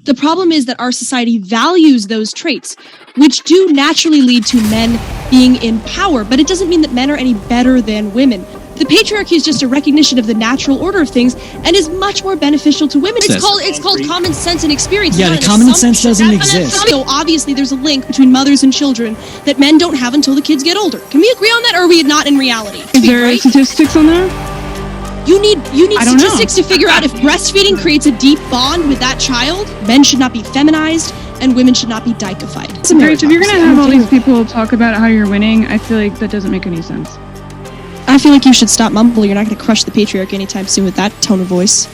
The problem is that our society values those traits, which do naturally lead to men being in power, but it doesn't mean that men are any better than women. The patriarchy is just a recognition of the natural order of things and is much more beneficial to women. It's called common sense and experience. Yeah, the common sense doesn't exist. So obviously there's a link between mothers and children that men don't have until the kids get older. Can we agree on that, or are we not in reality? Is there statistics on that? You need statistics to figure out if breastfeeding creates a deep bond with that child. Men should not be feminized, and women should not be deified. Grace, if you're going to have all these people talk about how you're winning, I feel like that doesn't make any sense. I feel like you should stop mumbling. You're not going to crush the patriarchy anytime soon with that tone of voice.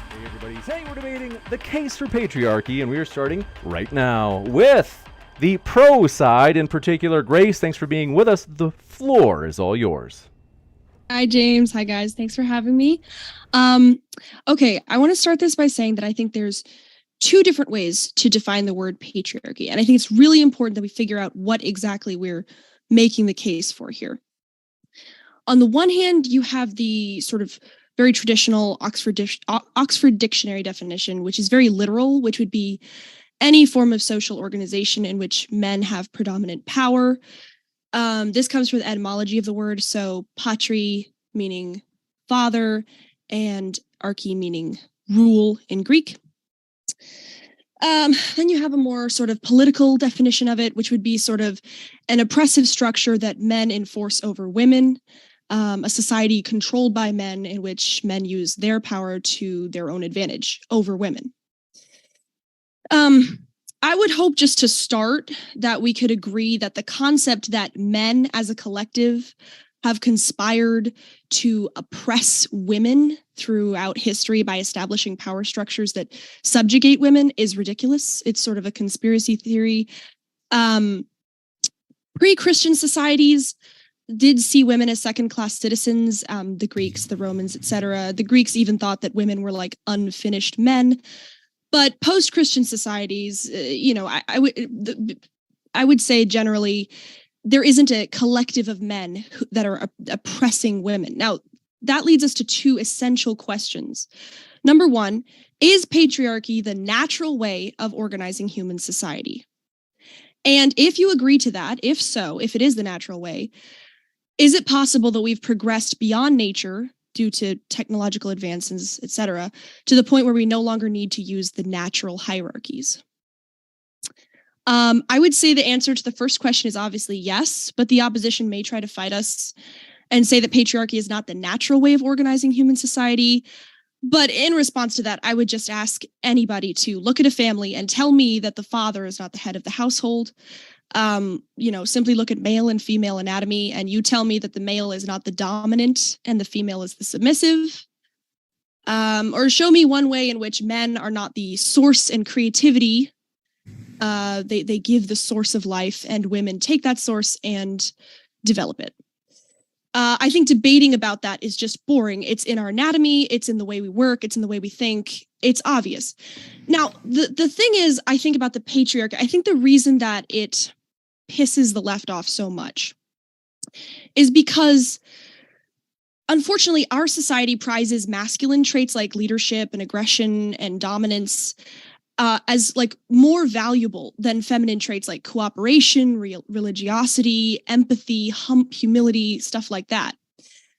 Hey everybody, today we're debating the case for patriarchy, and we are starting right now with the pro side, in particular. Grace, thanks for being with us. The floor is all yours. Hi, James. Hi, guys. Thanks for having me. Okay, I want to start this by saying that I think there's two different ways to define the word patriarchy, and I think it's really important that we figure out what exactly we're making the case for here. On the one hand, you have the sort of very traditional Oxford Dictionary definition, which is very literal, which would be any form of social organization in which men have predominant power. This comes from the etymology of the word, so patri meaning father and archi meaning rule in Greek. Then you have a more sort of political definition of it, which would be sort of an oppressive structure that men enforce over women, a society controlled by men in which men use their power to their own advantage over women. I would hope just to start that we could agree that the concept that men as a collective have conspired to oppress women throughout history by establishing power structures that subjugate women is ridiculous. It's sort of a conspiracy theory. Pre-Christian societies did see women as second-class citizens, the Greeks, the Romans, etc. The Greeks even thought that women were like unfinished men. But post-Christian societies, I would say generally, there isn't a collective of men that are oppressing women. Now, that leads us to two essential questions. Number one, is patriarchy the natural way of organizing human society? And if you agree to that, if so, if it is the natural way, is it possible that we've progressed beyond nature due to technological advances, etc., to the point where we no longer need to use the natural hierarchies? I would say the answer to the first question is obviously yes, but the opposition may try to fight us and say that patriarchy is not the natural way of organizing human society. But in response to that, I would just ask anybody to look at a family and tell me that the father is not the head of the household. Simply look at male and female anatomy, and you tell me that the male is not the dominant and the female is the submissive. Or show me one way in which men are not the source and creativity. They give the source of life, and women take that source and develop it. I think debating about that is just boring. It's in our anatomy, it's in the way we work, it's in the way we think. It's obvious. Now, the thing is, I think about the patriarchy, I think the reason that it pisses the left off so much is because, unfortunately, our society prizes masculine traits like leadership and aggression and dominance as like more valuable than feminine traits like cooperation, religiosity, empathy, humility, stuff like that.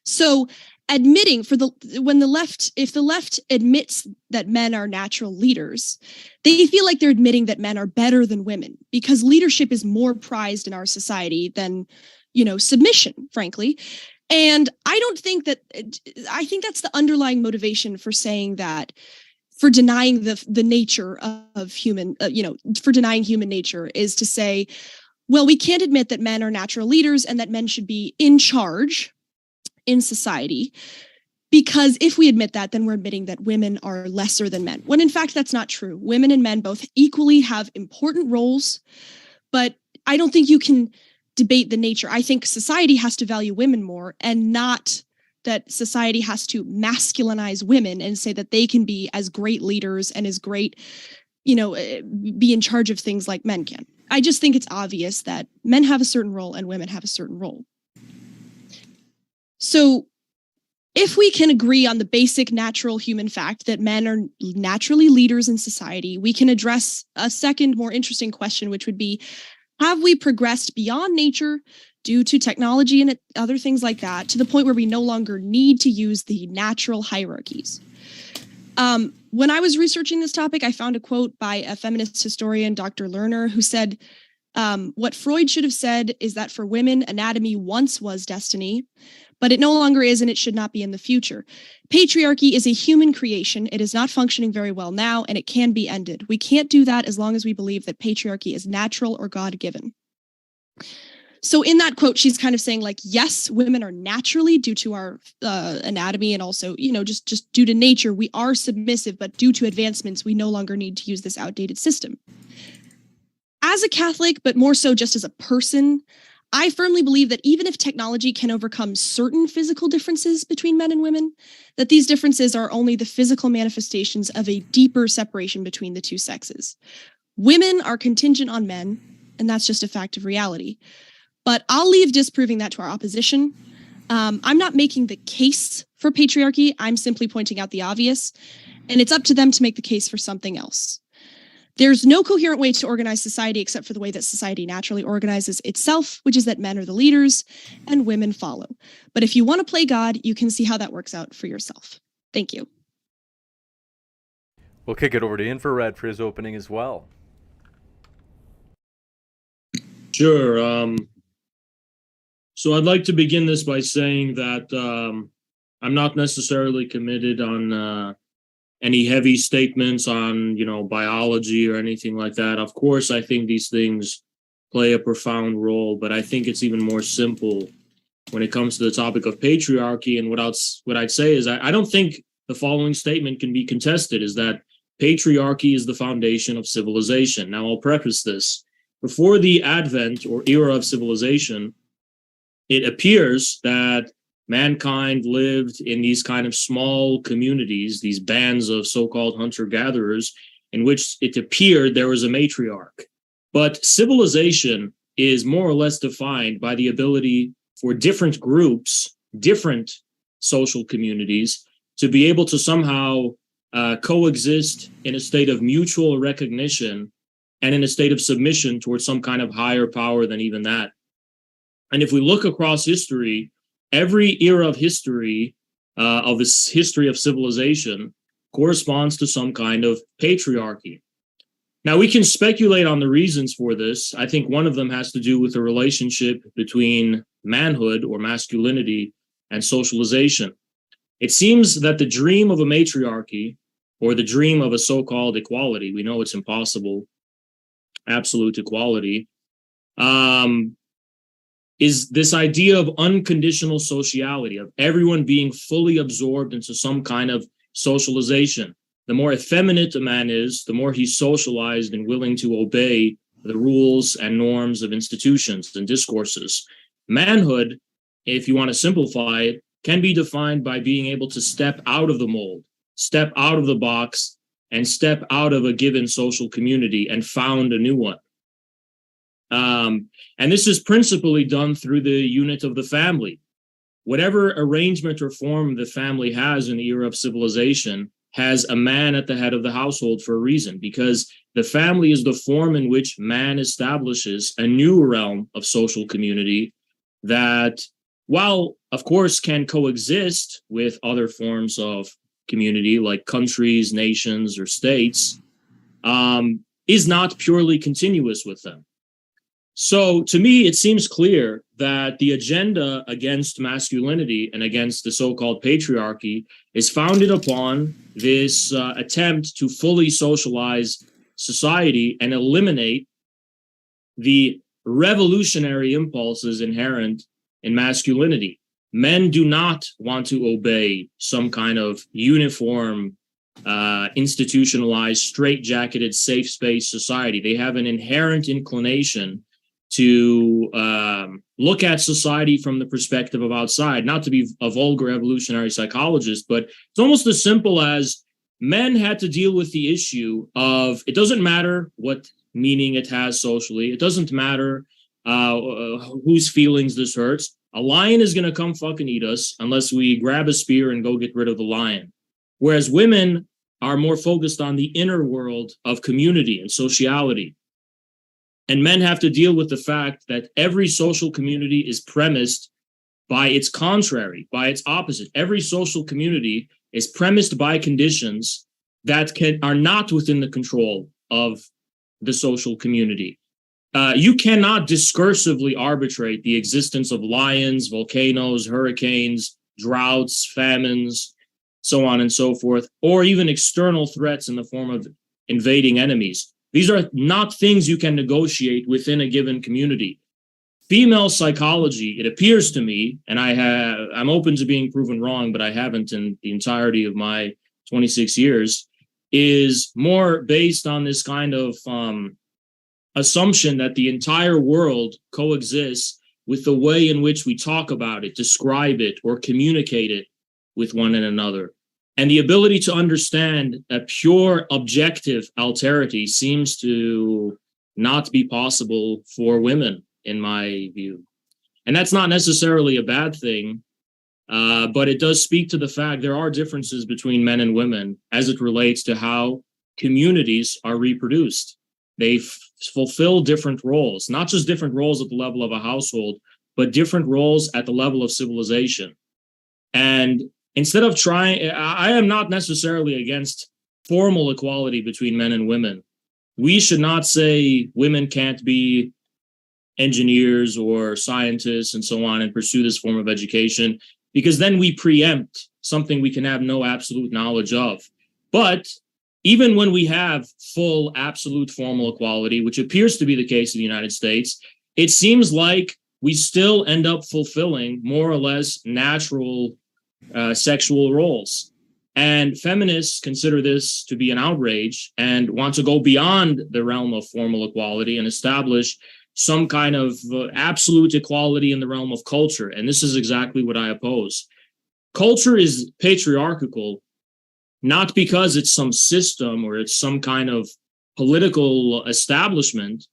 So admitting if the left admits that men are natural leaders, they feel like they're admitting that men are better than women because leadership is more prized in our society than, submission, frankly. And I think that's the underlying motivation for saying that, for denying the nature of human, for denying human nature is to say, well, we can't admit that men are natural leaders and that men should be in charge in society, because if we admit that, then we're admitting that women are lesser than men, when in fact that's not true. Women and men both equally have important roles, but I don't think you can debate the nature. I think society has to value women more, and not that society has to masculinize women and say that they can be as great leaders and as great, be in charge of things like men can. I just think it's obvious that men have a certain role and women have a certain role. So If we can agree on the basic natural human fact that men are naturally leaders in society, we can address a second, more interesting question, which would be, have we progressed beyond nature due to technology and other things like that to the point where we no longer need to use the natural hierarchies? When I was researching this topic, I found a quote by a feminist historian, Dr. Lerner, who said, what Freud should have said is that for women, anatomy once was destiny, but it no longer is, and it should not be in the future. Patriarchy is a human creation. It is not functioning very well now, and it can be ended. We can't do that as long as we believe that patriarchy is natural or God-given. So in that quote, she's kind of saying, like, yes, women are naturally, due to our anatomy and also, just due to nature, we are submissive, but due to advancements, we no longer need to use this outdated system. As a Catholic, but more so just as a person, I firmly believe that even if technology can overcome certain physical differences between men and women, that these differences are only the physical manifestations of a deeper separation between the two sexes. Women are contingent on men, and that's just a fact of reality. But I'll leave disproving that to our opposition. I'm not making the case for patriarchy. I'm simply pointing out the obvious, and it's up to them to make the case for something else. There's no coherent way to organize society except for the way that society naturally organizes itself, which is that men are the leaders and women follow. But if you want to play God, you can see how that works out for yourself. Thank you. We'll kick it over to Infrared for his opening as well. Sure. So I'd like to begin this by saying that I'm not necessarily committed on any heavy statements on, biology or anything like that. Of course, I think these things play a profound role, but I think it's even more simple when it comes to the topic of patriarchy. And what I'd say is I don't think the following statement can be contested, is that patriarchy is the foundation of civilization. Now, I'll preface this. Before the advent or era of civilization, it appears that mankind lived in these kind of small communities, these bands of so-called hunter-gatherers, in which it appeared there was a matriarch. But civilization is more or less defined by the ability for different groups, different social communities, to be able to somehow coexist in a state of mutual recognition and in a state of submission towards some kind of higher power than even that. And if we look across history, every era of history, of this history of civilization, corresponds to some kind of patriarchy. Now, we can speculate on the reasons for this. I think one of them has to do with the relationship between manhood or masculinity and socialization. It seems that the dream of a matriarchy, or the dream of a so-called equality, we know it's impossible, absolute equality, is this idea of unconditional sociality, of everyone being fully absorbed into some kind of socialization. The more effeminate a man is, the more he's socialized and willing to obey the rules and norms of institutions and discourses. Manhood, if you want to simplify it, can be defined by being able to step out of the mold, step out of the box, and step out of a given social community and found a new one. And this is principally done through the unit of the family. Whatever arrangement or form the family has in the era of civilization has a man at the head of the household for a reason, because the family is the form in which man establishes a new realm of social community that, while of course can coexist with other forms of community like countries, nations, or states, is not purely continuous with them. So to me, it seems clear that the agenda against masculinity and against the so-called patriarchy is founded upon this attempt to fully socialize society and eliminate the revolutionary impulses inherent in masculinity. Men do not want to obey some kind of uniform, institutionalized, straitjacketed, safe space society. They have an inherent inclination to look at society from the perspective of outside. Not to be a vulgar evolutionary psychologist, but it's almost as simple as men had to deal with the issue of, it doesn't matter what meaning it has socially, it doesn't matter whose feelings this hurts. A lion is going to come fucking eat us unless we grab a spear and go get rid of the lion. Whereas women are more focused on the inner world of community and sociality. And men have to deal with the fact that every social community is premised by its contrary, by its opposite. Every social community is premised by conditions that are not within the control of the social community. You cannot discursively arbitrate the existence of lions, volcanoes, hurricanes, droughts, famines, so on and so forth, or even external threats in the form of invading enemies. These are not things you can negotiate within a given community. Female psychology, it appears to me, and I'm open to being proven wrong, but I haven't in the entirety of my 26 years, is more based on this kind of assumption that the entire world coexists with the way in which we talk about it, describe it, or communicate it with one another. And the ability to understand a pure objective alterity seems to not be possible for women, in my view. And that's not necessarily a bad thing, but it does speak to the fact there are differences between men and women as it relates to how communities are reproduced. They fulfill different roles, not just different roles at the level of a household, but different roles at the level of civilization. And instead of trying, I am not necessarily against formal equality between men and women. We should not say women can't be engineers or scientists and so on and pursue this form of education, because then we preempt something we can have no absolute knowledge of. But even when we have full, absolute formal equality, which appears to be the case in the United States, it seems like we still end up fulfilling more or less natural sexual roles. And feminists consider this to be an outrage and want to go beyond the realm of formal equality and establish some kind of absolute equality in the realm of culture. And this is exactly what I oppose. Culture is patriarchal, not because it's some system or it's some kind of political establishment,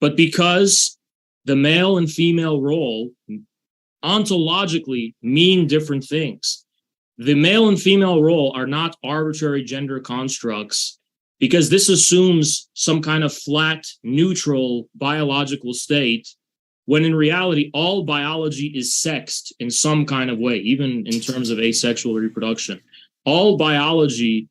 but because the male and female role ontologically mean different things. The male and female role are not arbitrary gender constructs, because this assumes some kind of flat, neutral biological state, when in reality, all biology is sexed in some kind of way, even in terms of asexual reproduction. All biology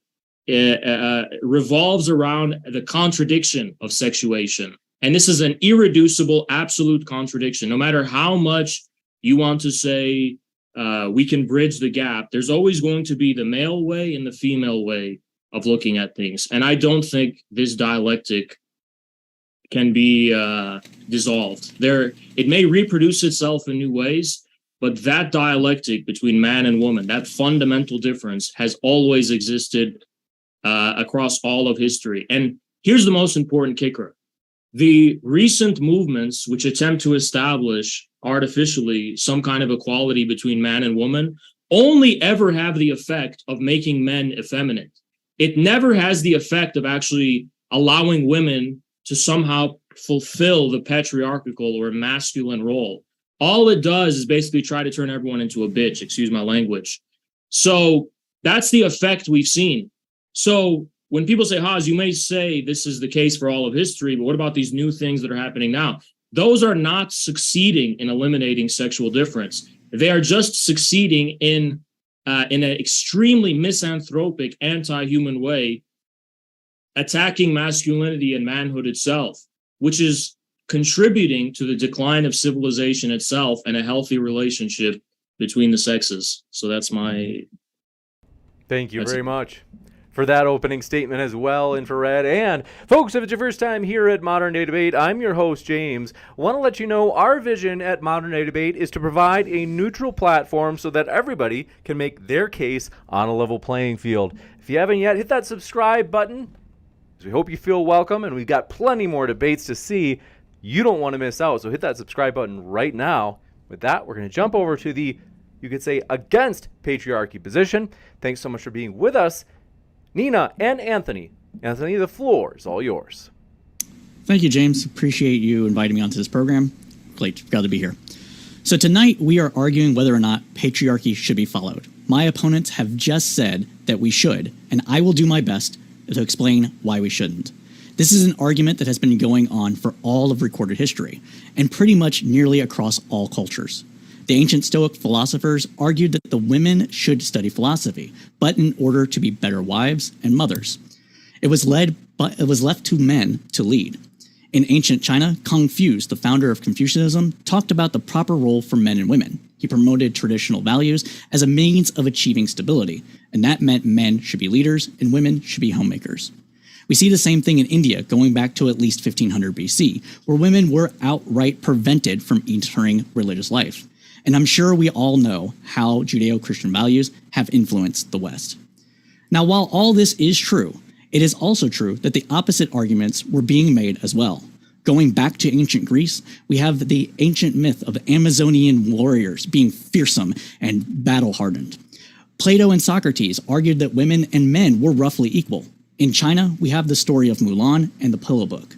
revolves around the contradiction of sexuation. And this is an irreducible, absolute contradiction. No matter how much you want to say we can bridge the gap, there's always going to be the male way and the female way of looking at things. And I don't think this dialectic can be dissolved. It may reproduce itself in new ways, but that dialectic between man and woman, that fundamental difference, has always existed across all of history. And here's the most important kicker. The recent movements which attempt to establish artificially some kind of equality between man and woman only ever have the effect of making men effeminate. It never has the effect of actually allowing women to somehow fulfill the patriarchal or masculine role. All it does is basically try to turn everyone into a bitch, excuse my language. So that's the effect we've seen. So when people say, Haas, you may say this is the case for all of history, but what about these new things that are happening now? Those are not succeeding in eliminating sexual difference. They are just succeeding in an extremely misanthropic, anti-human way, attacking masculinity and manhood itself, which is contributing to the decline of civilization itself and a healthy relationship between the sexes. So that's my... Thank you very much for that opening statement as well, Infrared. And folks, if it's your first time here at Modern Day Debate, I'm your host, James. Want to let you know our vision at Modern Day Debate is to provide a neutral platform so that everybody can make their case on a level playing field. If you haven't yet, hit that subscribe button, because we hope you feel welcome, and we've got plenty more debates to see. You don't want to miss out, so hit that subscribe button right now. With that, we're going to jump over to the, you could say, against patriarchy position. Thanks so much for being with us, Neeina and Anthony. Anthony, the floor is all yours. Thank you, James. Appreciate you inviting me onto this program. Glad to be here. So tonight we are arguing whether or not patriarchy should be followed. My opponents have just said that we should, and I will do my best to explain why we shouldn't. This is an argument that has been going on for all of recorded history, and pretty much nearly across all cultures. The ancient Stoic philosophers argued that the women should study philosophy, but in order to be better wives and mothers. It was left to men to lead. In ancient China, Confucius, the founder of Confucianism, talked about the proper role for men and women. He promoted traditional values as a means of achieving stability, and that meant men should be leaders and women should be homemakers. We see the same thing in India going back to at least 1500 BC, where women were outright prevented from entering religious life. And I'm sure we all know how Judeo-Christian values have influenced the West. Now, while all this is true, it is also true that the opposite arguments were being made as well. Going back to ancient Greece, we have the ancient myth of Amazonian warriors being fearsome and battle-hardened. Plato and Socrates argued that women and men were roughly equal. In China, we have the story of Mulan and the Pillow Book.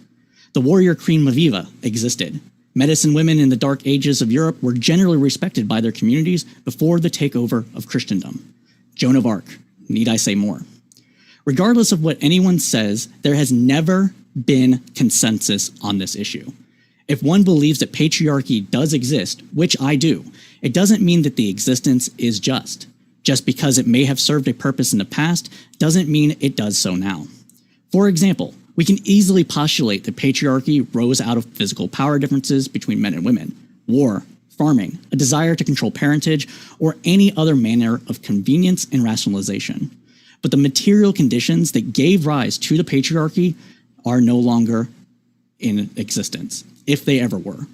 The warrior Queen Maviva existed. Medicine women in the Dark Ages of Europe were generally respected by their communities before the takeover of Christendom. Joan of Arc, need I say more? Regardless of what anyone says, there has never been consensus on this issue. If one believes that patriarchy does exist, which I do, it doesn't mean that the existence is just. Just because it may have served a purpose in the past doesn't mean it does so now. For example, we can easily postulate that patriarchy rose out of physical power differences between men and women, war, farming, a desire to control parentage, or any other manner of convenience and rationalization. But the material conditions that gave rise to the patriarchy are no longer in existence, if they ever were.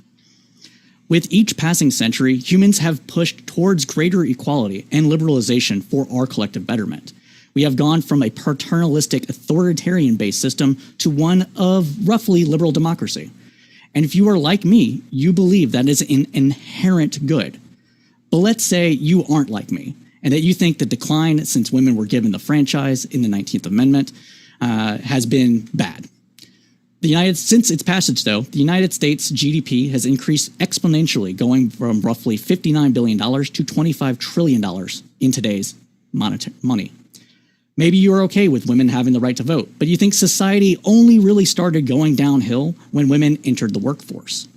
With each passing century, humans have pushed towards greater equality and liberalization for our collective betterment. We have gone from a paternalistic, authoritarian-based system to one of roughly liberal democracy. And if you are like me, you believe that is an inherent good. But let's say you aren't like me, and that you think the decline since women were given the franchise in the 19th Amendment has been bad. Since its passage, though, the United States GDP has increased exponentially, going from roughly $59 billion to $25 trillion in today's money. Maybe you're okay with women having the right to vote, but you think society only really started going downhill when women entered the workforce.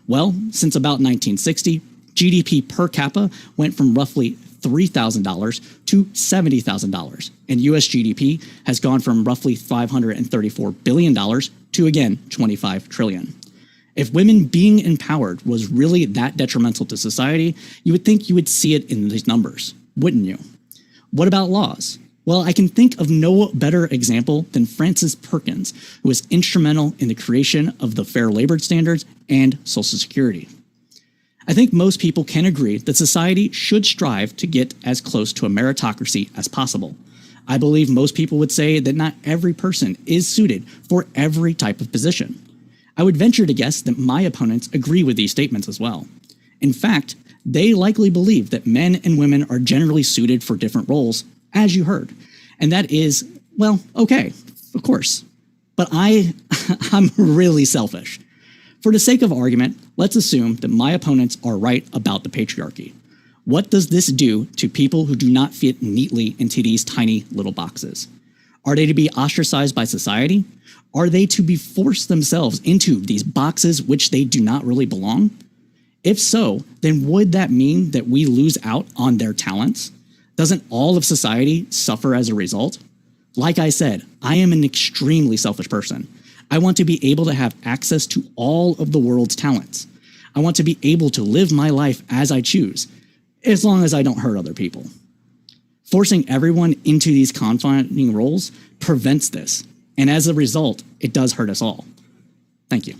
Well, since about 1960, GDP per capita went from roughly $3,000 to $70,000, and US GDP has gone from roughly $534 billion to, again, $25 trillion. If women being empowered was really that detrimental to society, you would think you would see it in these numbers, wouldn't you? What about laws? Well, I can think of no better example than Frances Perkins, who was instrumental in the creation of the Fair Labor Standards and Social Security. I think most people can agree that society should strive to get as close to a meritocracy as possible. I believe most people would say that not every person is suited for every type of position. I would venture to guess that my opponents agree with these statements as well. In fact, they likely believe that men and women are generally suited for different roles, as you heard. And that is, well, okay, of course. But I'm really selfish. For the sake of argument, let's assume that my opponents are right about the patriarchy. What does this do to people who do not fit neatly into these tiny little boxes? Are they to be ostracized by society? Are they to be forced themselves into these boxes which they do not really belong? If so, then would that mean that we lose out on their talents? Doesn't all of society suffer as a result? Like I said, I am an extremely selfish person. I want to be able to have access to all of the world's talents. I want to be able to live my life as I choose, as long as I don't hurt other people. Forcing everyone into these confining roles prevents this, and as a result, it does hurt us all. Thank you.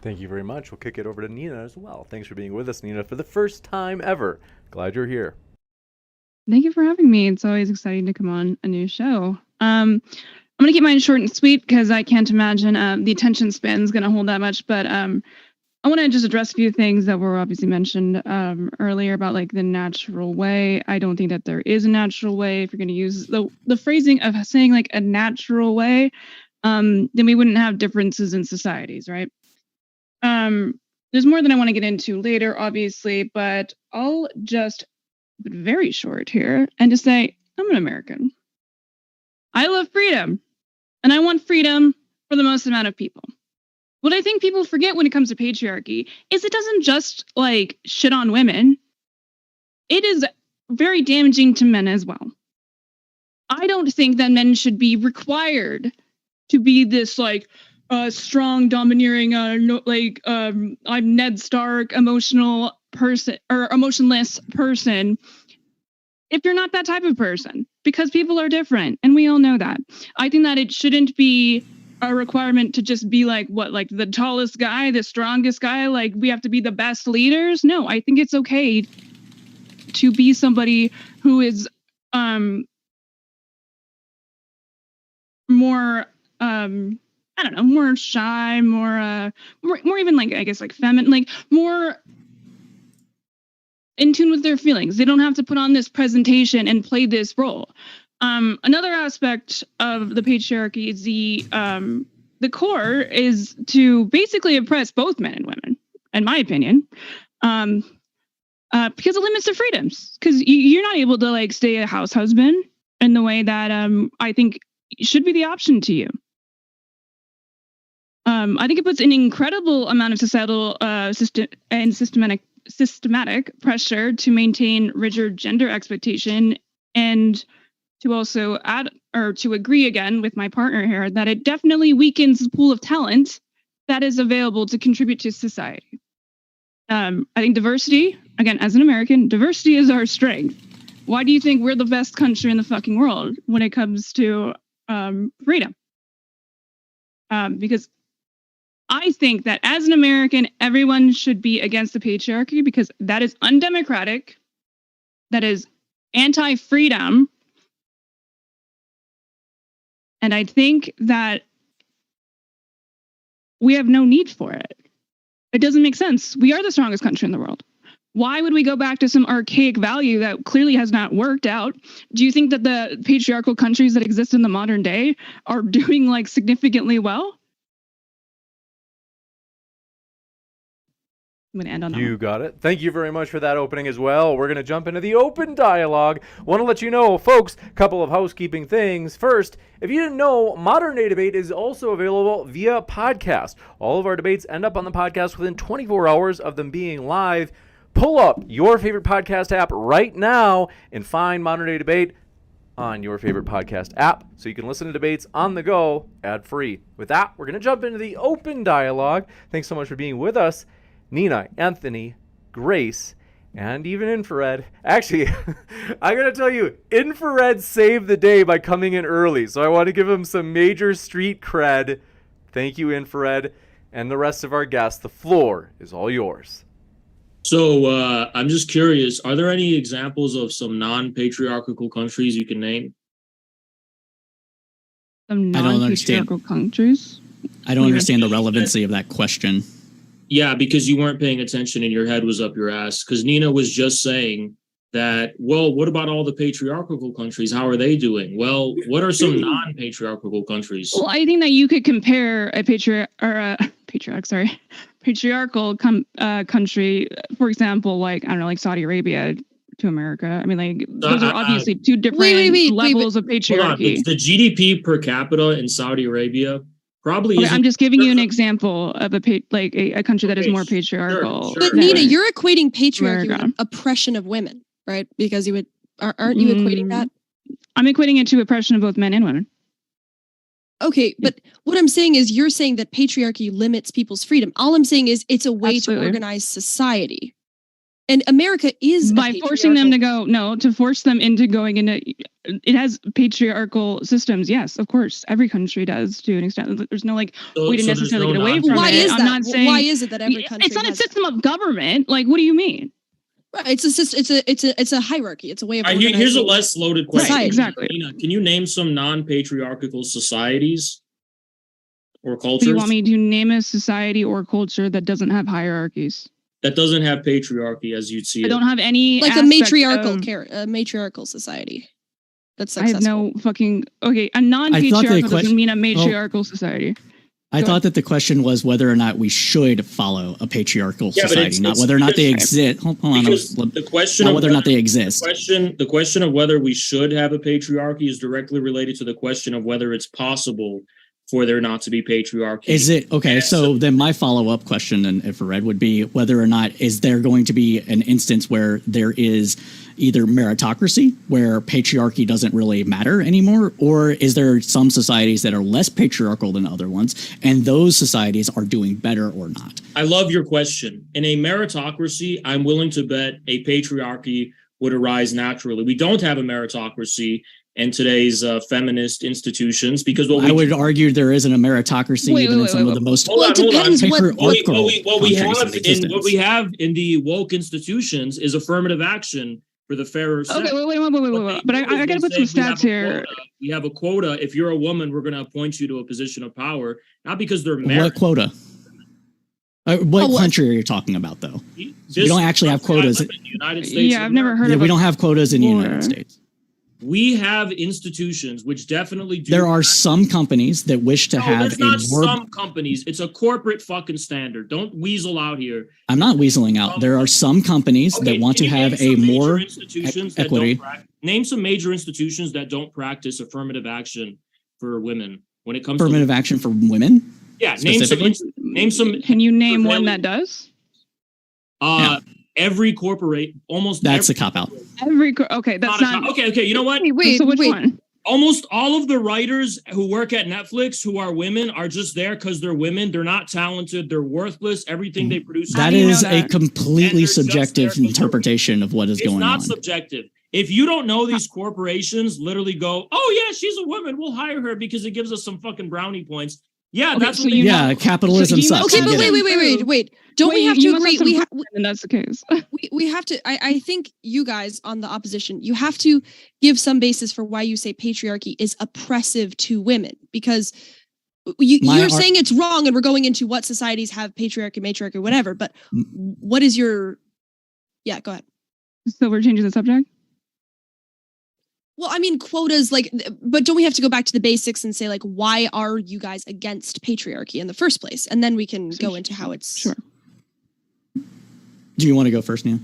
Thank you very much. We'll kick it over to Neeina as well. Thanks for being with us, Neeina, for the first time ever. Glad you're here. Thank you for having me. It's always exciting to come on a new show. I'm going to keep mine short and sweet because I can't imagine the attention span is going to hold that much. But I want to just address a few things that were obviously mentioned earlier about like the natural way. I don't think that there is a natural way. If you're going to use the phrasing of saying like a natural way, then we wouldn't have differences in societies, right? There's more than I want to get into later, obviously, but I'll just be very short here and just say I'm an American. I love freedom, and I want freedom for the most amount of people. What I think people forget when it comes to patriarchy is it doesn't just like shit on women. It is very damaging to men as well. I don't think that men should be required to be this like strong, domineering, I'm Ned Stark, emotional person or emotionless person. If you're not that type of person, because people are different, and we all know that. I think that it shouldn't be a requirement to just be like the tallest guy, the strongest guy, like we have to be the best leaders. No, I think it's okay to be somebody who is more I don't know, more shy, more even like I guess like feminine, like more in tune with their feelings. They don't have to put on this presentation and play this role. Another aspect of the patriarchy is the core is to basically oppress both men and women, in my opinion, because it limits their freedoms. Because you're not able to like stay a house husband in the way that I think should be the option to you. I think it puts an incredible amount of societal systematic pressure to maintain rigid gender expectation, and to also add or to agree again with my partner here that it definitely weakens the pool of talent that is available to contribute to society. I think diversity, again, as an American, diversity is our strength. Why do you think we're the best country in the fucking world when it comes to freedom? Because I think that as an American, everyone should be against the patriarchy because that is undemocratic, that is anti-freedom, and I think that we have no need for it. It doesn't make sense. We are the strongest country in the world. Why would we go back to some archaic value that clearly has not worked out? Do you think that the patriarchal countries that exist in the modern day are doing like significantly well? I'm going to end on that. You got it. Thank you very much for that opening as well. We're going to jump into the open dialogue. Want to let you know, folks, a couple of housekeeping things. First, if you didn't know, Modern Day Debate is also available via podcast. All of our debates end up on the podcast within 24 hours of them being live. Pull up your favorite podcast app right now and find Modern Day Debate on your favorite podcast app so you can listen to debates on the go ad-free. With that, we're going to jump into the open dialogue. Thanks so much for being with us, Neeina, Anthony, Grace, and even Infrared. Actually, I gotta tell you, Infrared saved the day by coming in early, so I want to give him some major street cred. Thank you, Infrared, and the rest of our guests. The floor is all yours. So I'm just curious, are there any examples of some non-patriarchal countries you can name? Some non-patriarchal countries? I don't understand the relevancy of that question. Yeah, because you weren't paying attention and your head was up your ass. Because Neeina was just saying that, well, what about all the patriarchal countries? How are they doing? Well, what are some non-patriarchal countries? Well, I think that you could compare a patriarchal country, for example, like, I don't know, like Saudi Arabia to America. I mean, like, those are obviously two different levels of patriarchy. The GDP per capita in Saudi Arabia probably I'm just giving you an example of a country that is more patriarchal. But Neeina, you're equating patriarchy with oppression of women, right? Because aren't you equating that? I'm equating it to oppression of both men and women. Okay, but what I'm saying is you're saying that patriarchy limits people's freedom. All I'm saying is it's a way to organize society. And America is by forcing them to force them into going into it has patriarchal systems. Yes, of course, every country does to an extent. There's no way to necessarily get away from it. Why is that? I'm not saying, why is it that every country? It's not a system of government. Like, what do you mean? Right, it's a hierarchy. It's a way of organizing. Here's a less loaded question. Right, exactly. Neeina, can you name some non-patriarchal societies or cultures? Do you want me to name a society or culture that doesn't have hierarchies? That doesn't have patriarchy as you'd see it. I don't have any like a matriarchal society. That's successful. I have no fucking a non-patriarchal doesn't mean a matriarchal society. I thought that the question was whether or not we should follow a patriarchal Yeah, but society, not whether or not they exist. Hold on. Because the question Not of whether or not they exist. The question of whether we should have a patriarchy is directly related to the question of whether it's possible for there not to be patriarchy. Is it okay? So then my follow-up question, and infrared, would be whether or not is there going to be an instance where there is either meritocracy, where patriarchy doesn't really matter anymore, or is there some societies that are less patriarchal than other ones, and those societies are doing better or not? I love your question. In a meritocracy, I'm willing to bet a patriarchy would arise naturally. We don't have a meritocracy in today's feminist institutions because I would argue there isn't a meritocracy even in some of the most Hold on. what we have in the woke institutions is affirmative action for the fairer sex. Okay, wait. But I gotta put some stats here. We have a quota. If you're a woman, we're going to appoint you to a position of power, not because they're married. What quota? What country are you talking about, though? We don't actually have quotas. In the United States. Yeah, I've never heard of. We don't have quotas in the United States. We have institutions which definitely do. There are some companies that wish to have there's not some companies. It's a corporate fucking standard. Don't weasel out here. I'm not weaseling out. There are some companies that want to have a more equity. Name some major institutions that don't practice affirmative action for women when it comes affirmative action for women. Yeah, name some. Can you name one that does? Every corporate, almost. That's a cop out. Okay, that's not. Okay. You know what? Wait. So which one? Almost all of the writers who work at Netflix who are women are just there because they're women. They're not talented. They're worthless. Everything they produce. That is a completely subjective interpretation of what is going on. It's not subjective. If you don't know, these corporations literally go, "Oh yeah, she's a woman. We'll hire her because it gives us some fucking brownie points." Yeah, that's what capitalism sucks. Okay, but wait. Don't we have to agree? And that's the case. we have to. I think you guys on the opposition, you have to give some basis for why you say patriarchy is oppressive to women, because you're saying it's wrong, and we're going into what societies have patriarchy, matriarchy, whatever. But what is your? Yeah, go ahead. So we're changing the subject. Well, I mean, quotas, but don't we have to go back to the basics and say, why are you guys against patriarchy in the first place? And then we can go into how it's... Sure. Do you want to go first, Neeina?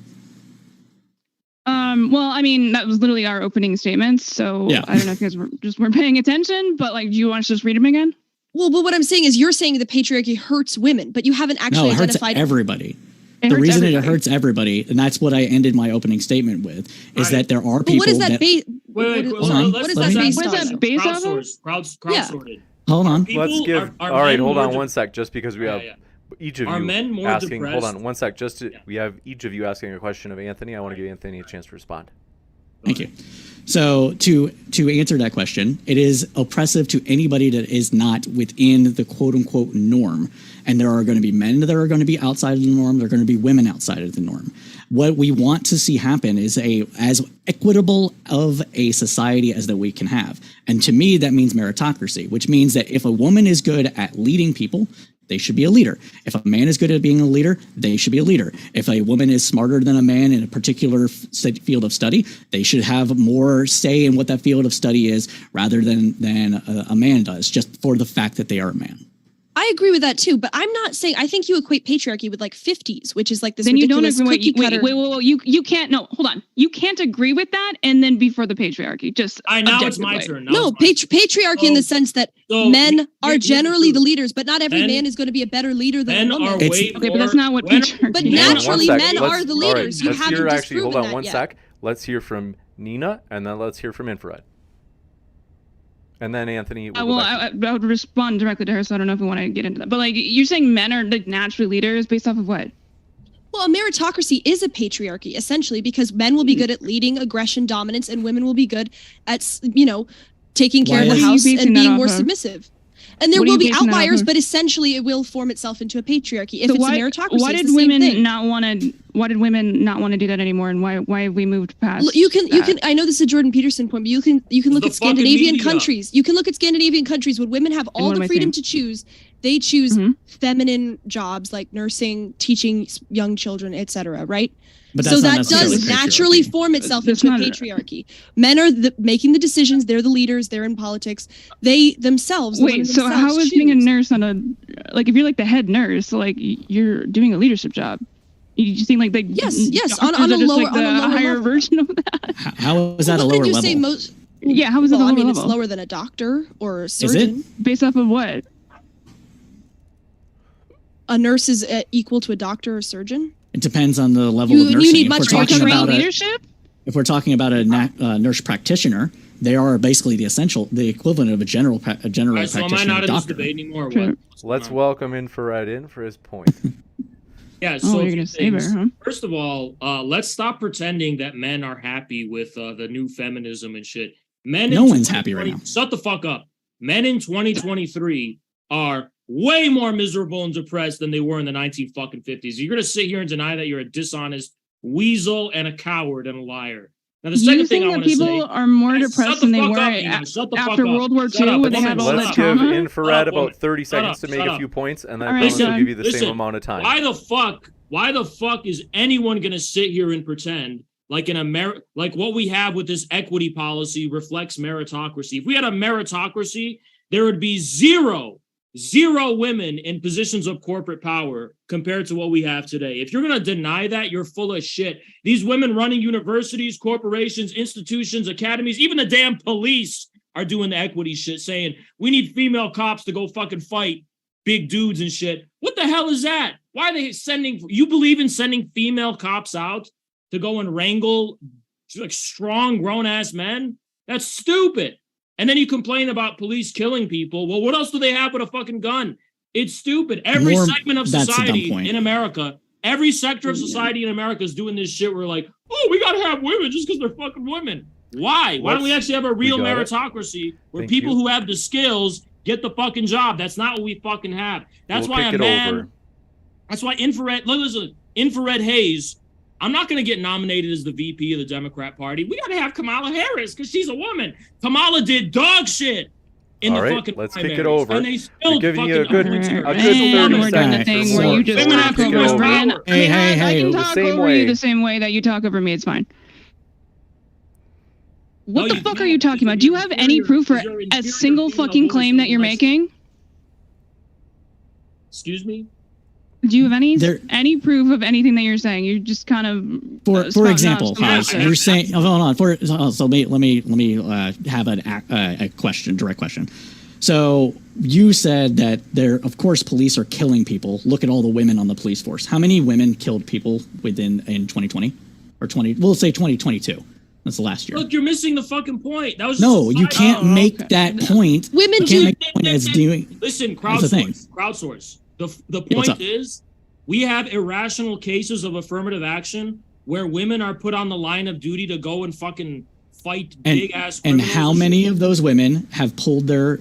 Well, I mean, that was literally our opening statements, so yeah. I don't know if you guys weren't paying attention, but, do you want to just read them again? Well, but what I'm saying is you're saying the patriarchy hurts women, but you haven't actually identified... No, it hurts everybody. The reason it hurts everybody, and that's what I ended my opening statement with, is that there are people what is that based What is that based on? Crowdsourced. Hold on. Let's give... All right, hold on one sec, just because we have each of you asking... Hold on one sec, we have each of you asking a question of Anthony. I want to give Anthony a chance to respond. Thank you. So to answer that question, it is oppressive to anybody that is not within the quote unquote norm. And there are going to be men that are going to be outside of the norm. There are going to be women outside of the norm. What we want to see happen is as equitable of a society as that we can have. And to me, that means meritocracy, which means that if a woman is good at leading people, they should be a leader. If a man is good at being a leader, they should be a leader. If a woman is smarter than a man in a particular field of study, they should have more say in what that field of study is rather than a man does, just for the fact that they are a man. I agree with that too, but I'm not saying, I think you equate patriarchy with 50s, which is this then ridiculous cookie cutter. Wait, you can't, no, hold on. You can't agree with that and then be for the patriarchy. Now it's my turn. Patriarchy in the sense that men are generally the leaders, but not every man is going to be a better leader than a woman. But that's not what patriarchy is. But naturally, men are the leaders. You haven't disproven that. Hold on one sec. Let's hear from Neeina, and then let's hear from Infrared. And then Anthony. I would respond directly to her, so I don't know if we want to get into that. But you're saying men are naturally leaders based off of what? Well, a meritocracy is a patriarchy essentially, because men will be good at leading, aggression, dominance, and women will be good at taking care of the house and being more submissive. And there will be outliers, but essentially it will form itself into a patriarchy if it's a meritocracy. Why did women not want to why did women not want to do that anymore, and why have we moved past? You can I know this is a Jordan Peterson point, but you can look The at Scandinavian fucking media. countries. You can look at Scandinavian countries when women have all what am the I freedom saying? to choose. They choose Mhm. feminine jobs like nursing, teaching young children, etc. Right? But So that's not that necessarily does naturally patriarchy. form itself That's into a not- patriarchy. Men are making the decisions. They're the leaders. They're in politics. They themselves. the Wait, women so how themselves is being a choose. nurse on a, like, if you're like the head nurse, like you're doing a leadership job? You just think like the Yes, doctors on a are just, lower- like, on a the lower higher level. version of that? How is that a What lower did you level? say? Most. Yeah, how is it Well, a I lower mean, it's level? lower than a doctor or a it? surgeon. Based off of what? A nurse is equal to a doctor or surgeon. It depends on the level You- of you nursing. need If much we're more talking training. about Leadership? if we're talking about a nurse practitioner, they are basically the equivalent of a general All right, so am I practitioner not in this doctor. debate anymore? or True. What? What's Let's going on? welcome Infrared in for his point. Yeah, Oh, so you're a few gonna save her, things. huh? First of all, let's stop pretending that men are happy with the new feminism and shit. Men No in one's happy right 2020 now. Shut the fuck up. Men in 2023 are way more miserable and depressed than they were in the 1950s. You're gonna sit here and deny that you're a dishonest weasel and a coward and a liar. Now, the second You thing think I that want to people say. are more Guys, depressed shut the than they fuck were up, Neeina. Shut the fuck after up. World War Shut II, up, where they woman. had all that Let's give trauma? Infrared Shut up, about woman. 30 seconds up, to make shut a up. few points, and then All I right, promise I'll done. give you the Listen, same amount of time. Why the fuck is anyone gonna sit here and pretend like like what we have with this equity policy reflects meritocracy? If we had a meritocracy, there would be zero women in positions of corporate power compared to what we have today. If you're gonna deny that, you're full of shit. These women running universities, corporations, institutions, academies, even the damn police are doing the equity shit, saying we need female cops to go fucking fight big dudes and shit. What the hell is that? Why are they sending? You believe in sending female cops out to go and wrangle like strong grown ass men? That's stupid. And then you complain about police killing people. Well, what else do they have but a fucking gun? It's stupid. Every segment of That's a dumb society point. in America, every sector of society in America is doing this shit. We're like, oh, we gotta have women just because they're fucking women. Why? Why don't we actually have a real got it. meritocracy where Thank people you. who have the skills get the fucking job? That's not what we fucking have. That's We'll why kick a it man. over. That's why Infrared Hayes. I'm not going to get nominated as the VP of the Democrat Party. We got to have Kamala Harris because she's a woman. Kamala did dog shit in All the right, fucking let's kick it primaries, over. and they still We're giving you a fucking good- appoint her. a And good 30 we're doing the seconds thing or where more. you just Women talk have to over go me. over. I mean, I Hey, can the talk same over way. you the same way that you talk over me. It's fine. What No, the you fuck are can't, you talking because about? Do you you're have any inferior- proof for because you're a inferior single female fucking voice claim that you're unless- making? Excuse me? Do you have There- any proof of anything that you're saying? You're just kind of For spouting example, off some Haas, bullshit. you're saying, hold on. So let me have a question, direct question. So you said that of course, police are killing people. Look at all the women on the police force. How many women killed people in 2020 or 20? We'll say 2022. That's the last year. Look, you're missing the fucking point. That was No, just a you side- can't Oh, make okay. that point. Women You do. can't make the point as doing. Listen, That's the thing. crowdsource. The Yeah, what's point up? is, we have irrational cases of affirmative action where women are put on the line of duty to go and fucking fight big ass. And how many of those women have pulled their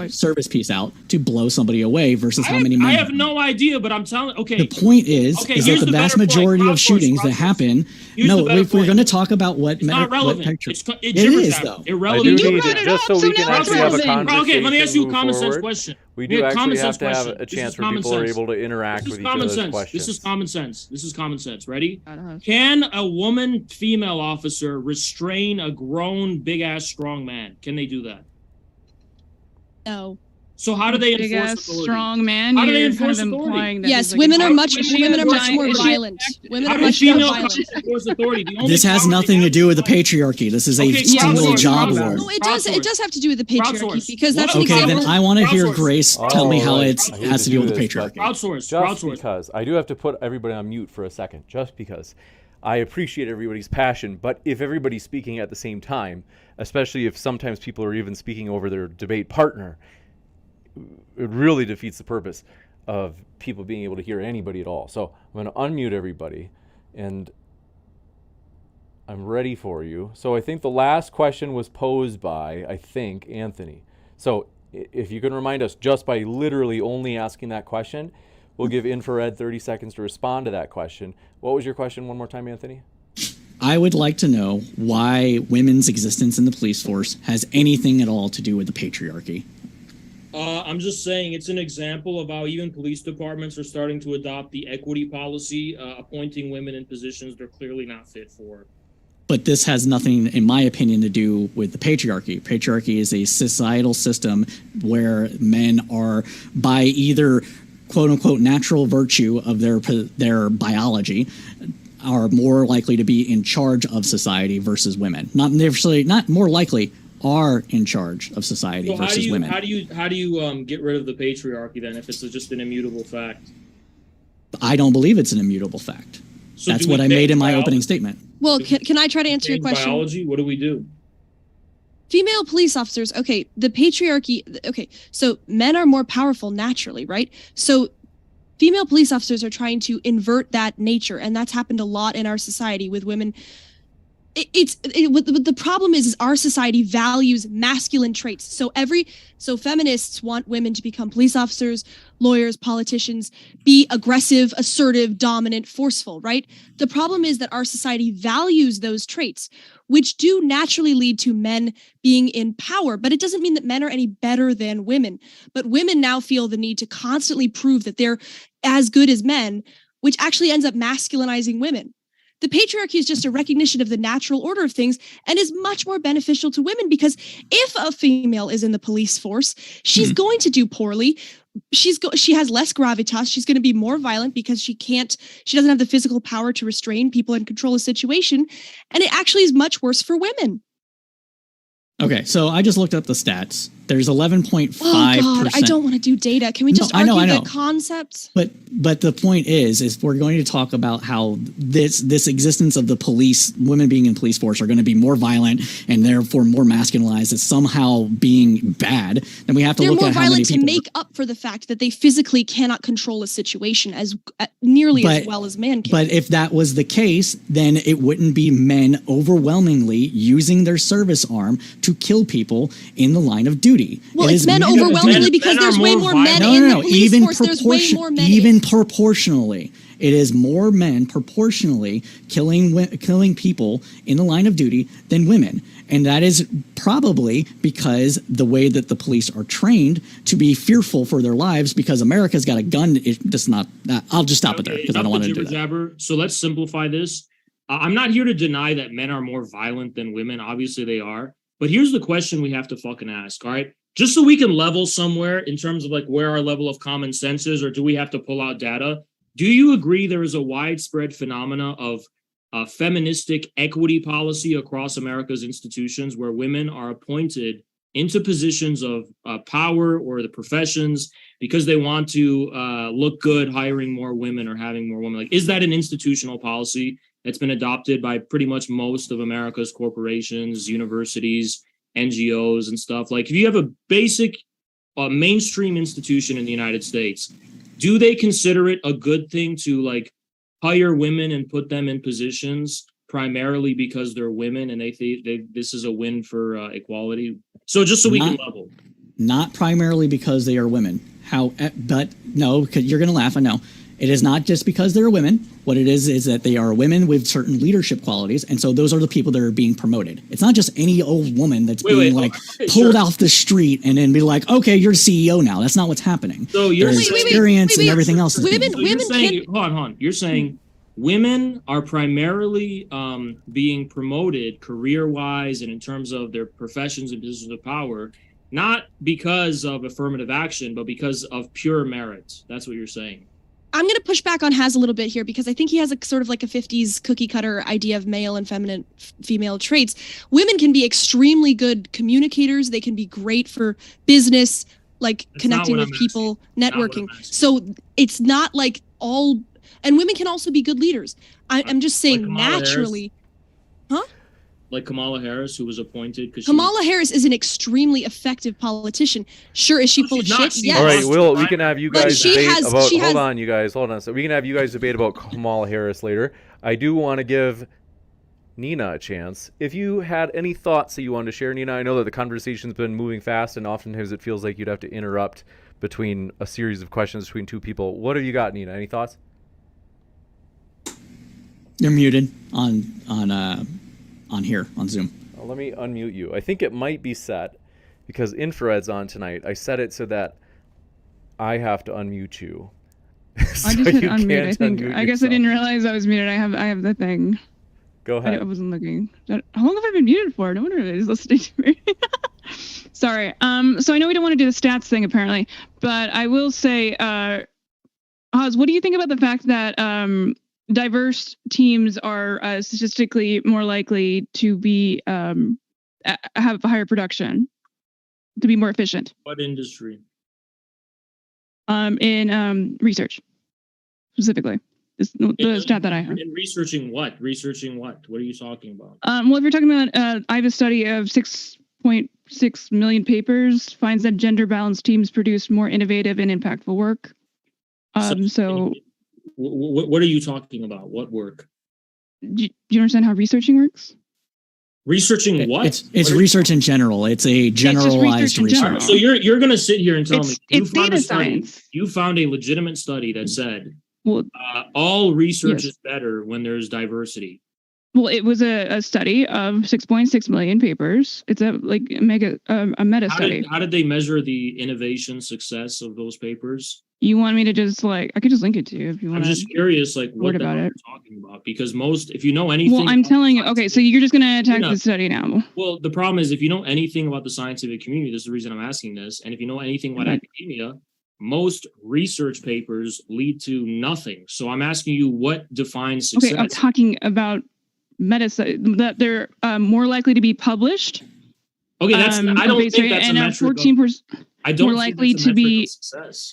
service piece out to blow somebody away versus how many men? I have no idea, but I'm telling. Okay, The point is Okay, that here's the the vast better point. majority of Crowdsource, shootings that crowdsource. happen. Here's No, the better if we're point. going to talk about what it's not relevant. picture, It it gibberish is that- though. I irrelevant. do You need, brought it just up, so so we can now it's actually have a relevant. conversation. Okay, let me ask you a move common sense forward. question. We Yeah, do actually common have sense to have question. a This is chance where common people are sense. able to interact This with is each common other's sense. questions. This is common sense. This is common sense. Ready? Uh-huh. Can a woman, female officer, restrain a grown, big ass, strong man? Can they do that? No. So how do they Big enforce ass authority? strong man. How do they You're enforce kind of authority? implying that Yes, he's like women a- are much Is she women are much enforcing more authority? violent. Women How are do much more female violent. cops enforce authority? The only This has power they nothing to have do with the is- patriarchy. This is a Okay, single crowdsource, job crowdsource. war. No, it does. It does have to do with the patriarchy Crowdsource. because that's an What? Okay, example. then I want to hear Crowdsource. Grace tell me how Oh, it I hate has to to do do with the this, but- patriarchy. Crowdsource. Just Crowdsource. because I do have to put everybody on mute for a second, just because I appreciate everybody's passion, but if everybody's speaking at the same time, especially if sometimes people are even speaking over their debate partner, it really defeats the purpose of people being able to hear anybody at all. So I'm going to unmute everybody, and I'm ready for you. So I think the last question was posed by, I think, Anthony. So if you can remind us just by literally only asking that question, We'll give Infrared 30 seconds to respond to that question. What was your question one more time, Anthony? I would like to know why women's existence in the police force has anything at all to do with the patriarchy. I'm just saying it's an example of how even police departments are starting to adopt the equity policy, appointing women in positions they're clearly not fit for. But this has nothing, in my opinion, to do with the patriarchy. Patriarchy is a societal system where men are, by either quote unquote natural virtue of their biology, are more likely to be in charge of society versus women. Not necessarily, not more likely, are in charge of society versus women. How do you get rid of the patriarchy then if it's just an immutable fact? I don't believe it's an immutable fact. So that's what I made in my opening statement. Well, can I try to answer your question? Biology, what do we do? Female police officers, okay, the patriarchy, okay, so men are more powerful naturally, right? So female police officers are trying to invert that nature, and that's happened a lot in our society with women. What the problem is our society values masculine traits. So feminists want women to become police officers, lawyers, politicians, be aggressive, assertive, dominant, forceful, right? The problem is that our society values those traits, which do naturally lead to men being in power. But it doesn't mean that men are any better than women. But women now feel the need to constantly prove that they're as good as men, which actually ends up masculinizing women. The patriarchy is just a recognition of the natural order of things and is much more beneficial to women because if a female is in the police force, she's going to do poorly. She has less gravitas. She's going to be more violent because she doesn't have the physical power to restrain people and control a situation. And it actually is much worse for women. Okay, so I just looked up the stats. There's 11.5%. Oh God, I don't want to do data. Can we just argue the concepts? But the point is we're going to talk about how this existence of the police, women being in police force, are going to be more violent and therefore more masculinized as somehow being bad. Then we have to look at how many people. They're more violent to make up for the fact that they physically cannot control a situation as nearly as well as men can. But if that was the case, then it wouldn't be men overwhelmingly using their service arm to kill people in the line of duty. Well, it's men overwhelmingly because there's way more men in the police force. There's way more men. Even proportionally, it is more men proportionally killing people in the line of duty than women. And that is probably because the way that the police are trained to be fearful for their lives because America's got a gun. I'll just stop it there because I don't want to do that. So let's simplify this. I'm not here to deny that men are more violent than women. Obviously they are. But here's the question we have to fucking ask, all right? Just so we can level somewhere in terms of like where our level of common sense is, or do we have to pull out data? Do you agree there is a widespread phenomena of feministic equity policy across America's institutions where women are appointed into positions of power or the professions because they want to look good hiring more women or having more women? Like, is that an institutional policy that's been adopted by pretty much most of America's corporations, universities, NGOs, and stuff? Like, if you have a basic mainstream institution in the United States, do they consider it a good thing to like hire women and put them in positions primarily because they're women and they think this is a win for equality? So just so we can level. Not primarily because they are women. But no, because you're going to laugh, I know. It is not just because they're women. What it is that they are women with certain leadership qualities, and so those are the people that are being promoted. It's not just any old woman that's being pulled off the street and then be like, okay, you're CEO now. That's not what's happening. So you're experience and everything else. Hold on. You're saying women are primarily being promoted career-wise and in terms of their professions and positions of power, not because of affirmative action, but because of pure merit. That's what you're saying. I'm going to push back on Haz a little bit here because I think he has a sort of like a 50s cookie cutter idea of male and feminine female traits. Women can be extremely good communicators. They can be great for business, like connecting with people, networking. So it's not like all, and women can also be good leaders. I'm just saying like naturally. Like Kamala Harris, who was appointed. Kamala Harris is an extremely effective politician. Sure, is she full of shit? Yes. All right, we can have you guys debate about. Hold on. So we can have you guys debate about Kamala Harris later. I do want to give Neeina a chance. If you had any thoughts that you wanted to share, Neeina, I know that the conversation's been moving fast, and oftentimes it feels like you'd have to interrupt between a series of questions between two people. What have you got, Neeina? Any thoughts? You're muted on here on Zoom. Well, let me unmute you. I think it might be set because Infrared's on tonight. I set it so that I have to unmute you. So I just hit you unmute. I think. unmute I guess I yourself. didn't realize I was muted. I have the thing. Go ahead. I wasn't looking. How long have I been muted for? No wonder nobody's listening to me. Sorry. So I know we don't want to do the stats thing apparently, but I will say, Oz, what do you think about the fact that diverse teams are statistically more likely to be have higher production, to be more efficient? What industry? In research, specifically. The stat that I have. In researching what? Researching what? What are you talking about? Well, if you're talking about, I have a study of 6.6 million papers, finds that gender-balanced teams produce more innovative and impactful work. So what are you talking about? What work? Do you understand how researching works? Researching what? It's research in general. It's a generalized research in general. research. So you're going to sit here and tell me it's data science. You found a legitimate study that said Well, all research yes. is better when there's diversity. Well, it was a study of 6.6 million papers. It's a meta study. How did they measure the innovation success of those papers? You want me to just I could just link it to you if you want. I'm just curious, what the hell about you're it. talking about, because if you know anything. Well, I'm telling you. Okay, so you're just gonna attack the study now. Well, the problem is if you know anything about the scientific community, this is the reason I'm asking this, and if you know anything about academia, most research papers lead to nothing. So I'm asking you, what defines success? Okay, I'm talking about that they're more likely to be published. Okay, I don't think that's a metric. 14%. I don't more likely to be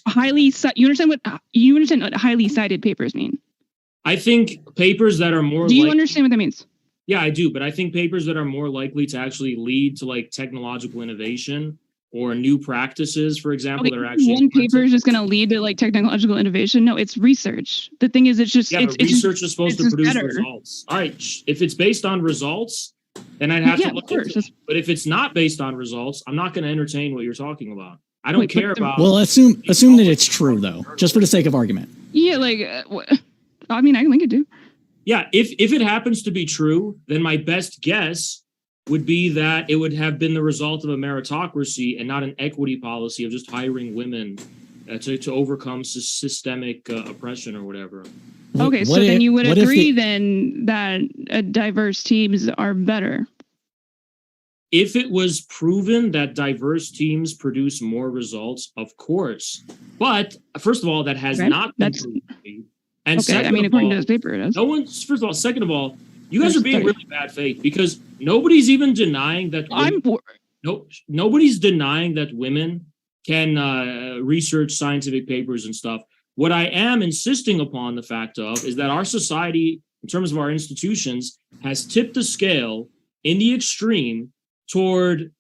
highly. You understand what highly cited papers mean? I think papers that are more. Do you understand what that means? Yeah, I do, but I think papers that are more likely to actually lead to technological innovation or new practices, for example, that are actually one paper is just going to lead to technological innovation. No, it's research. The thing is, it's research is supposed to produce results. All right, if it's based on results, then I'd have to look into it. But if it's not based on results, I'm not going to entertain what you're talking about. I don't care about. Well, assume that it's true though, just for the sake of argument. Yeah, I mean, I can link it too. Yeah, if it happens to be true, then my best guess would be that it would have been the result of a meritocracy and not an equity policy of just hiring women to overcome systemic oppression or whatever. Okay, so then you would agree then that diverse teams are better. If it was proven that diverse teams produce more results, of course. But first of all, that has not been proven. And according to this paper, it is. Second of all, you guys are being really bad faith because nobody's even denying that. Nobody's denying that women can research scientific papers and stuff. What I am insisting upon the fact of is that our society, in terms of our institutions, has tipped the scale in the extreme toward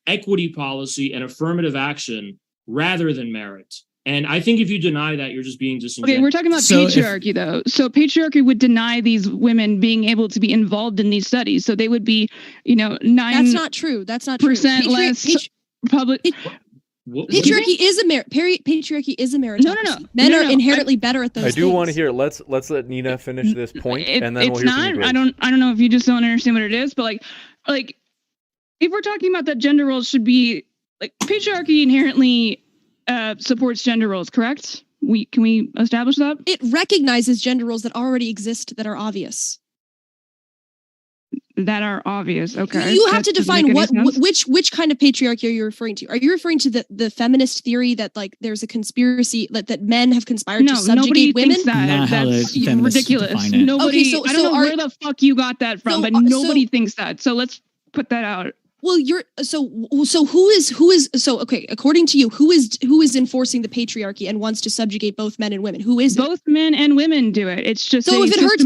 equity policy and affirmative action rather than merit. And I think if you deny that, you're just being disingenuous. Okay, we're talking about patriarchy, though. So patriarchy would deny these women being able to be involved in these studies. So they would be, 9%. That's not true. That's not true. Less public. Patriarchy is a meritocracy. No. Men are inherently better at those things. I do want to hear. Let's let Neeina finish this point, and then we'll hear from you, Grace. I don't know if you just don't understand what it is, but if we're talking about that gender roles should be patriarchy inherently supports gender roles, correct? Can we establish that? It recognizes gender roles that already exist that are obvious. That are obvious. Okay. You have to define which kind of patriarchy are you referring to? Are you referring to the feminist theory that there's a conspiracy that men have conspired to subjugate women? Thinks that. That's ridiculous. Nobody. I don't know where the fuck you got that from, but nobody thinks that. So let's put that out. Well, who is according to you, who is enforcing the patriarchy and wants to subjugate both men and women? Who is both men and women do it. It's just so if it hurts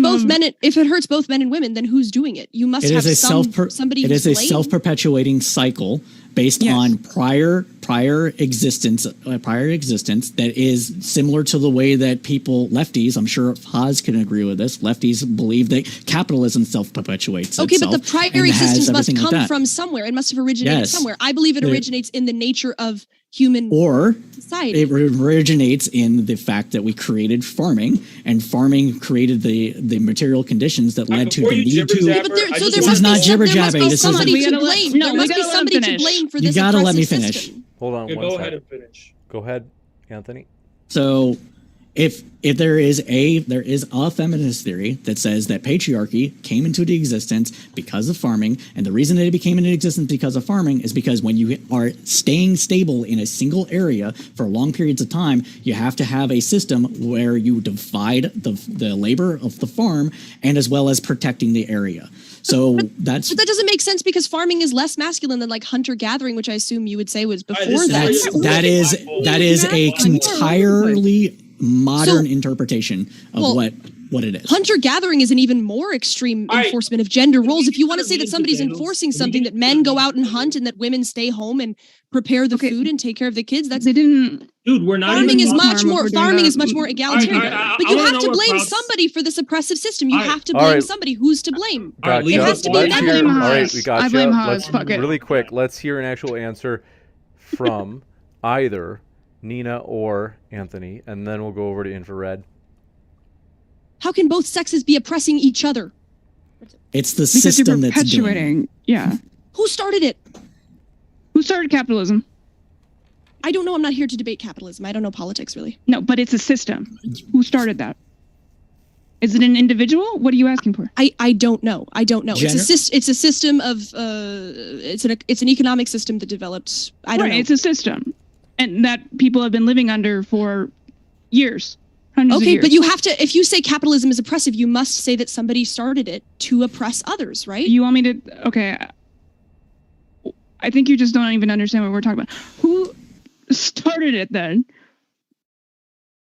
both men and women, then who's doing it? You must have somebody. It is a self-perpetuating cycle based on prior prior existence that is similar to the way that lefties, I'm sure Haas can agree with this, lefties believe that capitalism self-perpetuates Okay, itself. but the prior and has existence must everything like come that. from somewhere. It must have originated Yes. somewhere. I believe it originates in the nature of human Or society. it originates in the fact that we created farming, and farming created the material conditions that led to before the you need to. jibber-jabber, Yeah, but there, I so just there wanna- must not be some- there must jibber-jabbing, be this is- somebody We to gotta let- blame. no, There we must be gotta let him somebody to finish. blame for You this gotta let me oppressive finish. system. Hold on Yeah, one go sec. ahead and finish. Go ahead, Anthony. So if there is a feminist theory that says that patriarchy came into existence because of farming, and the reason that it became into existence because of farming is because when you are staying stable in a single area for long periods of time, you have to have a system where you divide the labor of the farm and as well as protecting the area. So But that doesn't make sense because farming is less masculine than like hunter gathering, which I assume you would say was before this is that. that is a entirely modern interpretation of what it is. Hunter gathering is an even more extreme All right. enforcement of gender roles. If you want to Can say we that get somebody's potatoes? enforcing Can we something get that men go potatoes? out and hunt and that women stay home and prepare the Okay. food and take care of the kids, that's They didn't. Dude, we're not farming even is talking- much more if we're doing farming that. is much more egalitarian. I But you wanna have know to where blame Crowds- somebody for this oppressive system. You All right. have to All blame right. somebody. Who's to blame? All right, Gotcha. leave It has to be Let's an hear- equitable all right, Haas. we got I you. blame Haas. Let's Fuck it. really quick. Let's hear an actual answer from either Neeina or Anthony, and then we'll go over to infrared. How can both sexes be oppressing each other? It's the Because system you're that's doing it. perpetuating. Yeah. Who started it? Who started capitalism? I don't know. I'm not here to debate capitalism. I don't know politics really. No, but it's a system. Who started that? Is it an individual? What are you asking for? I don't know. I don't know. Gener- It's a system of it's an economic system that developed. I don't know. It's a system, and that people have been living under for years, hundreds of Okay, years. but you have to. If you say capitalism is oppressive, you must say that somebody started it to oppress others, right? You want me to? Okay. I think you just don't even understand what we're talking about. Who started it then?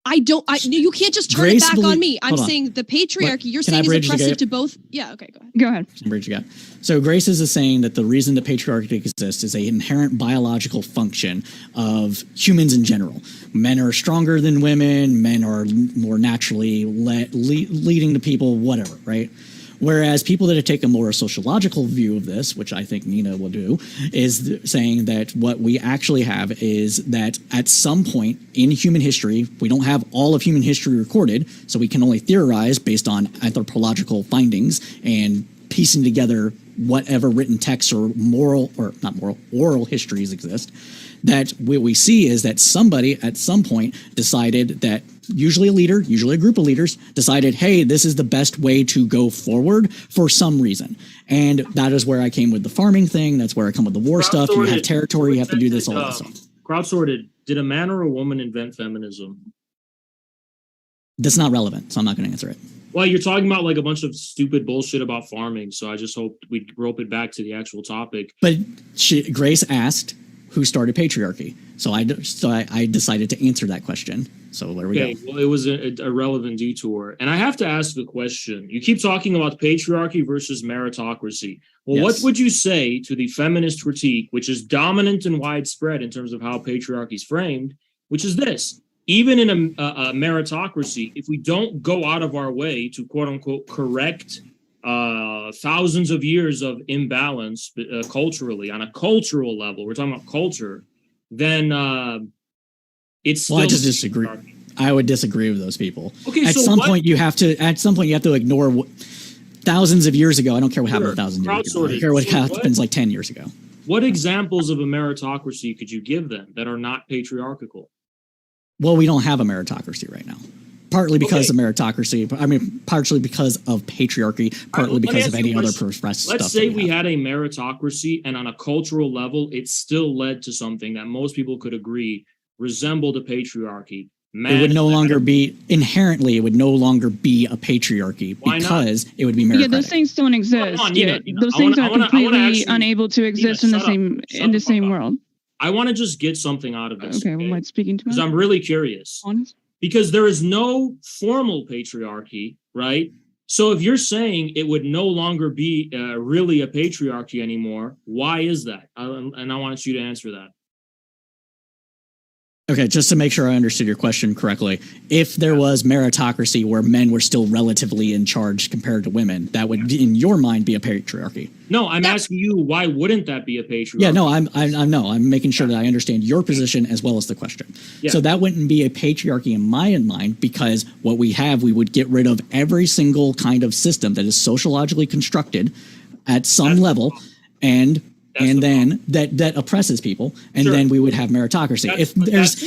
I don't. You can't just turn Grace it back belie- on me. I'm hold on. saying the patriarchy you're Can I saying is bridge the oppressive gap? to both. Yeah. Okay. Go ahead. Go ahead. Bridge you got. So Grace is saying that the reason that patriarchy exists is an inherent biological function of humans in general. Men are stronger than women. Men are more naturally leading to people, whatever, right? Whereas people that have taken more a sociological view of this, which I think Neeina will do, is saying that what we actually have is that at some point in human history, we don't have all of human history recorded, so we can only theorize based on anthropological findings and piecing together whatever written texts or oral histories exist. That what we see is that somebody at some point decided that usually a leader, usually a group of leaders, decided, hey, this is the best way to go forward for some reason. And that is where I came with the farming thing. That's where I come with the war stuff. You have territory, you have to do this, all that stuff. Crowdsorted, did a man or a woman invent feminism? That's not relevant, so I'm not going to answer it. Well, you're talking about like a bunch of stupid bullshit about farming, so I just hope we rope it back to the actual topic. But Grace asked who started patriarchy. So I decided to answer that question. So there we go. Well, it was a relevant detour. And I have to ask the question. You keep talking about patriarchy versus meritocracy. Well, Yes. What would you say to the feminist critique, which is dominant and widespread in terms of how patriarchy is framed, which is this: even in a meritocracy, if we don't go out of our way to quote unquote correct thousands of years of imbalance culturally on a cultural level, we're talking about culture, then it's still. Well, I just disagree. I would disagree with those people. Okay, at so some what- point you have to ignore thousands of years ago. I don't care what happened Sure, 1,000 years ago. I crowdsourcing. don't care what So happens like 10 years ago. What examples of a meritocracy could you give them that are not patriarchal? Well, we don't have a meritocracy right now. Partly because Okay. of meritocracy. I mean, partially because of patriarchy, partly let me because ask of you any a other question. stuff. Let's say that we have. had a meritocracy and on a cultural level, it still led to something that most people could agree resembled a patriarchy. It would no longer be inherently. It would no longer be a patriarchy Why not? because it would be meritocratic. Yeah, those things don't exist. Come on, Yeah, Neeina, those I things wanna- are I wanna completely actually- unable to exist in the shut up. same Shut in the the same fuck up. world. I want to just get something out of this. Okay, well, am I speaking too much? Because I'm really curious. Honest? Because there is no formal patriarchy, right? So if you're saying it would no longer be really a patriarchy anymore, why is that? And I want you to answer that. Okay, just to make sure I understood your question correctly, if there was meritocracy where men were still relatively in charge compared to women, that would, in your mind, be a patriarchy. No, I'm asking you, why wouldn't that be a patriarchy? Yeah, no, I'm making sure that I understand your position as well as the question. Yeah. So that wouldn't be a patriarchy in my mind, because what we would get rid of every single kind of system that is sociologically constructed at some level, and then that oppresses people, and then we would have meritocracy.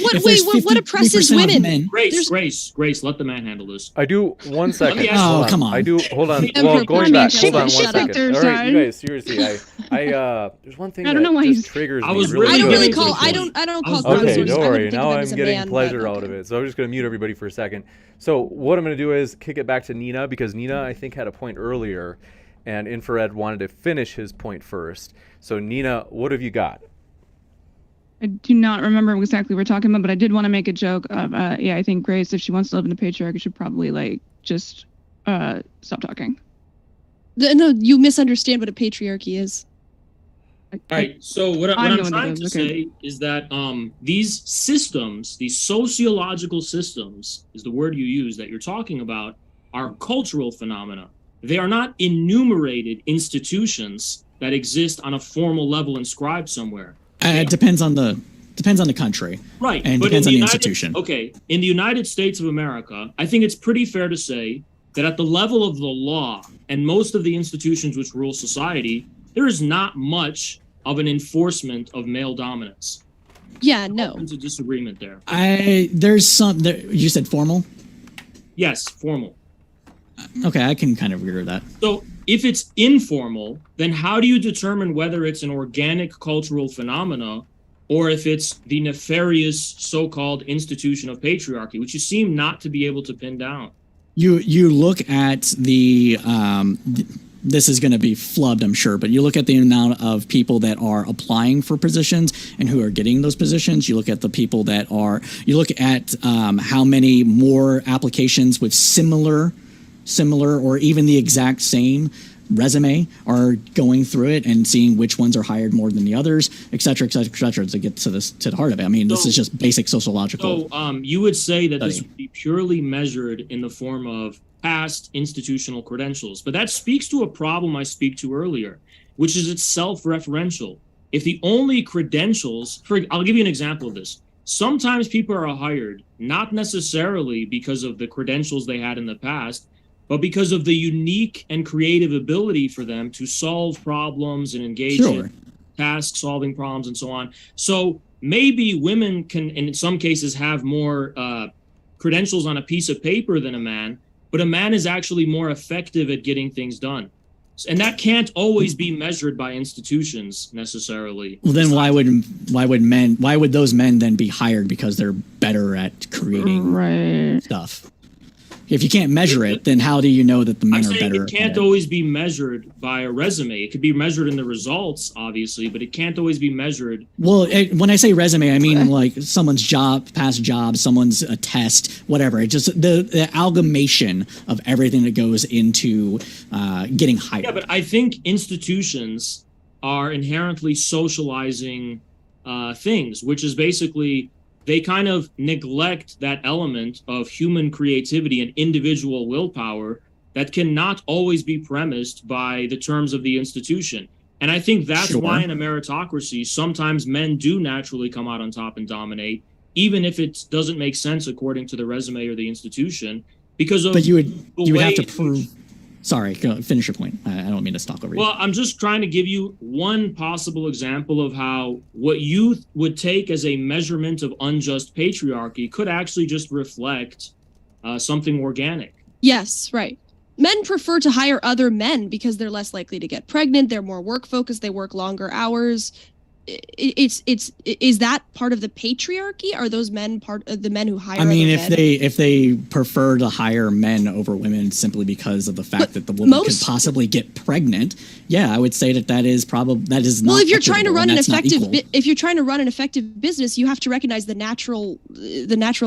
What oppresses women? Grace, let the man handle this. I do 1 second. Oh, come on. I do. Hold on. Emperor, Well, going back. she- Hold on she 1 picked second. her All right, you side. guys. Seriously, there's one thing I don't know why just you- triggers me. I was really really I don't good. really getting to call. the I point. don't call. Okay, Okay, crowdsourcing. don't I would worry. think Now of them I'm as a getting man, but pleasure out okay. of it. So I'm just going to mute everybody for a second. So what I'm going to do is kick it back to Neeina, because Neeina, I think, had a point earlier, and Infrared wanted to finish his point first. So Neeina, what have you got? I do not remember exactly what we're talking about, but I did want to make a joke of, I think Grace, if she wants to live in the patriarchy, should probably just stop talking. No, you misunderstand what a patriarchy is. All right. So what I I'm know what trying it to is, okay. say is that these systems, these sociological systems, is the word you use that you're talking about, are cultural phenomena. They are not enumerated institutions that exist on a formal level inscribed somewhere. It depends on the country, Right. and but depends in on the United- institution. Okay. In the United States of America, I think it's pretty fair to say that at the level of the law and most of the institutions which rule society, there is not much of an enforcement of male dominance. Yeah, no. There's a disagreement there. You said formal? Yes, formal. Okay, I can kind of agree with that. So if it's informal, then how do you determine whether it's an organic cultural phenomena or if it's the nefarious so-called institution of patriarchy, which you seem not to be able to pin down? You look at the this is going to be flubbed, I'm sure, but you look at the amount of people that are applying for positions and who are getting those positions. You look at the people you look at how many more applications with similar or even the exact same resume are going through it and seeing which ones are hired more than the others, et cetera, to get to the heart of it. I mean, this is just basic sociological. So you would say that this study. would be purely measured in the form of past institutional credentials, but that speaks to a problem I speak to earlier, which is it's self-referential. If the only credentials, I'll give you an example of this. Sometimes people are hired not necessarily because of the credentials they had in the past, but because of the unique and creative ability for them to solve problems and engage in task solving problems and so on. So maybe women can, in some cases, have more credentials on a piece of paper than a man, but a man is actually more effective at getting things done. And that can't always be measured by institutions necessarily. Well, then why would those men then be hired because they're better at creating stuff? If you can't measure it, then how do you know that the men are better? It can't always be measured by a resume. It could be measured in the results, obviously, but it can't always be measured. Well, when I say resume, I mean like someone's past job, someone's a test, whatever. It just the amalgamation of everything that goes into getting hired. Yeah, but I think institutions are inherently socializing things, which is basically they kind of neglect that element of human creativity and individual willpower that cannot always be premised by the terms of the institution. And I think that's why in a meritocracy, sometimes men do naturally come out on top and dominate, even if it doesn't make sense according to the resume or the institution, because of. But you would have to prove. Sorry, finish your point. I don't mean to talk over you. Well, I'm just trying to give you one possible example of how what you would take as a measurement of unjust patriarchy could actually just reflect something organic. Yes, right. Men prefer to hire other men because they're less likely to get pregnant. They're more work focused. They work longer hours. Is that part of the patriarchy? Are those men part of the men who hire? I mean, other if they prefer to hire men over women simply because of the fact that the woman could possibly get pregnant, yeah, I would say that is not. Well, if you're trying to run an effective business, you have to recognize the natural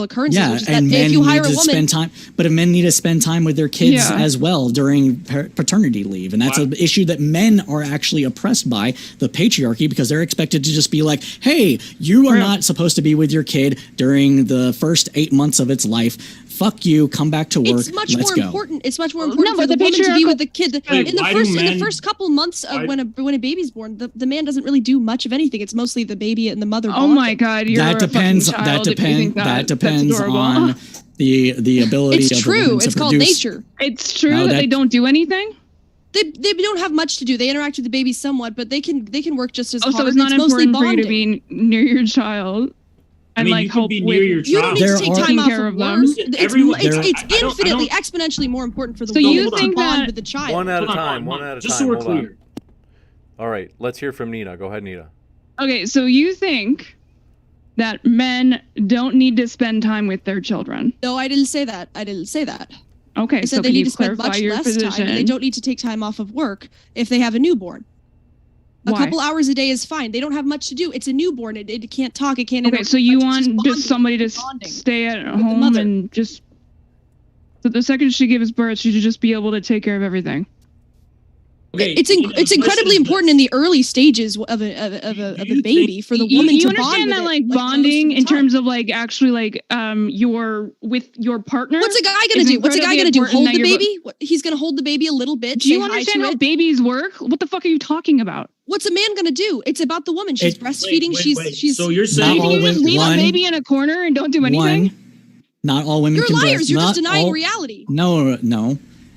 occurrences. Yeah, which is and that men if you hire need a to woman, spend time, but men need to spend time with their kids as well during paternity leave, and that's an issue that men are actually oppressed by the patriarchy because they're expected expected to just be like, hey, you are not supposed to be with your kid during the first 8 months of its life. Fuck you, come back to work. It's much more important. It's much more important for but the the woman to be with the kid. Wait, In the first couple months of when a baby's born, the man doesn't really do much of anything. It's mostly the baby and the mother. Oh my God, you're that depends. a fucking child That depends on the ability. It's of true. It's called produce. nature. It's true that they don't do anything. They don't have much to do. They interact with the baby somewhat, but they can work just as hard. So it's not important for you to be near your child and I mean, you can help be with. near your You don't child. need to take time off care of of work. them. It's infinitely, exponentially more important for the woman to bond with the child. One at a Hold on, time. hold on. One at a Just time. so we're Hold on. clear. All right, let's hear from Neeina. Go ahead, Neeina. Okay, so you think that men don't need to spend time with their children? No, I didn't say that. Okay, I so said they can need you to spend clarify much your less position? time. And they don't need to take time off of work if they have a newborn. A Why? couple hours a day is fine. They don't have much to do. It's a newborn. It can't talk. It can't. Okay, so you want bonding. just somebody to Bonding. stay at the home mother. and just. So the second she gives birth, she should just be able to take care of everything. Okay, It's incredibly important in the early stages of a baby for the woman You to bond understand with that it, like most bonding of the in time. terms of like actually like you're with your partner. What's a guy gonna is do? What's a guy gonna do? incredibly Hold important the that baby? He's gonna hold the baby a little bit. Do you say hi understand to how it. babies work? What the fuck are you talking about? What's a man gonna do? It's about the woman. She's breastfeeding. Wait. She's. So you're So saying you all can you just women- leave one- a baby in a corner and don't do anything? Not all women You're can liars. breast. You're not just denying all, reality. No.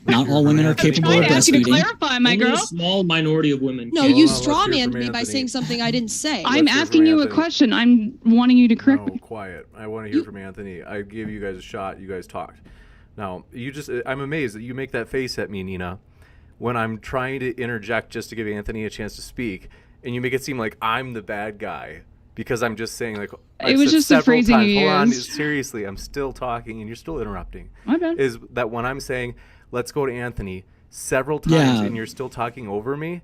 Not all women are I'm capable trying of to ask you to breastfeeding. clarify, my only girl. a small minority of women. No, can. you Hold on, let's straw hear manned from me by Anthony. saying something I didn't say. I'm Let's hear asking from you a Anthony. question. I'm wanting you to correct No, me. quiet. I want to hear from Anthony. I gave you guys a shot. You guys talked. Now, I'm amazed that you make that face at me, Neeina, when I'm trying to interject just to give Anthony a chance to speak, and you make it seem like I'm the bad guy because I'm just saying like It was just the phrasing you Hold on, used. seriously, I'm still talking and you're still interrupting. My bad. Is that when I'm saying let's go to Anthony several times Yeah. and you're still talking over me,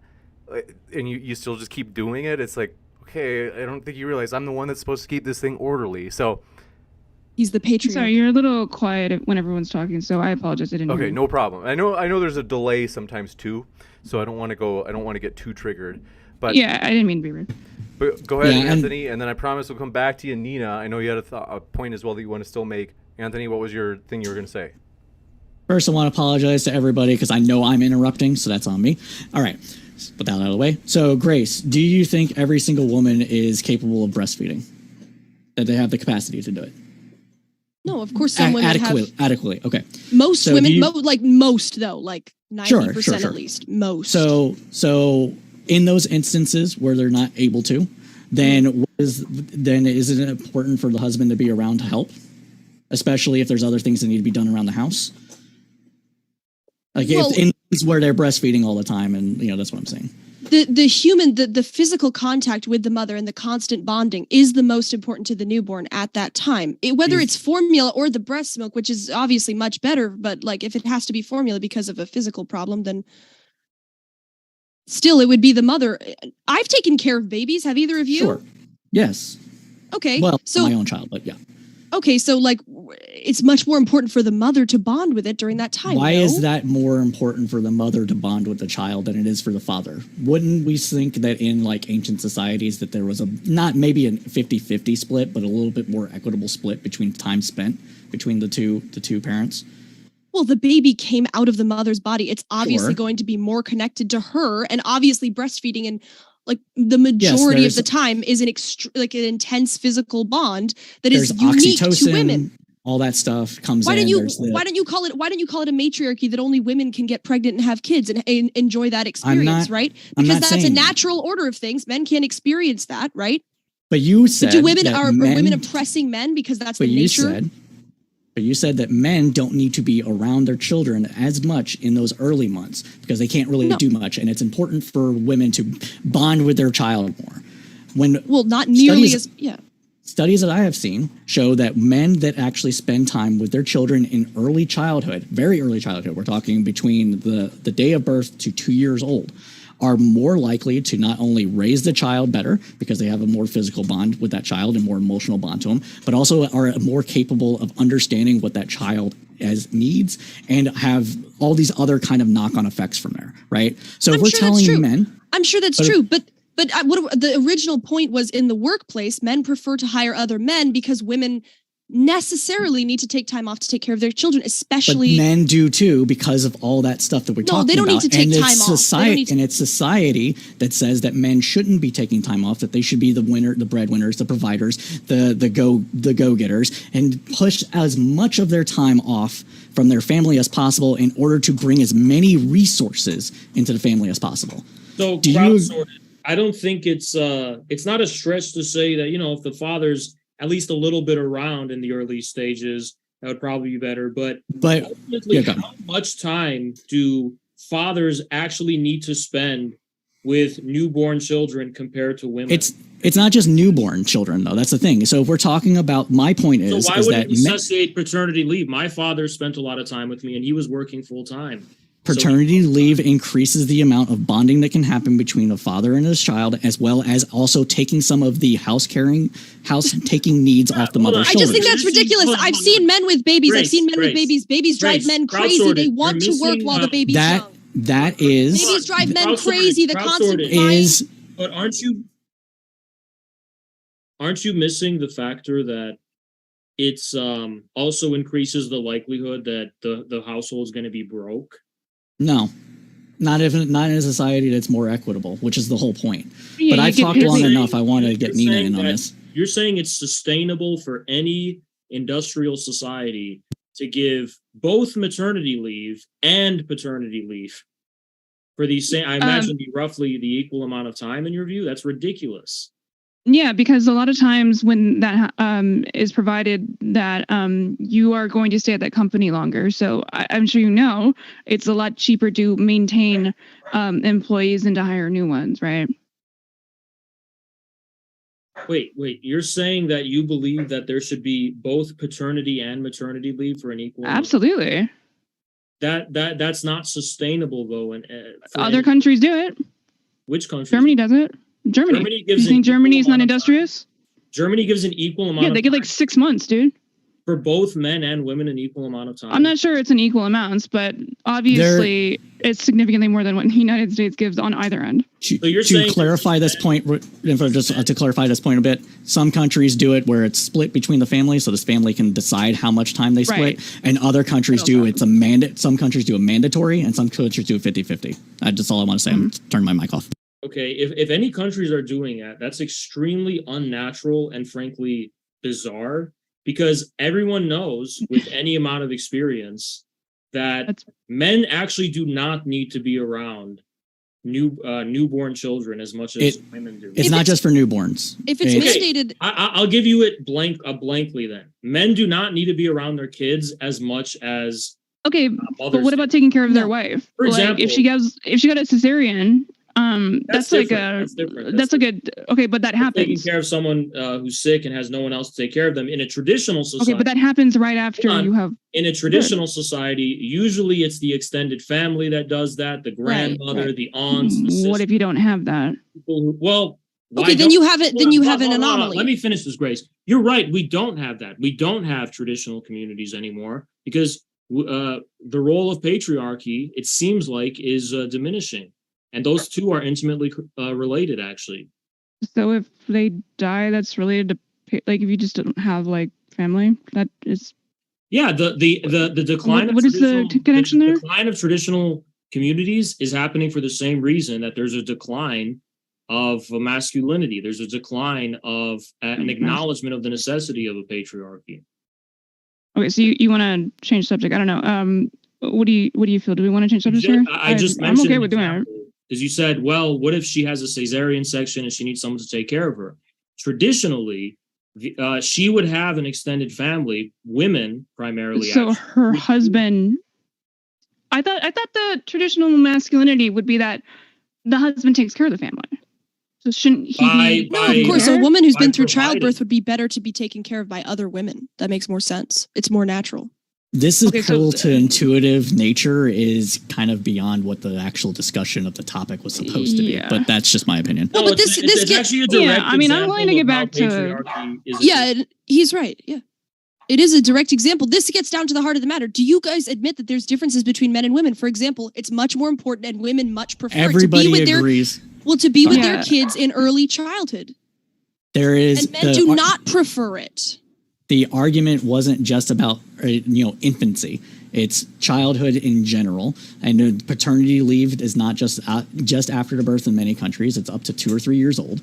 and you still just keep doing it? It's like, okay, I don't think you realize I'm the one that's supposed to keep this thing orderly. So He's the patriarch. Sorry, you're a little quiet when everyone's talking, so I apologize. I didn't hear okay, you. no problem. I know there's a delay sometimes too, so I don't want to get too triggered. But Yeah, I didn't mean to be rude. But go ahead, Yeah, and- Anthony, and then I promise we'll come back to you, Neeina. I know you had a point as well that you want to still make. Anthony, what was your thing you were going to say? First, I want to apologize to everybody because I know I'm interrupting, so that's on me. All right, put that out of the way. So, Grace, do you think every single woman is capable of breastfeeding? That they have the capacity to do it? No, of course some women have. Adequately, okay. Most So women, do you- most though, like 90% Sure. at least. Most. So in those instances where they're not able to, then is it important for the husband to be around to help, especially if there's other things that need to be done around the house? Like Well- if in where they're breastfeeding all the time, and that's what I'm saying. the physical contact with the mother and the constant bonding is the most important to the newborn at that time. Whether it's formula or the breast milk, which is obviously much better, but like if it has to be formula because of a physical problem, then still it would be the mother. I've taken care of babies. Have either of you? Sure. Yes. Okay. Well, so my own child, but yeah. okay, so like it's much more important for the mother to bond with it during that time. Why no? is that more important for the mother to bond with the child than it is for the father? Wouldn't we think that in like ancient societies that there was not maybe a 50-50 split, but a little bit more equitable split between time spent between the two parents? Well, the baby came out of the mother's body. It's obviously Sure. going to be more connected to her, and obviously breastfeeding and like the majority of the time is an an intense physical bond that is There's unique to oxytocin, women. all that stuff comes Why in. don't you call it a matriarchy that only women can get pregnant and have kids and enjoy that experience, right? I'm Because not that's a saying that. natural order of things. Men can't experience that, right? But you said But do women that are women oppressing men because that's the nature? But you said that men don't need to be around their children as much in those early months because they can't really do much, and it's important for women to bond with their child more. Not nearly Studies that I have seen show that men that actually spend time with their children in early childhood, very early childhood, we're talking between the day of birth to 2 years old, are more likely to not only raise the child better because they have a more physical bond with that child and more emotional bond to them, but also are more capable of understanding what that child needs and have all these other kind of knock-on effects from there, right? So if we're telling men... I'm sure that's true, but But what the original point was, in the workplace, men prefer to hire other men because women necessarily need to take time off to take care of their children, especially. But men do too, because of all that stuff that we're talking about. No, they don't need to take and time off. And it's society that says that men shouldn't be taking time off, that they should be the winner, the breadwinners, the providers, the go-getters, and push as much of their time off from their family as possible in order to bring as many resources into the family as possible. So I don't think it's not a stretch to say that, if the father's at least a little bit around in the early stages, that would probably be better. But ultimately, how much time do fathers actually need to spend with newborn children compared to women? It's not just newborn children, though. That's the thing. So if we're talking about, my point is, so why would you necessitate paternity leave? My father spent a lot of time with me, and he was working full time. Paternity leave increases the amount of bonding that can happen between a father and his child, as well as also taking some of the taking needs off the mother's shoulders. I just think that's ridiculous. I've seen men with babies. I've seen men with babies. Babies drive men crazy. They want to work while the baby's young. Babies drive men crazy. The constant is. But aren't you missing the factor that it's also increases the likelihood that the household is going to be broke? No, not in a society that's more equitable, which is the whole point. Yeah, but I've talked long enough. I want to get Neeina in on this. You're saying it's sustainable for any industrial society to give both maternity leave and paternity leave for these same, I imagine, be roughly the equal amount of time in your view? That's ridiculous. Yeah, because a lot of times when that is provided, that you are going to stay at that company longer. So I'm sure it's a lot cheaper to maintain employees than to hire new ones, right? Wait, you're saying that you believe that there should be both paternity and maternity leave for an equal? Absolutely. That's not sustainable though. And other countries do it. Which country? Germany does it. Germany gives. You think Germany is not industrious? Germany gives an equal amount. Yeah, they get like 6 months, dude. For both men and women, an equal amount of time. I'm not sure it's an equal amounts, but obviously it's significantly more than what the United States gives on either end. To clarify this point a bit, some countries do it where it's split between the families, so this family can decide how much time they split, and other countries do it's a mandate. Some countries do a mandatory, and some countries do a 50-50. That's all I want to say. I'm turning my mic off. Okay, if any countries are doing that, that's extremely unnatural and frankly bizarre, because everyone knows with any amount of experience that men actually do not need to be around newborn children as much as women do. It's not just for newborns. If it's mandated, I'll give you it blankly then. Men do not need to be around their kids as much as but what about taking care of their wife? For example, if she got a cesarean, but that happens. Taking care of someone who's sick and has no one else to take care of them in a traditional society. Okay, but that happens right after you have. In a traditional society, usually it's the extended family that does that, the grandmother, the aunts. The what if you don't have that? Then you have it. Then you have an anomaly. Let me finish this, Grace. You're right. We don't have that. We don't have traditional communities anymore because the role of patriarchy, it seems like, is diminishing. And those two are intimately related, actually. So if they die, that's related to, like, if you just don't have like family, that is. Yeah, the decline. What is the connection there? The decline of traditional communities is happening for the same reason that there's a decline of masculinity. There's a decline of an acknowledgement of the necessity of a patriarchy. Okay, so you want to change subject? I don't know. What do you feel? Do we want to change subject here? I'm okay with doing it. Because you said, well, what if she has a cesarean section and she needs someone to take care of her? Traditionally, she would have an extended family, women primarily. So her husband. I thought the traditional masculinity would be that the husband takes care of the family. So shouldn't he? No, of course. A woman who's been through childbirth would be better to be taken care of by other women. That makes more sense. It's more natural. This is to intuitive nature is kind of beyond what the actual discussion of the topic was supposed to be. But that's just my opinion. No, but this gets actually a direct I mean, I'm going to get back to. He's right. Yeah. It is a direct example. This gets down to the heart of the matter. Do you guys admit that there's differences between men and women? For example, it's much more important and women much prefer Everybody to be with agrees. Well, to be with Yeah. their kids in early childhood. There is And men do not prefer it. the argument wasn't just about infancy. It's childhood in general, and paternity leave is not just after the birth in many countries. It's up to 2 or 3 years old.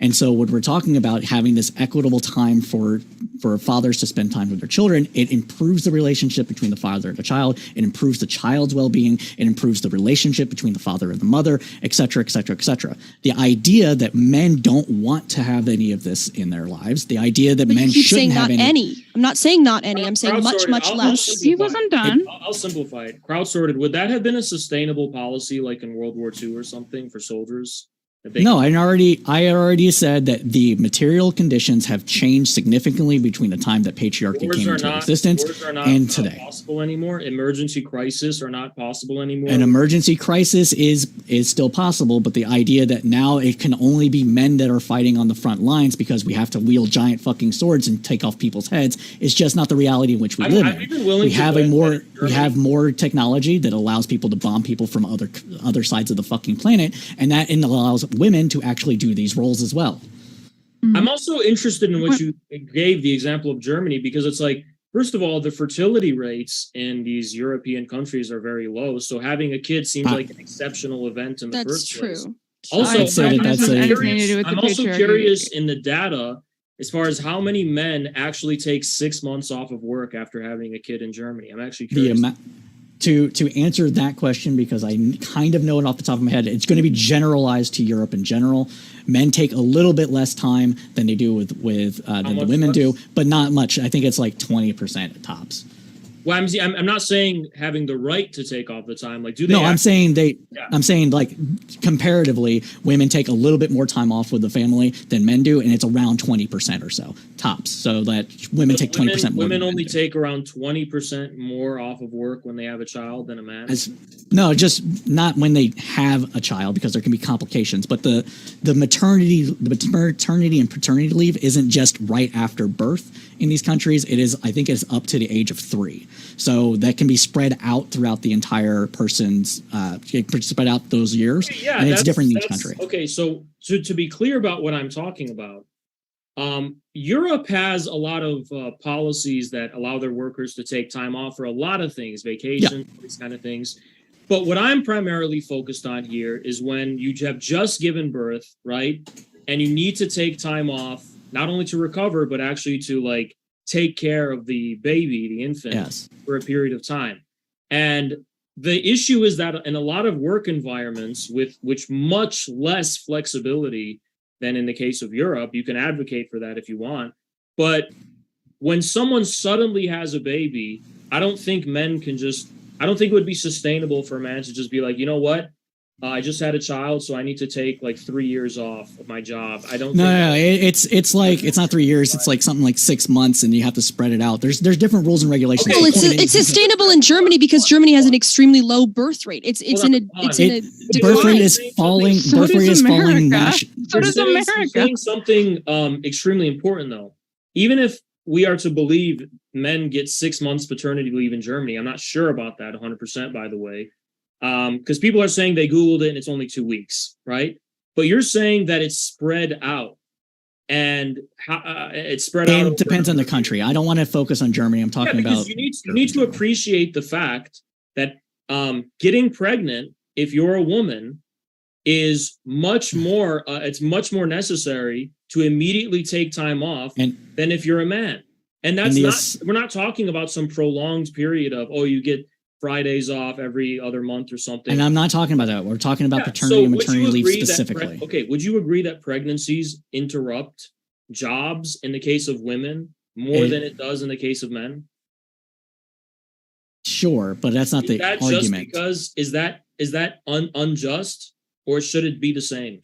And so when we're talking about having this equitable time for fathers to spend time with their children, it improves the relationship between the father and the child. It improves the child's well-being. It improves the relationship between the father and the mother, et cetera, et cetera, et cetera. The idea that men don't want to have any of this in their lives, the idea that But men you keep shouldn't saying have not any. I'm not saying not any. I'm saying much, Crowdsourced, much I'll less. simplify He wasn't done. I'll simplify it. Crowdsourced, would that have been a sustainable policy like in World War II or something for soldiers? No, I already said that the material conditions have changed significantly between the time that patriarchy came into existence and today. Possible anymore. Emergency crisis are not possible anymore. An emergency crisis is still possible, but the idea that now it can only be men that are fighting on the front lines because we have to wield giant fucking swords and take off people's heads is just not the reality in which we live in. We have more technology that allows people to bomb people from other sides of the fucking planet, and that allows women to actually do these roles as well. I'm also interested in what you gave the example of Germany, because it's like, first of all, the fertility rates in these European countries are very low. So having a kid seems like an exceptional event in the first place. Also, I'm also curious in the data as far as how many men actually take 6 months off of work after having a kid in Germany. I'm actually curious. To answer that question, because I kind of know it off the top of my head, it's going to be generalized to Europe in general. Men take a little bit less time than they do than the women do, but not much. I think it's like 20% at tops. Well, I'm not saying having the right to take off the time. Like, do they? No, I'm saying like comparatively, women take a little bit more time off with the family than men do, and it's around 20% or so tops. So that women take 20% more. Women only take around 20% more off of work when they have a child than a man. No, just not when they have a child, because there can be complications. But the maternity and paternity leave isn't just right after birth in these countries. It is, I think, it's up to the age of 3. So that can be spread out throughout the entire person's spread out those years. Okay, yeah, and it's different in each country. Okay, so to be clear about what I'm talking about, Europe has a lot of policies that allow their workers to take time off for a lot of things, vacation, these kind of things. But what I'm primarily focused on here is when you have just given birth, right? And you need to take time off, not only to recover, but actually to like take care of the baby, the infant, for a period of time. And the issue is that in a lot of work environments with much less flexibility than in the case of Europe, you can advocate for that if you want. But when someone suddenly has a baby, I don't think it would be sustainable for a man to just be like, you know what? I just had a child, so I need to take like 3 years off of my job. I don't. No, it's like it's not 3 years. It's like something like 6 months, and you have to spread it out. There's different rules and regulations. Okay. Well, it's sustainable in Germany because Germany has an extremely low birth rate. Birth rate is falling. Birth rate is falling. So does America. You're saying something extremely important though. Even if we are to believe men get 6 months paternity leave in Germany, I'm not sure about that 100%. By the way. Because people are saying they Googled it and it's only 2 weeks, right? But you're saying that it's spread out, and it's spread out. It depends on the country. I don't want to focus on Germany. I'm talking about. You need to appreciate the fact that getting pregnant, if you're a woman, is much more. It's much more necessary to immediately take time off than if you're a man. And that's we're not talking about some prolonged period of you get Fridays off every other month or something. And I'm not talking about that. We're talking about paternity and maternity leave specifically. Would you agree that pregnancies interrupt jobs in the case of women more than it does in the case of men? Sure, but that's not the argument. Just because is that unjust, or should it be the same?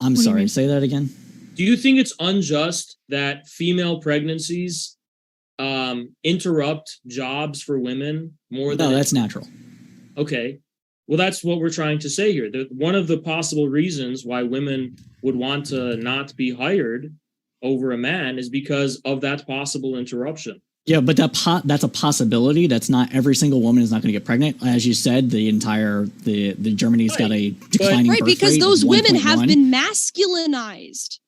I'm sorry, say that again. Do you think it's unjust that female pregnancies interrupt jobs for women more than? No, that's natural. Okay. Well, that's what we're trying to say here. One of the possible reasons why women would want to not be hired over a man is because of that possible interruption. Yeah, but that's a possibility. That's not every single woman is not going to get pregnant. As you said, the Germany's got a declining birth because rate those of women have 1.1. been masculinized.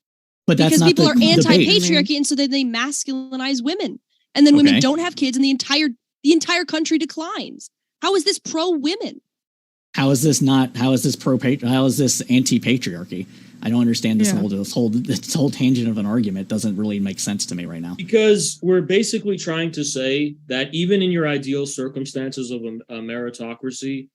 But that's because not people the are debate. anti-patriarchy, and so then they masculinize women, and then women Okay. don't have kids, and the entire country declines. How is this pro-women? How is this how is this anti-patriarchy? I don't understand this whole tangent of an argument. Doesn't really make sense to me right now. Because we're basically trying to say that even in your ideal circumstances of a meritocracy,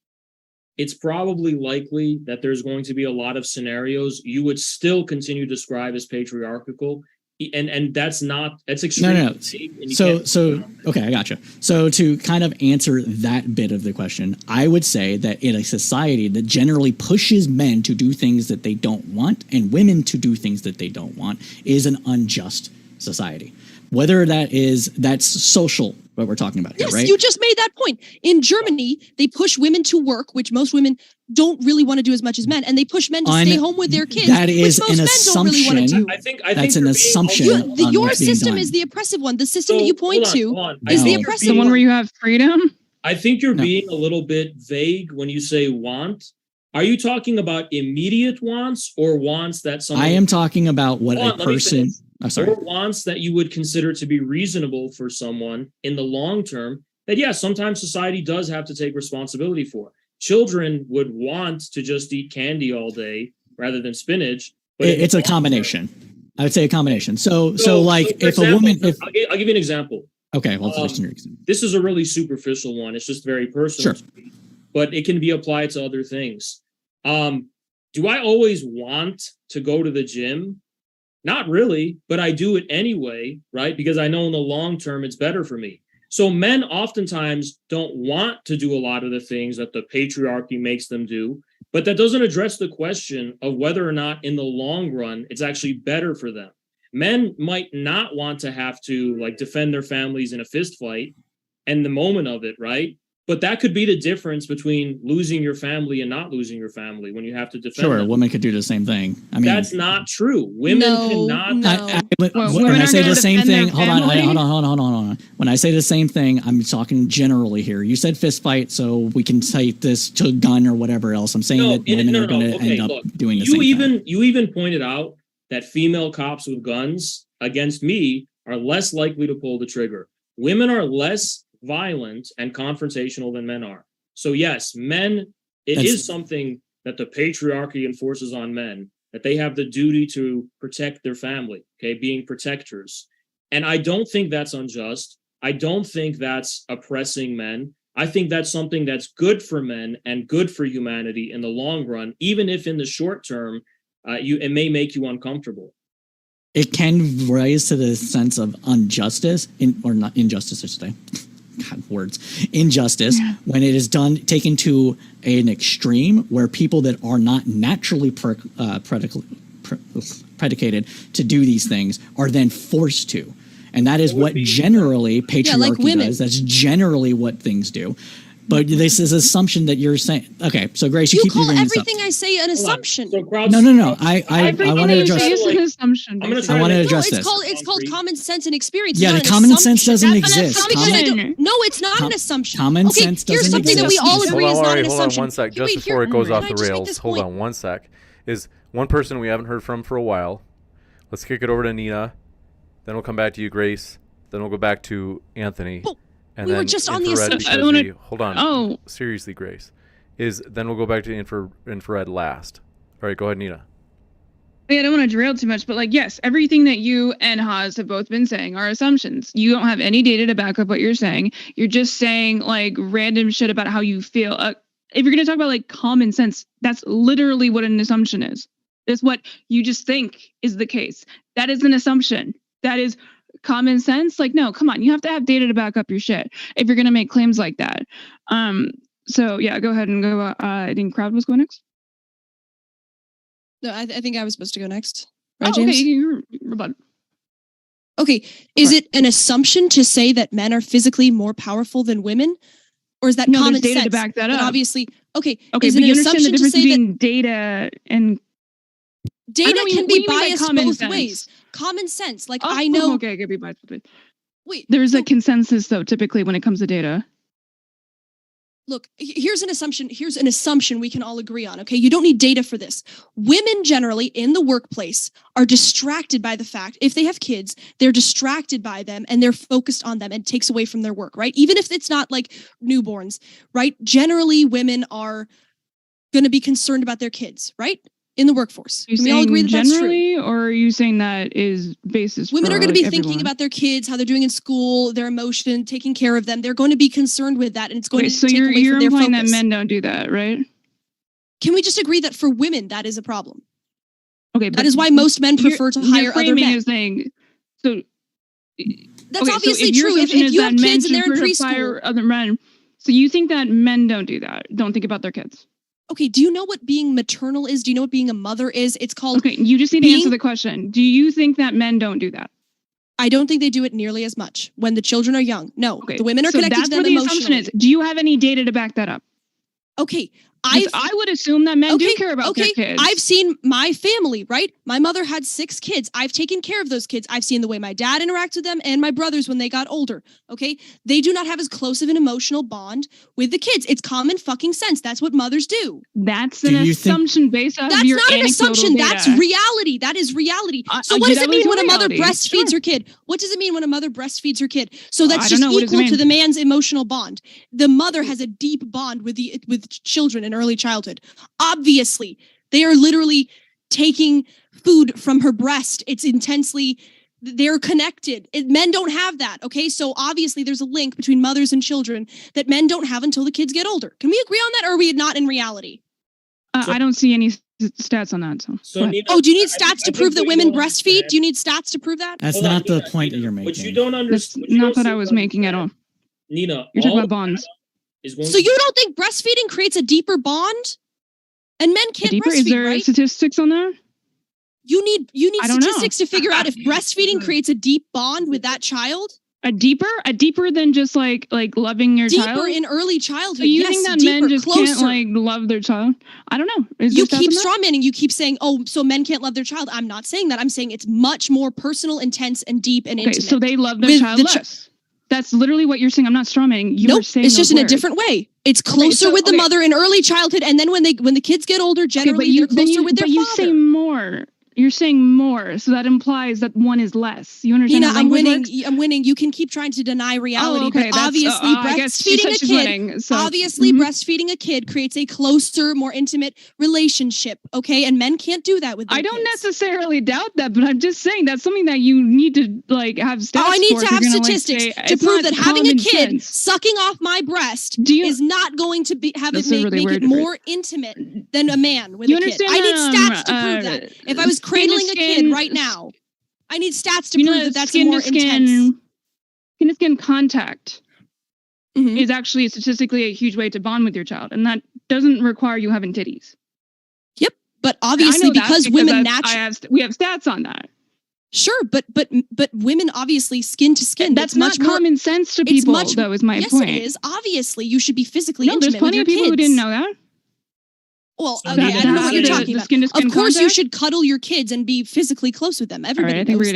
it's probably likely that there's going to be a lot of scenarios you would still continue to describe as patriarchal. And that's extremely No. So okay, I gotcha. So to kind of answer that bit of the question, I would say that in a society that generally pushes men to do things that they don't want and women to do things that they don't want is an unjust society. Whether that's social, what we're talking about here, Yes, right? you just made that point. In Germany, they push women to work, which most women don't really want to do as much as men, and they push men to stay home with their kids, that is which most an men don't really want to assumption. do. I think That's an assumption. Your what's being system done. is the oppressive one. The system that you point to is the oppressive The one where you have freedom? I think you're No. being a little bit vague when you say want. Are you talking about immediate wants or wants that someone... I am talking about what Hold on, a let me person. finish. Oh, sorry. Or wants that you would consider to be reasonable for someone in the long term that, yeah, sometimes society does have to take responsibility for. Children would want to just eat candy all day rather than spinach. But It's a combination. I would say a combination. So if for example, a woman, I'll give you an example. okay, well, listen to your example. This is a really superficial one. It's just very personal, Sure. but it can be applied to other things. Do I always want to go to the gym? Not really, but I do it anyway, right? Because I know in the long term it's better for me. So men oftentimes don't want to do a lot of the things that the patriarchy makes them do, but that doesn't address the question of whether or not in the long run it's actually better for them. Men might not want to have to defend their families in a fist fight and the moment of it, right? But that could be the difference between losing your family and not losing your family when you have to defend Sure, them. a woman could do the same thing. I mean, That's not true. Women cannot. No. When I say the same thing, hold on. family? When I say the same thing, I'm talking generally here. You said fist fight, so we can cite this to gun or whatever else. I'm saying that women are going to end up doing the same thing. You even pointed out that female cops with guns against me are less likely to pull the trigger. Women are less violent and confrontational than men are. So yes, men, it is something that the patriarchy enforces on men, that they have the duty to protect their family, okay, being protectors. And I don't think that's unjust. I don't think that's oppressing men. I think that's something that's good for men and good for humanity in the long run, even if in the short term, it may make you uncomfortable. It can rise to the sense of injustice, or not injustice, I should say. God, words. Injustice, when it is taken to an extreme where people that are not naturally predicated to do these things are then forced to. And that is what generally patriarchy does. That's generally what things do. But this is assumption that you're saying. Okay, so Grace, you keep call bringing this up. everything I say an assumption. So No. I want to address It's an assumption. I'm gonna basically. I want to No, address it's this. called common sense and experience. Yeah, It's the not an common sense assumption. doesn't That's an exist. assumption. No, it's not an assumption. Common okay, sense here's doesn't something that we exist. all agree is not an Hold on assumption. one sec. Just Wait, before it goes can off I the just make rails, this hold point? on one sec. Is one person we haven't heard from for a while. Let's kick it over to Neeina. Then we'll come back to you, Grace. Then we'll go back to Anthony. But and we then were just on the Infrared, assumption. I don't wanna- because hold on. Oh. Seriously, Grace. Then we'll go back to Infrared last. All right, go ahead, Neeina. I don't want to derail too much, but yes, everything that you and Haas have both been saying are assumptions. You don't have any data to back up what you're saying. You're just saying random shit about how you feel. If you're going to talk about common sense, that's literally what an assumption is. It's what you just think is the case. That is an assumption. That is common sense. No, come on. You have to have data to back up your shit if you're going to make claims like that. So yeah, go ahead and go. I think Crowd was going next. No, I think I was supposed to go next. Right, James? Okay, you're rebut. Okay, is it an assumption to say that men are physically more powerful than women? Or is that No, common there's data sense? to back that But up. obviously, okay, Okay, is but it you an understand the assumption to difference say that between data and data what can you be mean by biased common both sense? ways? Common sense, Oh, I know. Okay, it could be biased. Wait, There's a consensus, though, typically when it comes to data. look, here's an assumption we can all agree on, okay? You don't need data for this. Women generally in the workplace are distracted by the fact, if they have kids, they're distracted by them and they're focused on them and takes away from their work, right? Even if it's not like newborns, right? Generally, women are going to be concerned about their kids, right? In the workforce. Can we all agree that that's true? Generally, or are you saying that is basis? Women for, are going to like, be thinking everyone? about their kids, how they're doing in school, their emotion, taking care of them. They're going to be concerned with that, and it's going to take away you're from their implying focus. that men don't do that, right? Can we just agree that for women, that is a problem? Okay, That is why most men prefer to hire other men. Is saying, so That's okay, obviously so true. If you have kids and they're in preschool. Other men, so you think that men don't do that? Don't think about their kids? Okay, do you know what being maternal is? Do you know what being a mother is? It's called. Okay, you just need to answer the question. Do you think that men don't do that? I don't think they do it nearly as much when the children are young. No, okay, the women are connected to them emotionally. That's what the assumption is. Do you have any data to back that up? Okay, I would assume that men do care about their kids. I've seen my family, right? My mother had 6 kids. I've taken care of those kids. I've seen the way my dad interacts with them and my brothers when they got older, okay? They do not have as close of an emotional bond with the kids. It's common fucking sense. That's what mothers do. That's an assumption based on your That's not an assumption. Data. That's reality. That is reality. So what does it mean when a mother breastfeeds her kid? What does it mean when a mother breastfeeds her kid? So that's just equal to the man's emotional bond. The mother has a deep bond with children in early childhood. Obviously, they are literally taking food from her breast. It's intensely, they're connected. Men don't have that, okay? So obviously there's a link between mothers and children that men don't have until the kids get older. Can we agree on that, or are we not in reality? I don't see any stats on that. So Neeina, do you need stats to prove that women breastfeed? Do you need stats to prove that? That's not the point that you're making. What you don't understand. That's not what I was making at all. Neeina, you're talking about bonds. So you don't think breastfeeding creates a deeper bond? And men can't breastfeed, Is there statistics on that? You need statistics to figure out if breastfeeding creates a deep bond with that child. A deeper than just like loving your child. Deeper in early childhood. So you think that men just can't love their child? I don't know. You keep strawmanning. You keep saying, "Oh, so men can't love their child." I'm not saying that. I'm saying it's much more personal, intense, and deep and intimate. So they love their child less. That's literally what you're saying. I'm not strawmanning. You're saying it's just in a different way. It's closer with the mother in early childhood, and then when the kids get older, generally they're closer with their father. You say more. You're saying more, so that implies that one is less. You understand? Neeina, I'm winning. I'm winning. You can keep trying to deny reality, but obviously breastfeeding a kid creates a closer, more intimate relationship. Okay, and men can't do that with their kids. I don't necessarily doubt that, but I'm just saying that's something that you need to have stats. I need to have statistics to prove that having a kid sucking off my breast is not going to make it more intimate than a man with a kid. I need stats to prove that. If I was cradling a kid right now, I need stats to prove that that's more intense. Skin to skin contact is actually statistically a huge way to bond with your child, and that doesn't require you having titties. Yep, but obviously because women naturally, we have stats on that. Sure, but women obviously skin to skin. That's not common sense to people. Though is my point. Yes, it is. Obviously, you should be physically intimate. There's plenty of people who didn't know that. Well, I don't know what you're talking about. Of course, you should cuddle your kids and be physically close with them. Everybody knows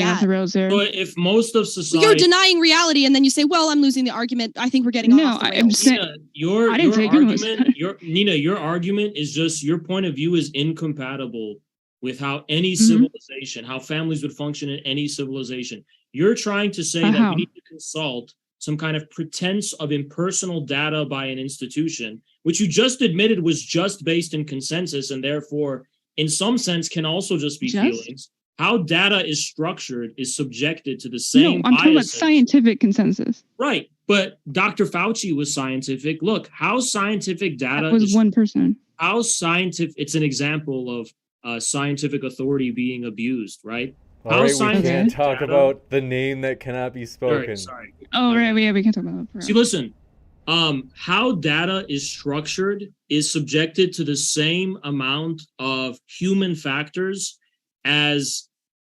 that. But if most of society, you're denying reality, and then you say, "Well, I'm losing the argument." I think we're getting off the rails. I'm saying your argument, Neeina, your argument is just your point of view is incompatible with how any civilization, how families would function in any civilization. You're trying to say that we need to consult some kind of pretense of impersonal data by an institution, which you just admitted was just based in consensus and therefore, in some sense, can also just be feelings. How data is structured is subjected to the same biases. I'm talking about scientific consensus. Right, but Dr. Fauci was scientific. Look, how scientific data was one person. How scientific, it's an example of scientific authority being abused, right? All right, we can't talk about the name that cannot be spoken. Sorry. Oh, right, yeah, we can talk about that. See, listen, how data is structured is subjected to the same amount of human factors as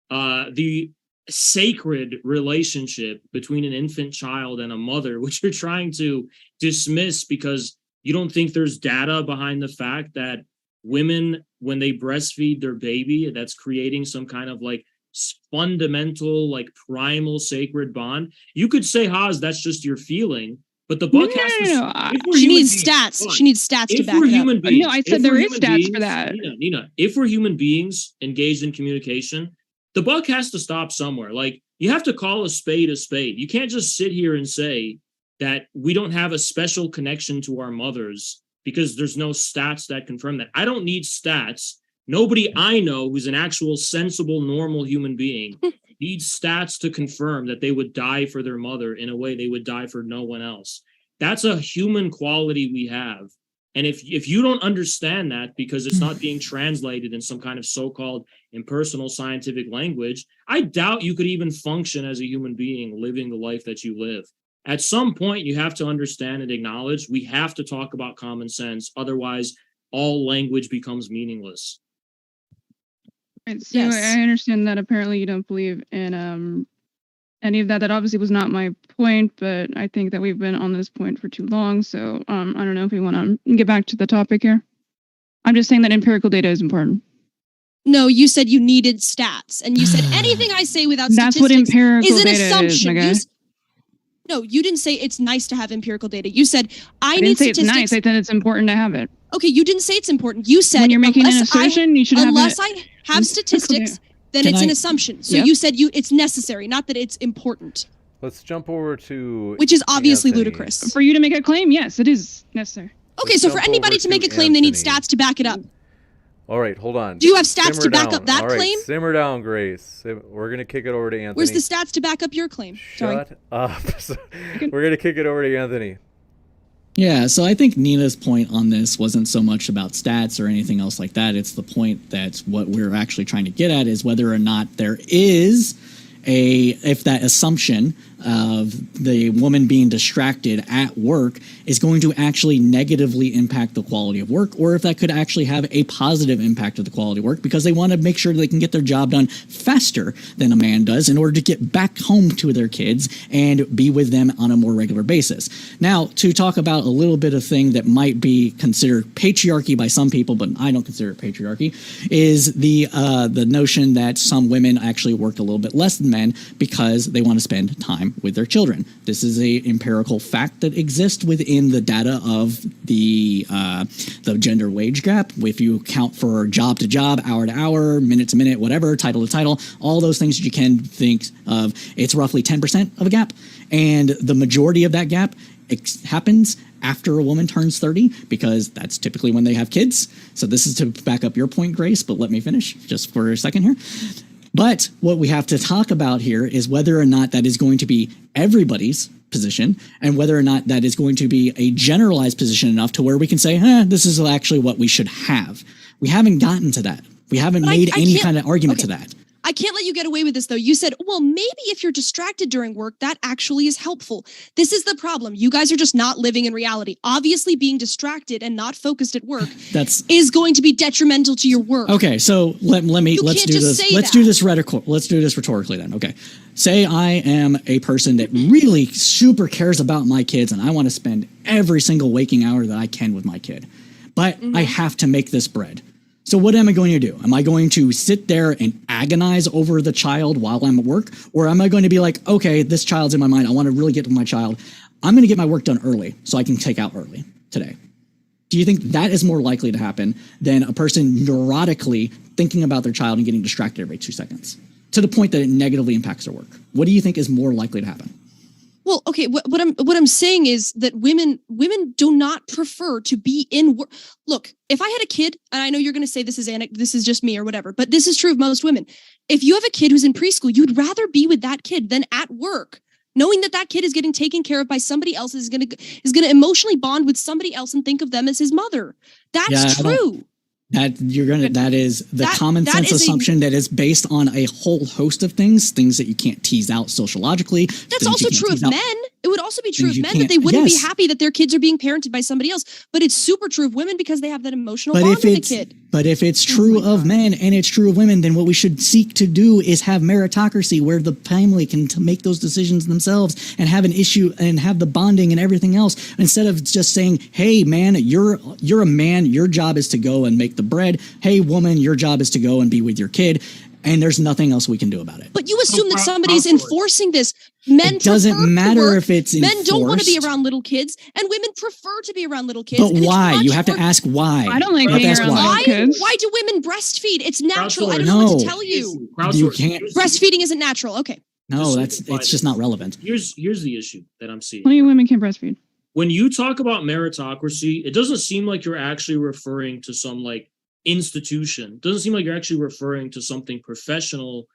the sacred relationship between an infant child and a mother, which you're trying to dismiss because you don't think there's data behind the fact that women, when they breastfeed their baby, that's creating some kind of like fundamental, like primal sacred bond. You could say, Haas, that's just your feeling, but the book has to. She needs stats. She needs stats to back it up. No, I said there is stats for that. Neeina, if we're human beings engaged in communication, the buck has to stop somewhere. Like, you have to call a spade a spade. You can't just sit here and say that we don't have a special connection to our mothers because there's no stats that confirm that. I don't need stats. Nobody I know who's an actual sensible, normal human being needs stats to confirm that they would die for their mother in a way they would die for no one else. That's a human quality we have. And if you don't understand that because it's not being translated in some kind of so-called impersonal scientific language, I doubt you could even function as a human being living the life that you live. At some point, you have to understand and acknowledge we have to talk about common sense. Otherwise, all language becomes meaningless. Right, so yes. I understand that apparently you don't believe in any of that. That obviously was not my point, but I think that we've been on this point for too long. So I don't know if we want to get back to the topic here. I'm just saying that empirical data is important. No, you said you needed stats, and you said anything I say without statistics that's what empirical is an data assumption. Is, no, you didn't say it's nice to have empirical data. You said I didn't need say statistics. It's nice. I said it's important to have it. Okay, you didn't say it's important. You said when you're making an assertion, you should have unless I have statistics, then it's an assumption. So you said it's necessary, not that it's important. Let's jump over to which is obviously Anthony. Ludicrous. For you to make a claim, yes, it is necessary. Okay, so for anybody to make a claim, they need stats to back it up. All right, hold on. Do you have stats to back up that claim? Simmer down, Grace. We're going to kick it over to Anthony. Where's the stats to back up your claim? Shut up. We're going to kick it over to Anthony. Yeah, so I think Neena's point on this wasn't so much about stats or anything else like that. It's the point that what we're actually trying to get at is whether or not there is if that assumption of the woman being distracted at work is going to actually negatively impact the quality of work, or if that could actually have a positive impact of the quality of work because they want to make sure they can get their job done faster than a man does in order to get back home to their kids and be with them on a more regular basis. Now, to talk about a little bit of thing that might be considered patriarchy by some people, but I don't consider it patriarchy, is the notion that some women actually work a little bit less than men because they want to spend time with their children. This is a empirical fact that exists within the data of the gender wage gap. If you count for job to job, hour to hour, minute to minute, whatever, title to title, all those things that you can think of, it's roughly 10% of a gap. And the majority of that gap happens after a woman turns 30 because that's typically when they have kids. So this is to back up your point, Grace, but let me finish just for a second here. But what we have to talk about here is whether or not that is going to be everybody's position and whether or not that is going to be a generalized position enough to where we can say, this is actually what we should have. We haven't gotten to that. We haven't made any kind of argument to that. I can't let you get away with this, though. You said, well, maybe if you're distracted during work, that actually is helpful. This is the problem. You guys are just not living in reality. Obviously, being distracted and not focused at work is going to be detrimental to your work. Okay, so let's do this rhetorically then. Okay. Say I am a person that really super cares about my kids and I want to spend every single waking hour that I can with my kid. But I have to make this bread. So what am I going to do? Am I going to sit there and agonize over the child while I'm at work? Or am I going to be like, okay, this child's in my mind. I want to really get to my child. I'm going to get my work done early so I can take out early today. Do you think that is more likely to happen than a person neurotically thinking about their child and getting distracted every 2 seconds to the point that it negatively impacts their work? What do you think is more likely to happen? Well, okay, what I'm saying is that women do not prefer to be in work. Look, if I had a kid, and I know you're going to say this is just me or whatever, but this is true of most women. If you have a kid who's in preschool, you'd rather be with that kid than at work, knowing that that kid is getting taken care of by somebody else, is going to emotionally bond with somebody else and think of them as his mother. That's true. That is the common sense assumption that is based on a whole host of things that you can't tease out sociologically. That's also true of men. It would also be true of men that they wouldn't be happy that their kids are being parented by somebody else. But it's super true of women because they have that emotional bond with the kid. But if it's true of men and it's true of women, then what we should seek to do is have meritocracy where the family can make those decisions themselves and have an issue and have the bonding and everything else. Instead of just saying, hey, man, you're a man. Your job is to go and make the bread. Hey, woman, your job is to go and be with your kid. and there's nothing else we can do about it. But you assume that somebody's crowdsource. enforcing this. Men It doesn't prefer to matter work. if it's Men don't want to be enforced. around little kids, and women prefer to be around little kids. But and it's why? much You have to more- ask why. I don't like You have to being ask around why. little kids. Why do women breastfeed? It's natural. I don't Crowdsource. know what No. to tell you. You can't- Breastfeeding isn't natural. Okay. No, Just simplify it's just this. not relevant. Here's the issue that I'm seeing. Plenty of women can breastfeed. When you talk about meritocracy, it doesn't seem like you're actually referring to some like institution. It doesn't seem like you're actually referring to something professional,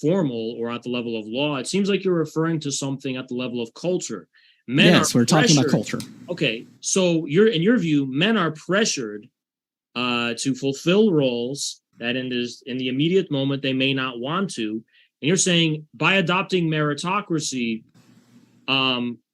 formal or at the level of law. It seems like you're referring to something at the level of culture. Men Yes, are we're talking about pressured- culture. Okay, so in your view, men are pressured to fulfill roles that in the immediate moment they may not want to, and you're saying by adopting meritocracy,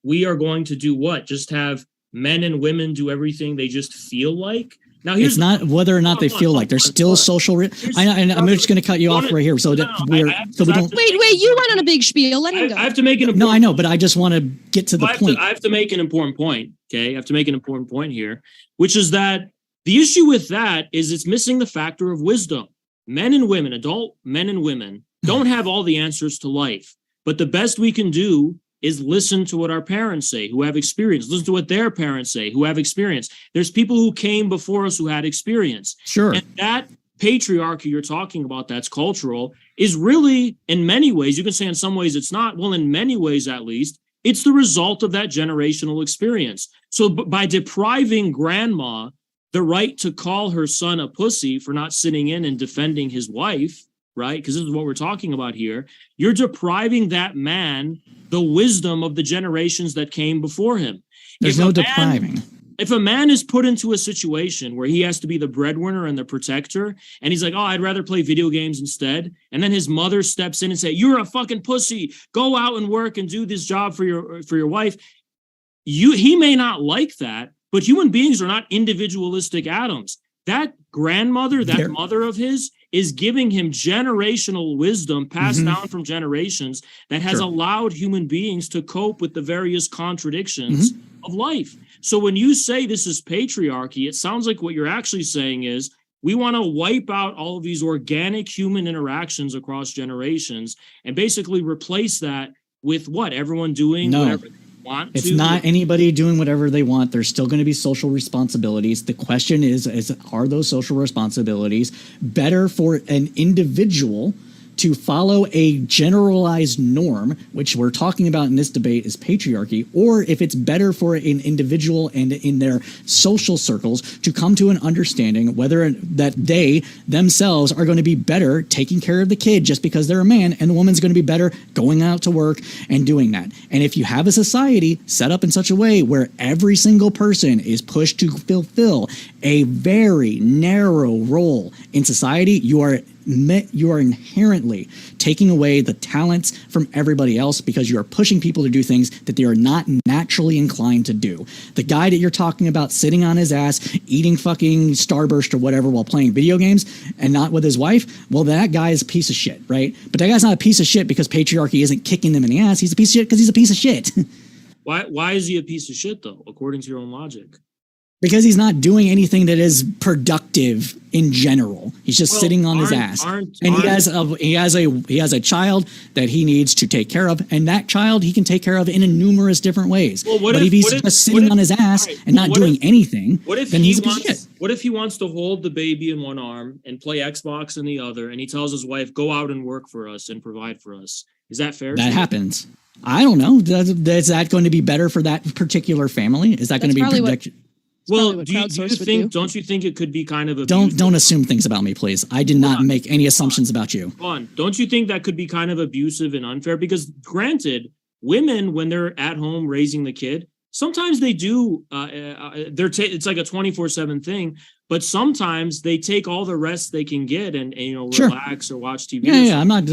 we are going to do what? Just have men and women do everything they just feel like? Now It's not whether or not they feel like there's still social. And I'm just going to cut you off right here, so that we don't. Wait, you went on a big spiel. Let him go. I have to make an important No, I know, but I just want to get to the point. I have to make an important point. Okay, I have to make an important point here, which is that the issue with that is it's missing the factor of wisdom. Men and women, adult men and women, don't have all the answers to life, but the best we can do is listen to what our parents say who have experience. Listen to what their parents say who have experience. There's people who came before us who had experience. Sure. And that patriarchy you're talking about, that's cultural, is really, in many ways, you can say in some ways it's not, well, in many ways at least, it's the result of that generational experience. So by depriving grandma the right to call her son a pussy for not sitting in and defending his wife, right? Because this is what we're talking about here. You're depriving that man the wisdom of the generations that came before him. There's no depriving. If a man is put into a situation where he has to be the breadwinner and the protector, and he's like, oh, I'd rather play video games instead. And then his mother steps in and say, you're a fucking pussy. Go out and work and do this job for your wife. He may not like that, but human beings are not individualistic atoms. That grandmother, that mother of his, is giving him generational wisdom passed down from generations that has allowed human beings to cope with the various contradictions of life. So when you say this is patriarchy, it sounds like what you're actually saying is we want to wipe out all of these organic human interactions across generations and basically replace that with what? Everyone doing whatever they want It's to. not anybody doing whatever they want. There's still going to be social responsibilities. The question is are those social responsibilities better for an individual to follow a generalized norm, which we're talking about in this debate is patriarchy, or if it's better for an individual and in their social circles to come to an understanding whether that they themselves are going to be better taking care of the kid just because they're a man, and the woman's going to be better going out to work and doing that. And if you have a society set up in such a way where every single person is pushed to fulfill a very narrow role in society, you are inherently taking away the talents from everybody else because you are pushing people to do things that they are not naturally inclined to do. The guy that you're talking about sitting on his ass, eating fucking Starburst or whatever while playing video games and not with his wife, well, that guy is a piece of shit, right? But that guy's not a piece of shit because patriarchy isn't kicking them in the ass. He's a piece of shit because he's a piece of shit. Why is he a piece of shit, though, according to your own logic? Because he's not doing anything that is productive in general. He's just sitting on his ass. He has a child that he needs to take care of, and that child he can take care of in numerous different ways. Well, but if he's just sitting on his ass and not doing anything, then he's a piece of shit. What if he wants to hold the baby in one arm and play Xbox in the other, and he tells his wife, go out and work for us and provide for us? Is that fair? That happens. I don't know. Is that going to be better for that particular family? Is that going to be prediction? Well, don't you think it could be kind of abusive? Don't assume things about me, please. I did not make any assumptions about you. Don't you think that could be kind of abusive and unfair? Because granted, women, when they're at home raising the kid, sometimes they do. It's like a 24/7 thing. But sometimes they take all the rest they can get and relax or watch TV. Yeah, I'm not.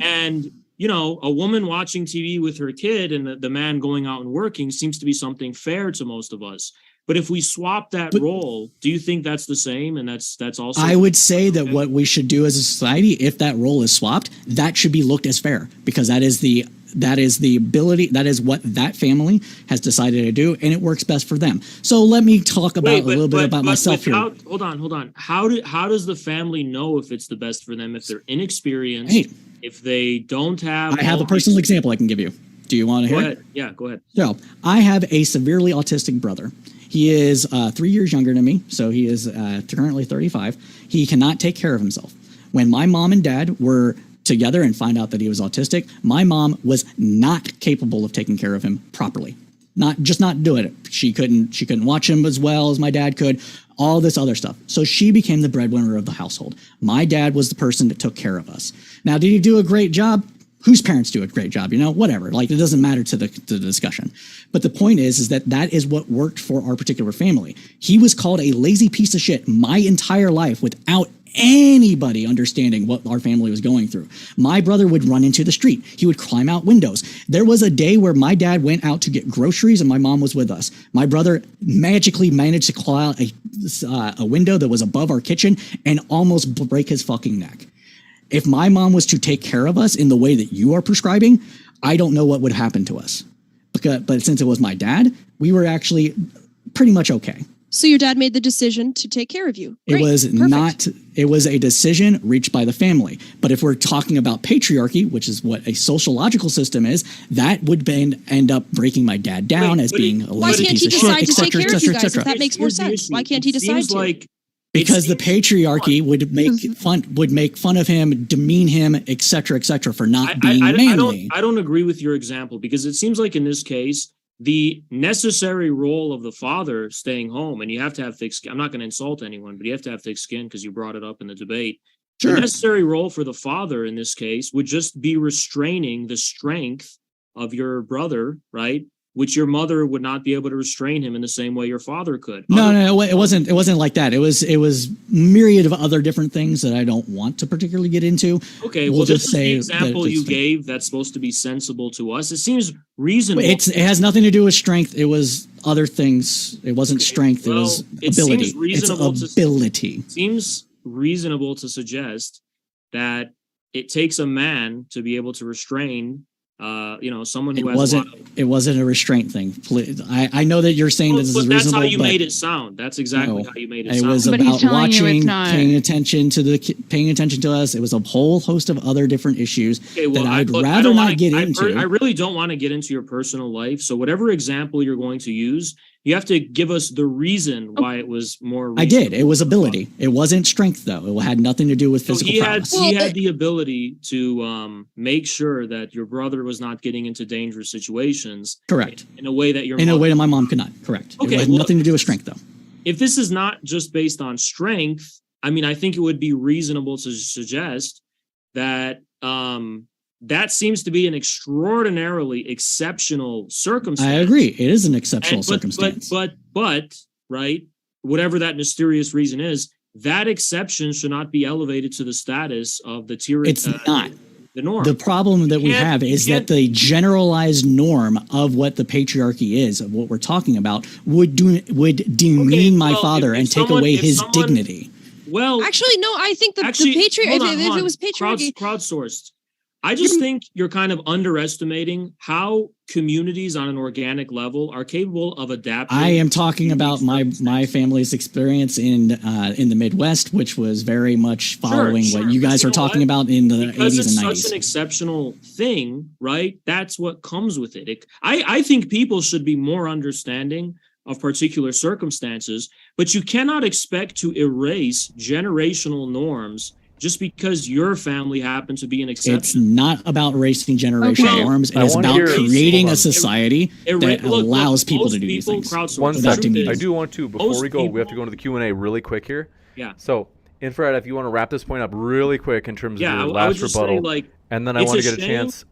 And a woman watching TV with her kid and the man going out and working seems to be something fair to most of us. But if we swap that role, do you think that's the same? And that's also. I would say that what we should do as a society, if that role is swapped, that should be looked as fair because that is the that is the ability, that is what that family has decided to do, and it works best for them. So let me talk about a little bit about myself here. Hold on. How does the family know if it's the best for them if they're inexperienced? Hey, if they don't have, I have a personal example I can give you. Do you want to hear it? Yeah, go ahead. So I have a severely autistic brother. He is 3 years younger than me, so he is currently 35. He cannot take care of himself. When my mom and dad were together and find out that he was autistic, my mom was not capable of taking care of him properly. Not doing it. She couldn't watch him as well as my dad could, all this other stuff. So she became the breadwinner of the household. My dad was the person that took care of us. Now, did he do a great job? Whose parents do a great job, whatever. Like, it doesn't matter to the discussion. But the point is that is what worked for our particular family. He was called a lazy piece of shit my entire life without anybody understanding what our family was going through. My brother would run into the street. He would climb out windows. There was a day where my dad went out to get groceries and my mom was with us. My brother magically managed to claw out a window that was above our kitchen and almost break his fucking neck. If my mom was to take care of us in the way that you are prescribing, I don't know what would happen to us. But since it was my dad, we were actually pretty much okay. So your dad made the decision to take care of you. Great. It was a decision reached by the family. But if we're talking about patriarchy, which is what a sociological system is, that would end up breaking my dad down as being a lazy piece of shit, why can't he decide to take care of you guys if that makes more sense? Why can't he decide to? Because the patriarchy would make fun of him, demean him, etc., for not being manly. I don't agree with your example, because it seems like in this case, the necessary role of the father staying home, and you have to have thick skin. I'm not going to insult anyone, but you have to have thick skin because you brought it up in the debate. Sure. The necessary role for the father in this case would just be restraining the strength of your brother, right? Which your mother would not be able to restrain him in the same way your father could. No, it wasn't like that. It was myriad of other different things that I don't want to particularly get into. Okay, well, just say the example you gave that's supposed to be sensible to us. It seems reasonable. It has nothing to do with strength. It was other things. It wasn't strength. It was ability. It's ability. It seems reasonable to suggest that it takes a man to be able to restrain someone who it wasn't a restraint thing. I know that you're saying this is reasonable. That's how you made it sound. That's exactly how you made it sound. It was about watching, paying attention to us. It was a whole host of other different issues that I'd rather not get into. I really don't want to get into your personal life. So whatever example you're going to use, you have to give us the reason why it was more reasonable. I did. It was ability. It wasn't strength, though. It had nothing to do with physical prowess. He had the ability to make sure that your brother was not getting into dangerous situations. Correct. In a way that my mom could not. Correct. Okay, it had nothing to do with strength, though. If this is not just based on strength, I mean, I think it would be reasonable to suggest that that seems to be an extraordinarily exceptional circumstance. I agree. It is an exceptional circumstance. But right, whatever that mysterious reason is, that exception should not be elevated to the status of the tyranny. It's not. The norm. The problem that we have is that the generalized norm of what the patriarchy is, of what we're talking about, would demean my father and take away his dignity. Well, actually, no. I think the patriarchy. If it was patriarchy, crowdsourced. I just think you're kind of underestimating how communities on an organic level are capable of adapting. I am talking about my family's experience in the Midwest, which was very much following what you guys are talking about in the 80s and 90s. It's such an exceptional thing, right? That's what comes with it. I think people should be more understanding of particular circumstances, but you cannot expect to erase generational norms just because your family happens to be an exception. It's not about erasing generational norms. It is about creating a society that allows people to do these things. One second. I do want to, before we go, we have to go into the Q&A really quick here. Yeah. So, Infrared, if you want to wrap this point up really quick in terms of your last rebuttal, and then I want to get a chance,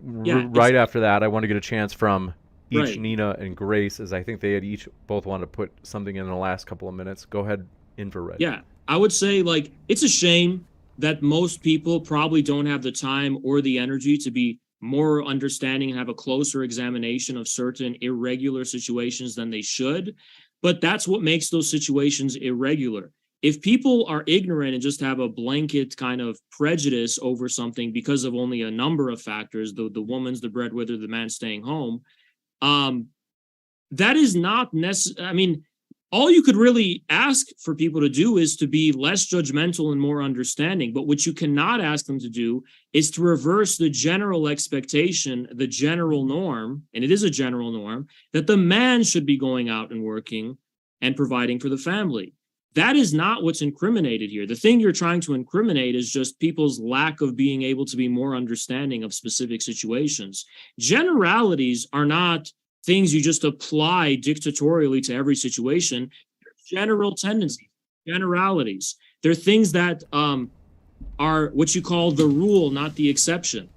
right after that, I want to get a chance from each Neeina and Grace, as I think they had both wanted to put something in the last couple of minutes. Go ahead, Infrared. Yeah, I would say, it's a shame that most people probably don't have the time or the energy to be more understanding and have a closer examination of certain irregular situations than they should. But that's what makes those situations irregular. if people are ignorant and just have a blanket kind of prejudice over something because of only a number of factors, the woman's the breadwinner, the man staying home, that is not necessary. I mean, all you could really ask for people to do is to be less judgmental and more understanding. But what you cannot ask them to do is to reverse the general expectation, the general norm, and it is a general norm, that the man should be going out and working and providing for the family. That is not what's incriminated here. The thing you're trying to incriminate is just people's lack of being able to be more understanding of specific situations. Generalities are not things you just apply dictatorially to every situation. They're general tendencies, generalities. They're things that are what you call the rule, not the exception.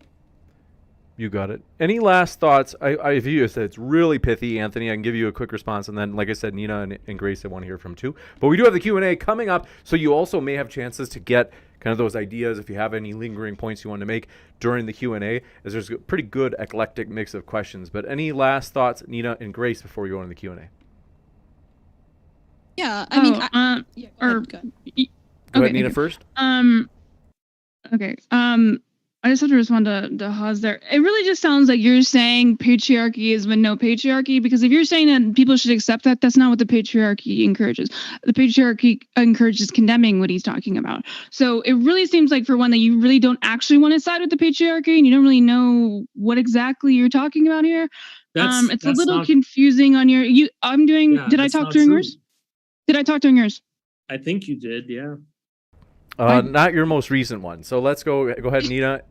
You got it. Any last thoughts? I view it. It's really pithy, Anthony. I can give you a quick response, and then, like I said, Neeina and Grace, I want to hear from too. But we do have the Q&A coming up, so you also may have chances to get kind of those ideas if you have any lingering points you want to make during the Q&A, as there's a pretty good eclectic mix of questions. But any last thoughts, Neeina and Grace, before we go into the Q&A? Yeah, I mean, Go ahead, Neeina, first. Okay. I just have to respond to Haz there. It really just sounds like you're saying patriarchy is when no patriarchy, because if you're saying that people should accept that, that's not what the patriarchy encourages. The patriarchy encourages condemning what he's talking about. So it really seems like, for one, that you really don't actually want to side with the patriarchy, and you don't really know what exactly you're talking about here. It's a little confusing on your. Did I talk during yours? Did I talk during yours? I think you did, yeah. Not your most recent one. So let's go ahead, Neeina.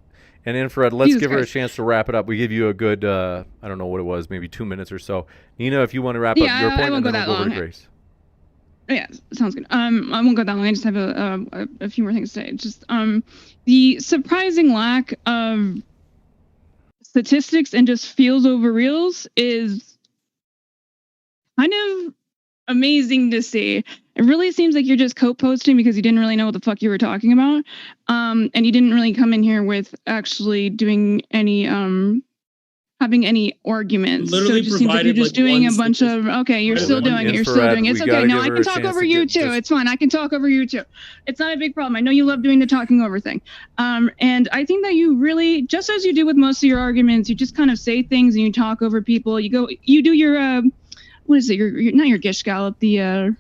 And Infrared, let's give her a chance to wrap it up. We give you a good, I don't know what it was, maybe 2 minutes or so. Neeina, if you want to wrap up your point, and then we'll go over to Grace. Yeah, sounds good. I won't go that long. I just have a few more things to say. Just the surprising lack of statistics and just feels over reals is kind of amazing to see. It really seems like you're just posting because you didn't really know what the fuck you were talking about. And you didn't really come in here with actually doing any having any arguments. Literally, so it just seems like you're just doing a bunch of you're still doing it. It's okay. No, I can talk over you too. It's fine. I can talk over you too. It's not a big problem. I know you love doing the talking over thing. And I think that you really, just as you do with most of your arguments, you just kind of say things and you talk over people. You do your what is it? Your not your gish gallop. The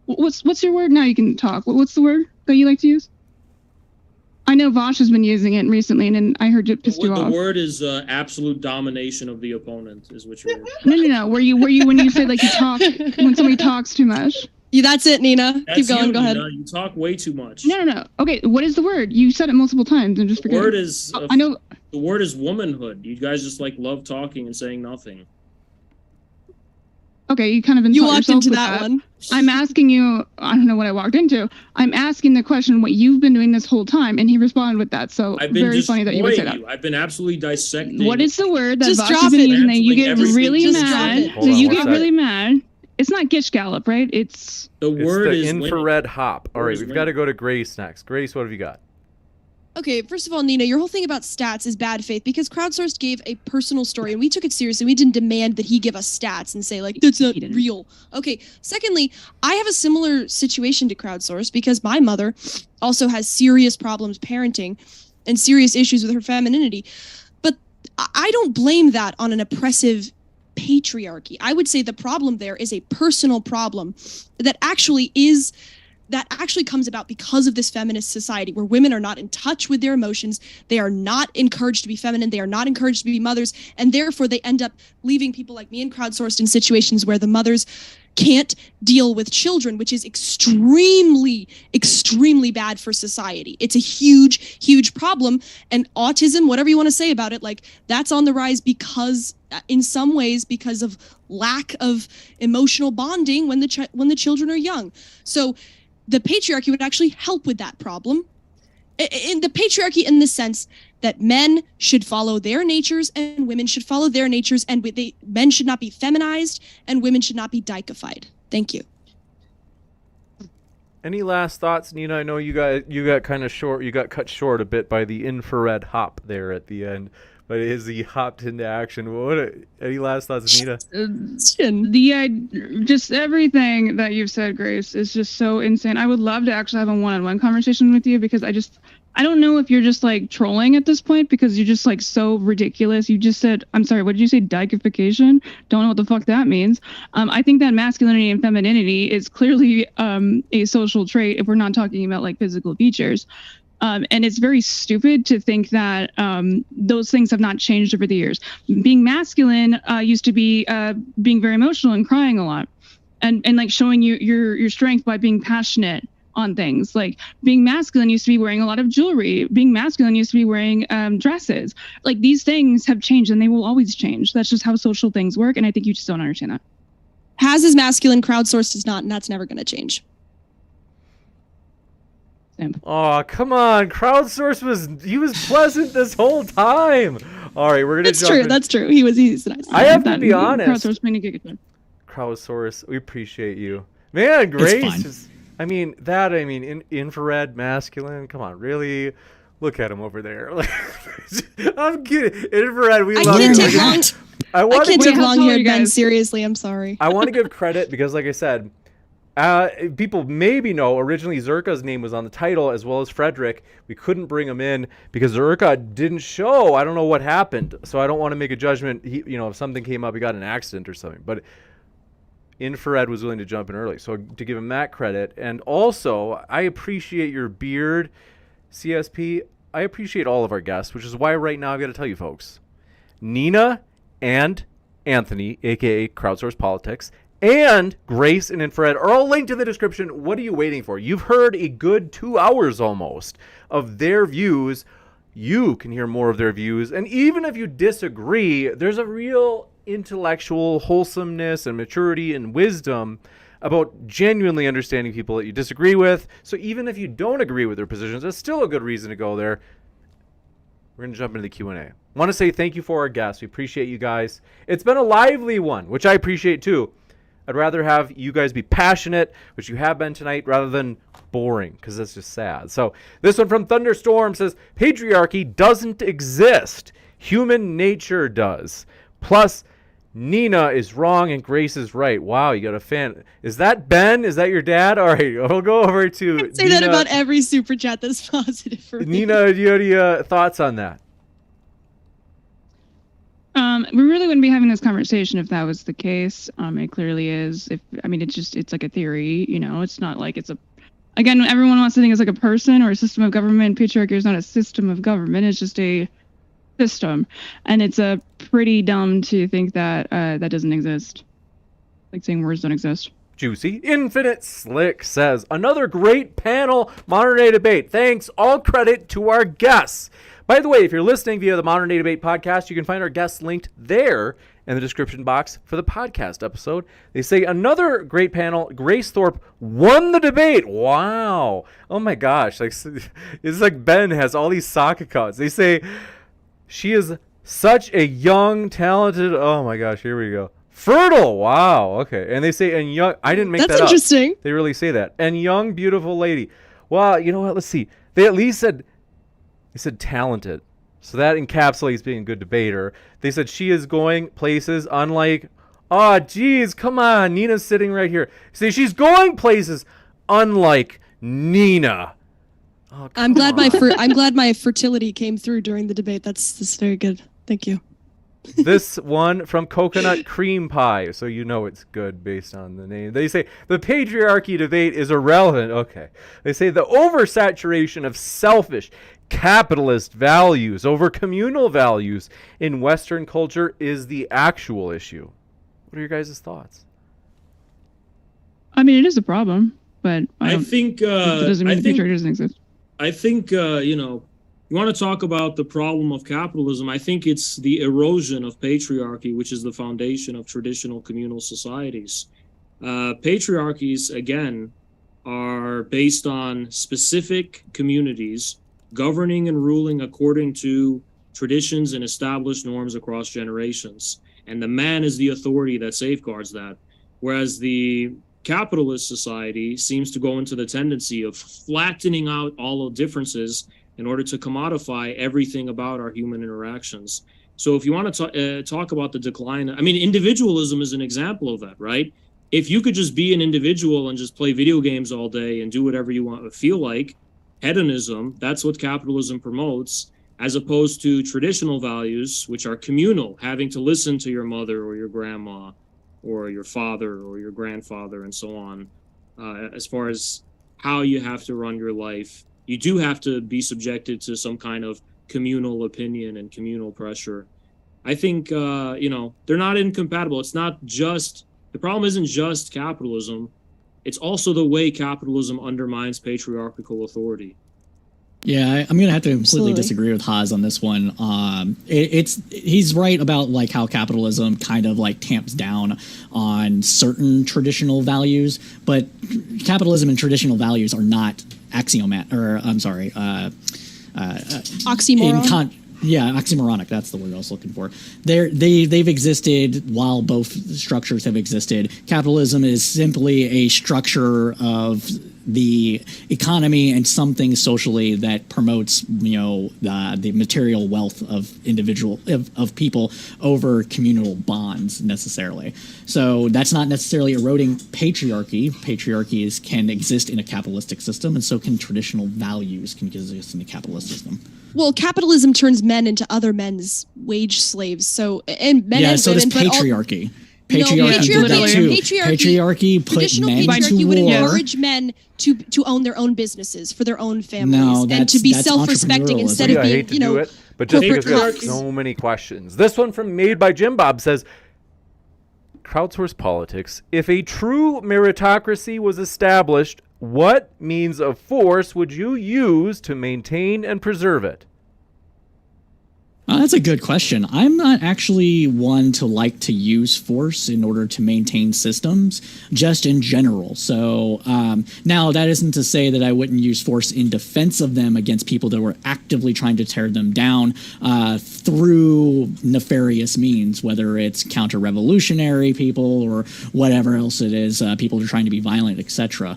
what's your word? Now you can talk. What's the word that you like to use? I know Vosh has been using it recently, and then I heard it pissed you off. The word is absolute domination of the opponent, is what you're. No. Were you when you say like you talk when somebody talks too much? Yeah, that's it, Neeina. Keep going. Go ahead. You talk way too much. No. Okay, what is the word? You said it multiple times and just forget. The word is. I know. The word is womanhood. You guys just love talking and saying nothing. Okay, you kind of insult yourself yourself into with that one. I'm asking you, I don't know what I walked into. I'm asking the question what you've been doing this whole time, and he responded with that. So very funny that you would say that. I've been absolutely dissecting. What is the word that just Vosh has been using that you get really just mad? So you get really mad. It's not Gish Gallop, right? It's the word is infrared hop. All right, we've got to go to Grace next. Grace, what have you got? Okay, first of all, Neeina, your whole thing about stats is bad faith because Crowdsourced gave a personal story and we took it seriously. We didn't demand that he give us stats and say, that's not real. Okay, secondly, I have a similar situation to Crowdsourced because my mother also has serious problems parenting and serious issues with her femininity. But I don't blame that on an oppressive patriarchy. I would say the problem there is a personal problem that actually comes about because of this feminist society where women are not in touch with their emotions. They are not encouraged to be feminine. They are not encouraged to be mothers. And therefore, they end up leaving people like me and Crowdsourced in situations where the mothers can't deal with children, which is extremely, extremely bad for society. It's a huge, huge problem. And autism, whatever you want to say about it, that's on the rise because, in some ways, because of lack of emotional bonding when the children are young. So the patriarchy would actually help with that problem. In the patriarchy, in the sense that men should follow their natures and women should follow their natures, and men should not be feminized and women should not be deified. Thank you. Any last thoughts, Neeina? I know you got kind of short. You got cut short a bit by the infrared hop there at the end. But is he hopped into action? Any last thoughts, Neeina? Just everything that you've said, Grace, is just so insane. I would love to actually have a one-on-one conversation with you, because I don't know if you're just like trolling at this point, because you're just like so ridiculous. You just said, I'm sorry, what did you say? Deichification? Don't know what the fuck that means. I think that masculinity and femininity is clearly a social trait if we're not talking about like physical features. And it's very stupid to think that those things have not changed over the years. Being masculine used to be being very emotional and crying a lot, and like showing your strength by being passionate on things. Like being masculine used to be wearing a lot of jewelry. Being masculine used to be wearing dresses. Like these things have changed, and they will always change. That's just how social things work, and I think you just don't understand that. Has is masculine, crowdsourced is not, and that's never going to change. Oh, come on. Crowdsource was pleasant this whole time. All right, we're going to jump in. That's true. He's nice. I have to be honest. Crowdsource, we appreciate you. Man, Grace. Infrared, masculine. Come on, really? Look at him over there. I'm kidding. Infrared, we love you. I can't take long-haired men seriously. I'm sorry. I want to give credit because, like I said, people maybe know originally Zerka's name was on the title as well as Frederick. We couldn't bring him in because Zerka didn't show. I don't know what happened, so I don't want to make a judgment. If something came up, he got in an accident or something. But Infrared was willing to jump in early, so to give him that credit. And also, I appreciate your beard, CSP. I appreciate all of our guests, which is why right now I've got to tell you folks, Neeina and Anthony, aka Crowdsource Politics, and Grace and Infrared are all linked in the description. What are you waiting for? You've heard a good 2 hours almost of their views. You can hear more of their views. And even if you disagree, there's a real intellectual wholesomeness and maturity and wisdom about genuinely understanding people that you disagree with. So even if you don't agree with their positions, that's still a good reason to go there. We're going to jump into the Q&A. I want to say thank you for our guests. We appreciate you guys. It's been a lively one, which I appreciate too. I'd rather have you guys be passionate, which you have been tonight, rather than boring, because that's just sad. So this one from Thunderstorm says, patriarchy doesn't exist. Human nature does. Plus, Neeina is wrong and Grace is right. Wow, you got a fan. Is that Ben? Is that your dad? All right, we'll go over to I say Neeina. That about every super chat that's positive for me. Neeina, do you have any thoughts on that? We really wouldn't be having this conversation if that was the case. It clearly is. It's like a theory, it's not like again, everyone wants to think it's like a person or a system of government. Patriarchy is not a system of government. It's just a system. And it's pretty dumb to think that that doesn't exist. Like saying words don't exist. Juicy. Infinite Slick says, another great panel, Modern Day Debate. Thanks. All credit to our guests. By the way, if you're listening via the Modern Day Debate podcast, you can find our guests linked there in the description box for the podcast episode. They say another great panel. Grace Thorpe won the debate. Wow. Oh my gosh. It's like Ben has all these sock accounts. They say she is such a young, talented, oh my gosh, here we go. Fertile. Wow. Okay. And they say, and young, I didn't make that up. That's interesting. They really say that. And young, beautiful lady. Well, you know what? Let's see. They at least said, talented. So that encapsulates being a good debater. They said she is going places unlike, oh, geez, come on. Neena's sitting right here. Say she's going places unlike Neeina. Oh, I'm glad my fertility came through during the debate. That's very good. Thank you. This one from Coconut Cream Pie, so you know it's good based on the name. They say the patriarchy debate is irrelevant. Okay. They say the oversaturation of selfish capitalist values over communal values in Western culture is the actual issue. What are your guys' thoughts? I mean, it is a problem, but I think it doesn't mean the patriarchy doesn't exist. I think you want to talk about the problem of capitalism. I think it's the erosion of patriarchy, which is the foundation of traditional communal societies. Patriarchies, again, are based on specific communities governing and ruling according to traditions and established norms across generations. And the man is the authority that safeguards that. Whereas the capitalist society seems to go into the tendency of flattening out all of differences in order to commodify everything about our human interactions. So if you want to talk about the decline, I mean, individualism is an example of that, right? If you could just be an individual and just play video games all day and do whatever you want to feel like, hedonism, that's what capitalism promotes, as opposed to traditional values, which are communal, having to listen to your mother or your grandma or your father or your grandfather and so on. As far as how you have to run your life, you do have to be subjected to some kind of communal opinion and communal pressure. I think, they're not incompatible. It's not just, the problem isn't just capitalism. It's also the way capitalism undermines patriarchal authority. Yeah, I'm gonna have to completely Absolutely. disagree with Haas on this one. He's right about like how capitalism kind of like tamps down on certain traditional values, but capitalism and traditional values are not Oxymoron. Oxymoronic. That's the word I was looking for. They've existed while both structures have existed. Capitalism is simply a structure of the economy and something socially that promotes, the material wealth of of people over communal bonds necessarily. So that's not necessarily eroding patriarchy. Patriarchy can exist in a capitalistic system, and so can traditional values can exist in a capitalist system. Well, capitalism turns men into other men's wage slaves. So, and men and so women, does but all- patriarchy. No, Patriarchy did that too. patriarchy put traditional men patriarchy to would war. encourage men to own their own businesses for their own families No, and to be that's self-respecting entrepreneurialism. instead I of being, hate to do it, but just because we have corporate so many questions. This one from Made by Jim Bob says, Crowdsource Politics. If a true meritocracy was established, what means of force would you use to maintain and preserve it? That's a good question. I'm not actually one to like to use force in order to maintain systems, just in general. So now that isn't to say that I wouldn't use force in defense of them against people that were actively trying to tear them down through nefarious means, whether it's counter-revolutionary people or whatever else it is, people who are trying to be violent, etc.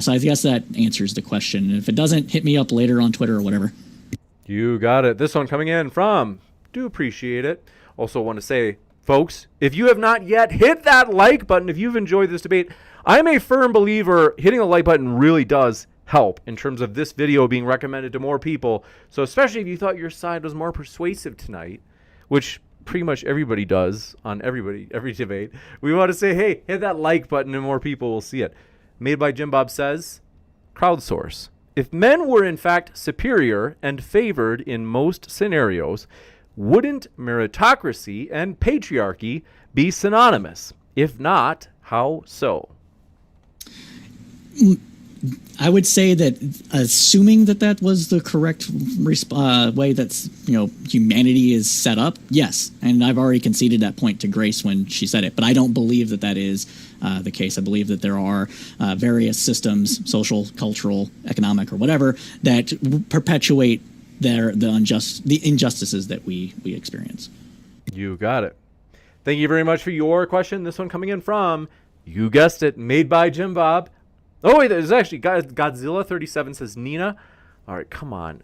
So I guess that answers the question. And if it doesn't, hit me up later on Twitter or whatever. You got it. This one coming in from, do appreciate it. Also want to say, folks, if you have not yet, hit that like button if you've enjoyed this debate. I'm a firm believer hitting the like button really does help in terms of this video being recommended to more people. So especially if you thought your side was more persuasive tonight, which pretty much everybody does on every debate, we want to say, hey, hit that like button and more people will see it. Made by Jim Bob says, Crowdsource. If men were in fact superior and favored in most scenarios, wouldn't meritocracy and patriarchy be synonymous? If not, how so? I would say that assuming that was the correct way that humanity is set up, yes. And I've already conceded that point to Grace when she said it. But I don't believe that is the case. I believe that there are various systems, social, cultural, economic, or whatever, that perpetuate the injustices that we experience. You got it. Thank you very much for your question. This one coming in from, you guessed it, Made by Jim Bob. Oh, wait, there's actually Godzilla 37 says Neeina. All right, come on.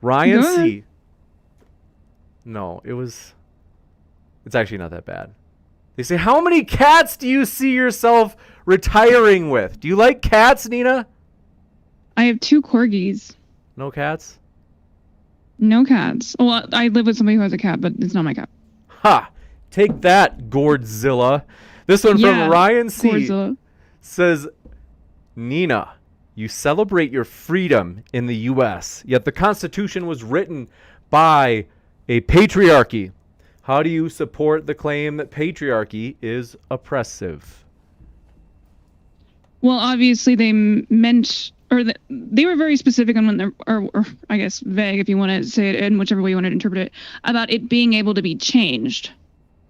Ryan C. No, it's actually not that bad. They say, how many cats do you see yourself retiring with? Do you like cats, Neeina? I have 2 corgis. No cats? No cats. Well, I live with somebody who has a cat, but it's not my cat. Ha! Take that, Gourdzilla. This one from Ryan C. Gourdzilla. Says, Neeina, you celebrate your freedom in the U.S., yet the Constitution was written by a patriarchy. How do you support the claim that patriarchy is oppressive? Well, obviously they meant, they were very specific on when they're, or I guess vague if you want to say it in whichever way you want to interpret it, about it being able to be changed.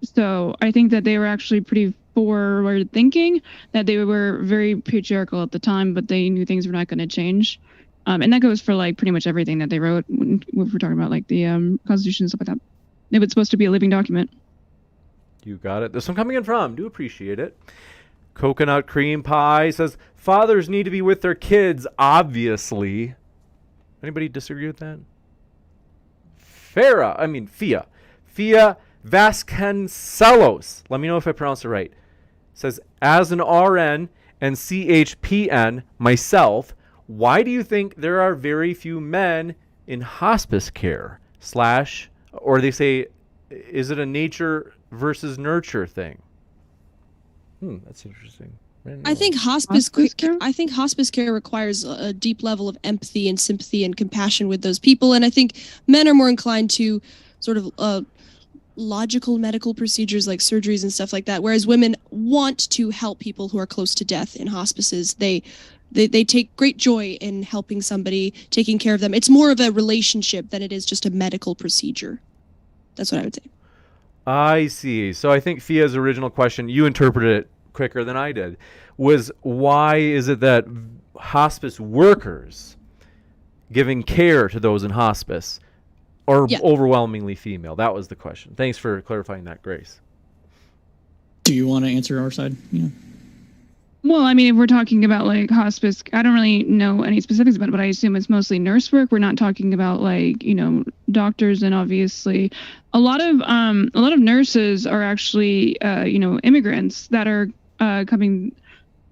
So I think that they were actually pretty forward thinking, that they were very patriarchal at the time, but they knew things were not going to change. And that goes for like pretty much everything that they wrote when we're talking about like the Constitution and stuff like that. It was supposed to be a living document. You got it. This one coming in from, do appreciate it. Coconut Cream Pie says, fathers need to be with their kids, obviously. Anybody disagree with that? Fia Vasconcelos. Let me know if I pronounce it right. Says, as an RN and CHPN myself, why do you think there are very few men in hospice care? Or they say, is it a nature versus nurture thing? That's interesting. I think hospice care requires a deep level of empathy and sympathy and compassion with those people, and I think men are more inclined to sort of logical medical procedures like surgeries and stuff like that, whereas women want to help people who are close to death in hospices. They take great joy in helping somebody, taking care of them. It's more of a relationship than it is just a medical procedure. That's what I would say. I see. So I think Fia's original question, you interpreted it quicker than I did, was why is it that hospice workers giving care to those in hospice are overwhelmingly female? That was the question. Thanks for clarifying that, Grace. Do you want to answer our side? Yeah. Well, I mean, if we're talking about like hospice, I don't really know any specifics about it, but I assume it's mostly nurse work. We're not talking about like, doctors, and obviously a lot of nurses are actually, immigrants that are coming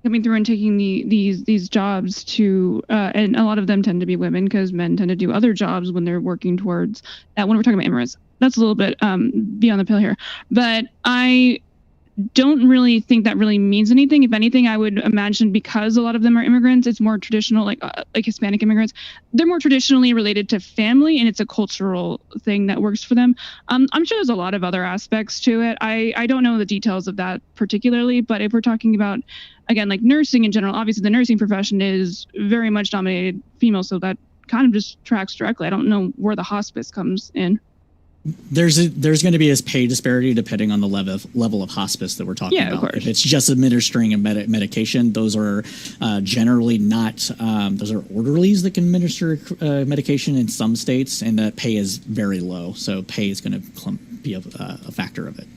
through and taking these jobs to, and a lot of them tend to be women because men tend to do other jobs when they're working towards that. When we're talking about immigrants, that's a little bit beyond the pale here, but I don't really think that really means anything. If anything, I would imagine because a lot of them are immigrants, it's more traditional, like Hispanic immigrants. They're more traditionally related to family, and it's a cultural thing that works for them. I'm sure there's a lot of other aspects to it. I don't know the details of that particularly, but if we're talking about, again, like nursing in general, obviously the nursing profession is very much dominated female, so that kind of just tracks directly. I don't know where the hospice comes in. There's going to be a pay disparity depending on the level of hospice that we're talking about. Of course. If it's just administering a medication, those are generally not. Those are orderlies that can administer medication in some states, and that pay is very low. So pay is going to be a factor of it.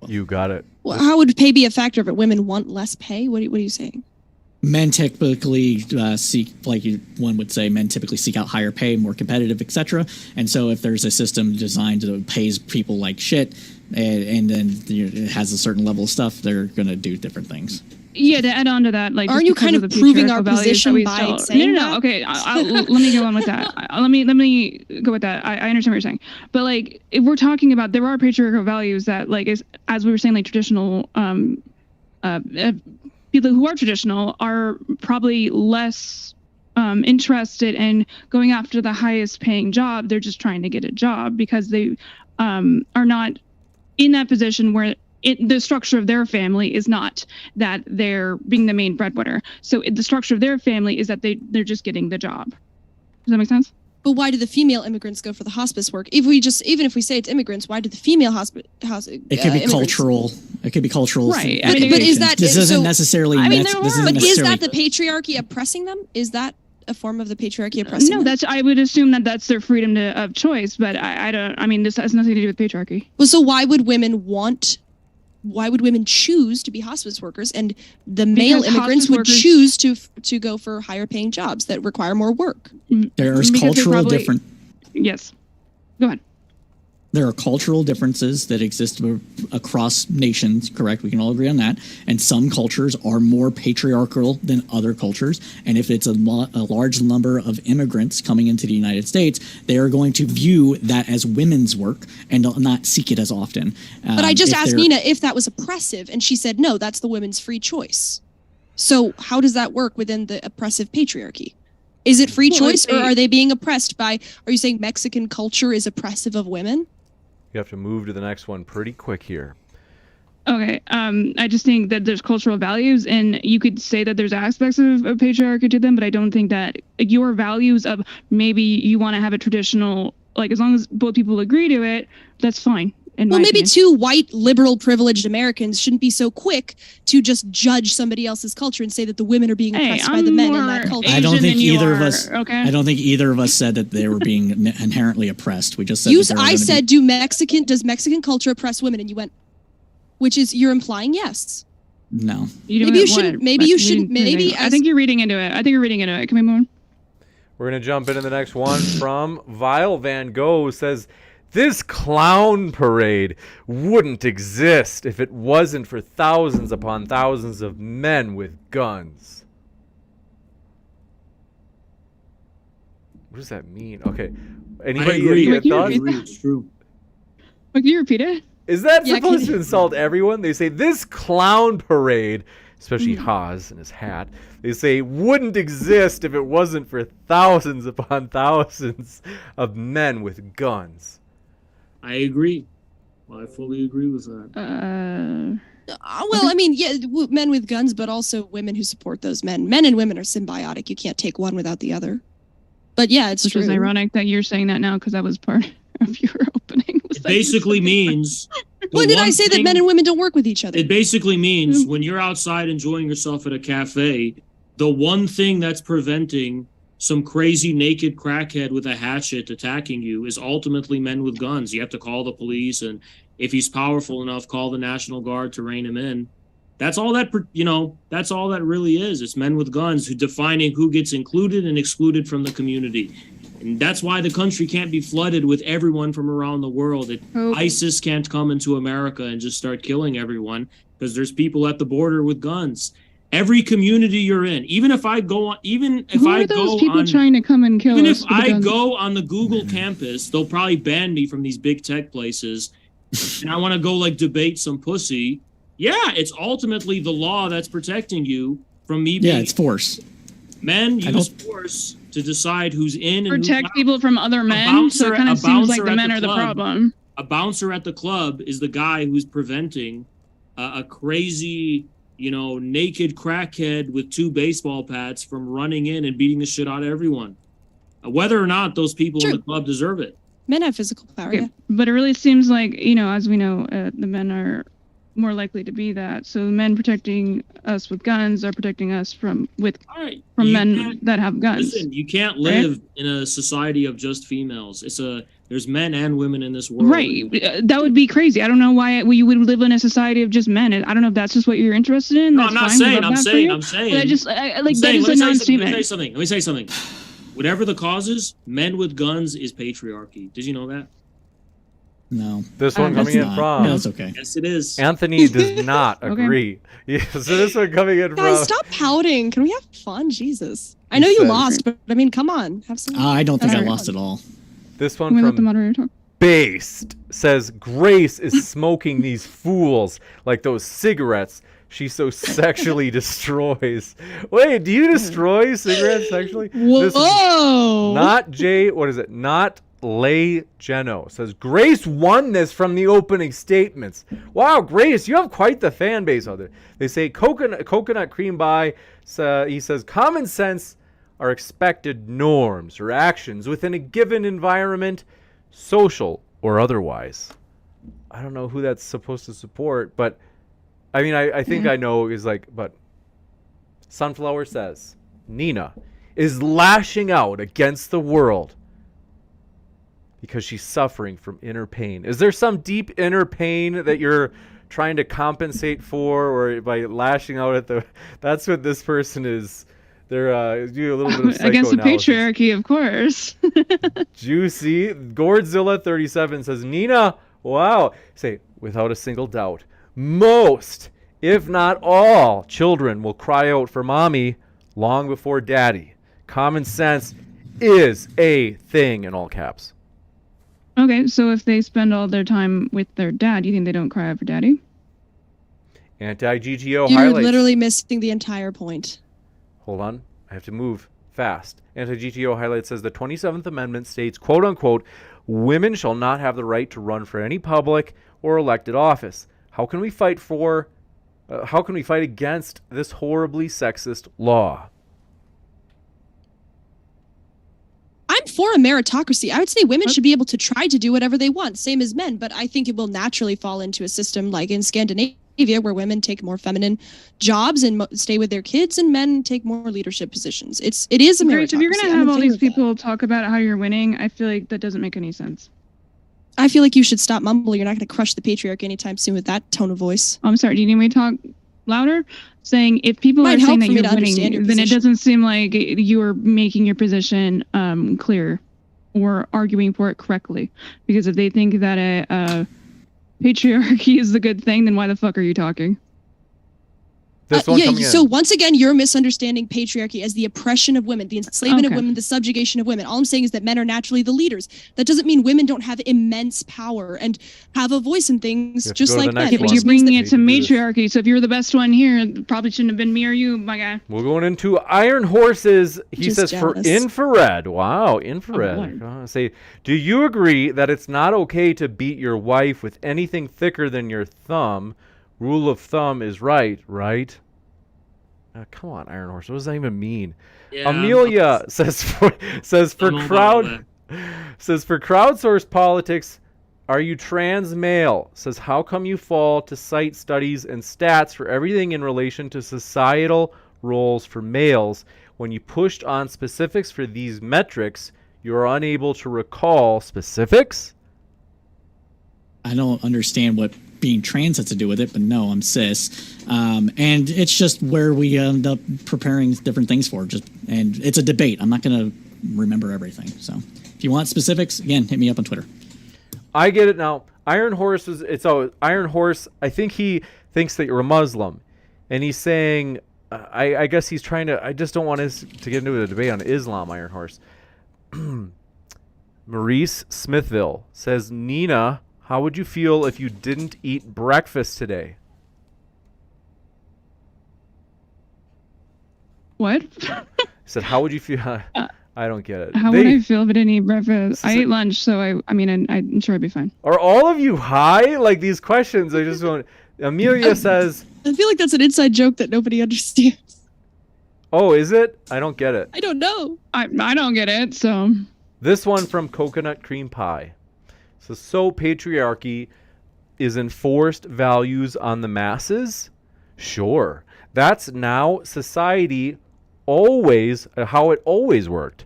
You got it. Well, how would pay be a factor of it? Women want less pay? What are you saying? Men typically seek, one would say, men typically seek out higher pay, more competitive, etc. And so if there's a system designed to pays people like shit, and then it has a certain level of stuff, they're going to do different things. Yeah, to add on to that, like, aren't you kind of proving our position by saying no? Okay, let me go on with that. Let me go with that. I understand what you're saying, but like, if we're talking about, there are patriarchal values that, like, as we were saying, like traditional people who are traditional are probably less interested in going after the highest paying job. They're just trying to get a job because they are not in that position where the structure of their family is not that they're being the main breadwinner. So the structure of their family is that they're just getting the job. Does that make sense? But why do the female immigrants go for the hospice work? Even if we say it's immigrants, why do the female It could be cultural. It could be cultural. Right. But is that this doesn't necessarily? But is that the patriarchy oppressing them? Is that a form of the patriarchy oppressing them? No, I would assume that that's their freedom of choice. But I don't. I mean, this has nothing to do with patriarchy. Well, so why would women choose to be hospice workers, and the male immigrants would choose to go for higher paying jobs that require more work? There's cultural difference. Yes. Go ahead. There are cultural differences that exist across nations, correct? We can all agree on that. And some cultures are more patriarchal than other cultures. And if it's a large number of immigrants coming into the United States, they are going to view that as women's work and not seek it as often. But I just asked Neeina if that was oppressive, and she said, no, that's the women's free choice. So how does that work within the oppressive patriarchy? Is it free choice, or are they being oppressed by, are you saying Mexican culture is oppressive of women? You have to move to the next one pretty quick here. Okay. I just think that there's cultural values, and you could say that there's aspects of patriarchy to them, but I don't think that your values of maybe you want to have a traditional, like, as long as both people agree to it, that's fine. Well, maybe two white, liberal, privileged Americans shouldn't be so quick to just judge somebody else's culture and say that the women are being oppressed by the men in that culture. I don't think either of us. Okay. I don't think either of us said that they were being inherently oppressed. We just said. I said, does Mexican culture oppress women? And you went, which is you're implying yes. No. Maybe you shouldn't. Maybe you shouldn't. Maybe. I think you're reading into it. Can we move on? We're going to jump into the next one from Vile Van Gogh. Says, this clown parade wouldn't exist if it wasn't for thousands upon thousands of men with guns. What does that mean? Okay. Anybody I get thoughts? agree. It's true. Wait, can you repeat it? Is that Yeah, supposed to insult everyone? They say this clown parade, especially Haas and his hat, they say wouldn't exist if it wasn't for thousands upon thousands of men with guns. I agree. I fully agree with that. Well, I mean, yeah, men with guns, but also women who support those men. Men and women are symbiotic. You can't take one without the other. But yeah, it's Which true. is ironic that you're saying that now because that was part of your opening. It basically means. When did I say that men and women don't work with each other? It basically means when you're outside enjoying yourself at a cafe, the one thing that's preventing some crazy naked crackhead with a hatchet attacking you is ultimately men with guns. You have to call the police, and if he's powerful enough, call the National Guard to rein him in. That's all that, that's all that really is. It's men with guns who defining who gets included and excluded from the community. And that's why the country can't be flooded with everyone from around the world. ISIS can't come into America and just start killing everyone because there's people at the border with guns. Every community you're in, even if I go on, Who are those people trying to come and kill us? even if with the I guns? go on the Google campus, they'll probably ban me from these big tech places, and I want to go like debate some pussy. Yeah, it's ultimately the law that's protecting you from me being. Yeah, it's force. Men use force to decide who's in and protect who's out. people from other men. So it kind of seems like the men are the problem. A bouncer at the club is the guy who's preventing a crazy, naked crackhead with 2 baseball bats from running in and beating the shit out of everyone. Whether or not those people in the club deserve it. Men have physical power, yeah. But it really seems like, as we know, the men are more likely to be that. So men protecting us with guns are protecting us from men that have guns. Listen, you can't live in a society of just females. There's men and women in this world. Right. That would be crazy. I don't know why we would live in a society of just men. I don't know if that's just what you're interested in. No, That's I'm not fine. saying. Love I'm that for saying. you. I'm saying. But that is a non-statement. Let me say something. Whatever the cause is, men with guns is patriarchy. Did you know that? No. This one coming in from. No, it's okay. Yes, it is. Anthony does not agree. Yeah, so this one coming in from. Guys, stop pouting. Can we have fun? Jesus. I know you lost, but I mean, come on. Have some. I don't think I lost at all. This one Can we let the from moderator talk? Based says Grace is smoking these fools like those cigarettes she so sexually destroys. Wait, do you destroy cigarettes sexually? Whoa! Not Jay. What is it? Not Lay Geno says Grace won this from the opening statements. Wow, Grace, you have quite the fan base out there. They say coconut cream pie. He says common sense are expected norms or actions within a given environment, social or otherwise. I don't know who that's supposed to support, but I mean, I think I know is like, but Sunflower says Neeina is lashing out against the world because she's suffering from inner pain. Is there some deep inner pain that you're trying to compensate for, or by lashing out at the? That's what this person is. They're doing a little bit of psychoanalysis. Against the patriarchy, of course. Juicy. Godzilla37 says, Neeina, wow. Say, without a single doubt, most, if not all, children will cry out for mommy long before daddy. Common sense is a thing, in all caps. Okay, so if they spend all their time with their dad, you think they don't cry out for daddy? Anti-GTO You're highlights. literally missing the entire point. Hold on. I have to move fast. Anti-GTO highlight says the 27th Amendment states, quote unquote, women shall not have the right to run for any public or elected office. How can we fight against this horribly sexist law? I'm for a meritocracy. I would say women should be able to try to do whatever they want, same as men, but I think it will naturally fall into a system like in Scandinavia where women take more feminine jobs and stay with their kids and men take more leadership positions. It is a meritocracy. Grace, if you're going to have all these people talk about how you're winning, I feel like that doesn't make any sense. I feel like you should stop mumbling. You're not going to crush the patriarchy anytime soon with that tone of voice. I'm sorry, do you need me to talk louder, saying if people Might are saying help that for me you're to understand your winning, then it position. doesn't seem like you're making your position clear or arguing for it correctly. Because if they think that a patriarchy is the good thing, then why the fuck are you talking? This one yeah, coming so in. once again, you're misunderstanding patriarchy as the oppression of women, the enslavement of Okay. women, the subjugation of women. All I'm saying is that men are naturally the leaders. That doesn't mean women don't have immense power and have a voice in things You have to just go to like the next men. Yeah, but one. you're bringing it to Need to do this. matriarchy, so if you're the best one here, it probably shouldn't have been me or you, my guy. We're going into Iron Horses. He Just says jealous. for infrared. Wow, infrared. Say, do you agree that it's not okay to beat your wife with anything thicker than your thumb? Rule of thumb is right? Come on, Iron Horse. What does that even mean? Yeah, Amelia says for don't know about crowdsource politics. Are you trans male? Says how come you fall to cite studies and stats for everything in relation to societal roles for males? When you pushed on specifics for these metrics, you are unable to recall specifics? I don't understand what being trans has to do with it, but no, I'm cis. And it's just where we end up preparing different things for. And it's a debate. I'm not going to remember everything. So if you want specifics, again, hit me up on Twitter. I get it now. Iron Horse Iron Horse. I think he thinks that you're a Muslim, and he's saying, I guess he's trying to. I just don't want us to get into a debate on Islam. Iron Horse. Maurice Smithville says, Neeina, how would you feel if you didn't eat breakfast today? What? He said, how would you feel? I don't get it. How would I feel if I didn't eat breakfast? I ate lunch, so I'm sure I'd be fine. Are all of you high? Like these questions, I just want. Amelia says, I feel like that's an inside joke that nobody understands. oh, is it? I don't get it. I don't know. I don't get it, so. This one from Coconut Cream Pie. So patriarchy is enforced values on the masses? Sure. That's now society always, how it always worked.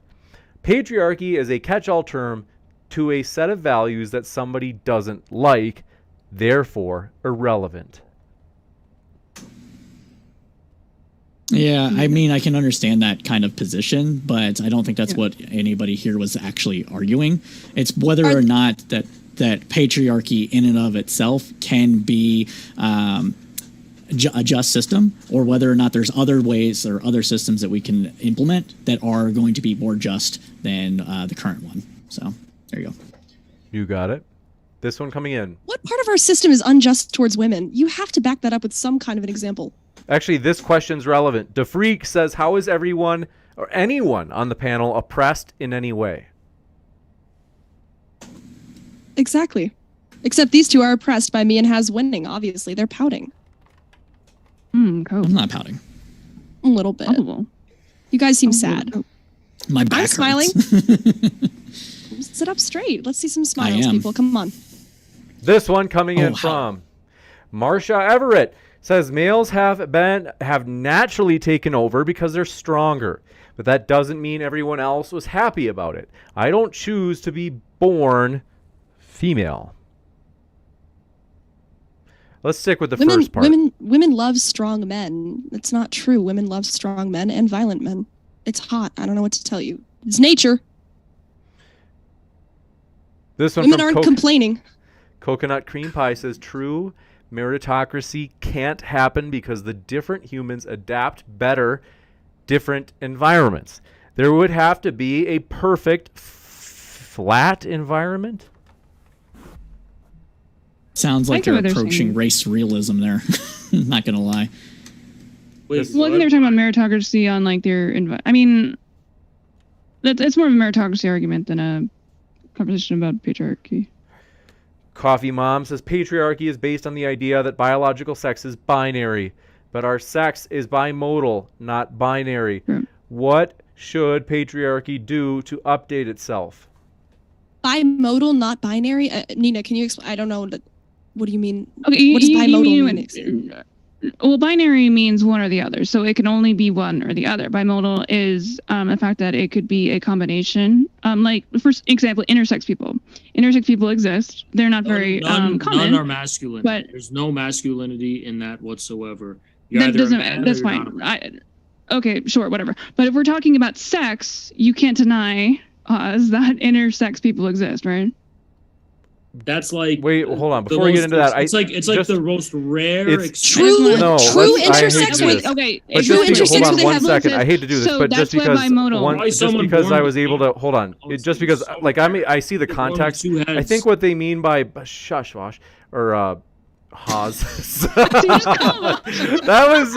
Patriarchy is a catch-all term to a set of values that somebody doesn't like, therefore irrelevant. Yeah, I mean, I can understand that kind of position, but I don't think that's what anybody here was actually arguing. It's whether or not that patriarchy in and of itself can be a just system, or whether or not there's other ways or other systems that we can implement that are going to be more just than the current one. So there you go. You got it. This one coming in. What part of our system is unjust towards women? You have to back that up with some kind of an example. Actually, this question's relevant. DeFreak says, how is everyone or anyone on the panel oppressed in any way? Exactly. Except these two are oppressed by me and Has winning, obviously. They're pouting. Cool. I'm not pouting. A little bit. Probable. You guys seem sad. My back I'm smiling. hurts. Sit up straight. Let's see some smiles, am. people. Come on. This one coming in wow. from Marsha Everett says males have naturally taken over because they're stronger, but that doesn't mean everyone else was happy about it. I don't choose to be born female. Let's stick with the first part. Women love strong men. It's not true. Women love strong men and violent men. It's hot. I don't know what to tell you. It's nature. This one Women from aren't complaining. Coconut Cream Pie says true meritocracy can't happen because the different humans adapt better different environments. There would have to be a perfect flat environment. Sounds like I get they're what they're approaching saying. race realism there. Not gonna lie. Wait, Well, I think they were talking about meritocracy on like their. I mean, it's more of a meritocracy argument than a conversation about patriarchy. Coffee Mom says patriarchy is based on the idea that biological sex is binary, but our sex is bimodal, not binary. True. What should patriarchy do to update itself? Bimodal, not binary. Neeina, can you explain? I don't know. What do you mean? Okay, What does bimodal mean? Well, binary means one or the other, so it can only be one or the other. Bimodal is the fact that it could be a combination. Like, for example, intersex people. Intersex people exist. They're not very common. None are masculine. but- There's no masculinity in that whatsoever. You're That either a doesn't. man or That's you're not a fine. man. Okay, sure, whatever. But if we're talking about sex, you can't deny that intersex people exist, right? That's like Wait, hold on. the Before we get most- into that, it's like just- the most rare. it's True, No, true let's- I hate to intersex do with this. Okay, But True just because, intersex hold with on one heterosexual- second. I hate to do this, So but that's just why because bimodal. Why just someone because I born was with able to hold on, Oh, just because so- like I see the Born with context. two I heads. think what they mean by shush wash or Haas. That was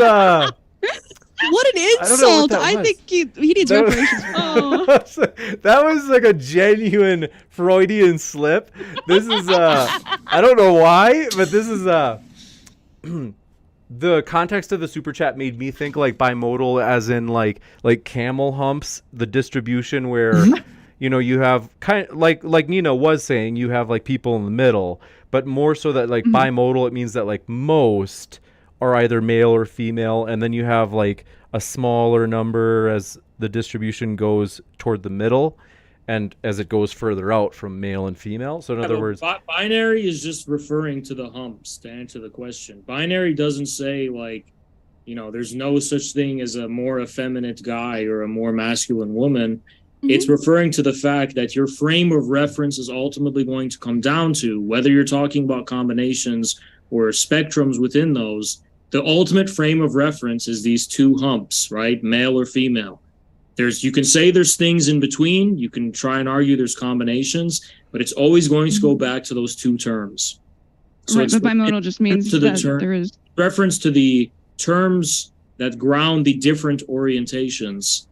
What an don't know what insult! that I was. think he needs That- reparations. Oh. that was like a genuine Freudian slip. This is I don't know why, but this is the context of the super chat made me think like bimodal as in like camel humps, the distribution where you have kind of like Neeina was saying, you have like people in the middle, but more so that like bimodal, it means that like most are either male or female, and then you have like a smaller number as the distribution goes toward the middle and as it goes further out from male and female. So in other words, binary is just referring to the humps to answer the question. Binary doesn't say like, there's no such thing as a more effeminate guy or a more masculine woman. It's referring to the fact that your frame of reference is ultimately going to come down to whether you're talking about combinations or spectrums within those. The ultimate frame of reference is these two humps, right? Male or female. You can say there's things in between. You can try and argue there's combinations, but it's always going to go back to those two terms. So Right, it's but bimodal just means to the that term- there is. reference to the terms that ground the different orientations,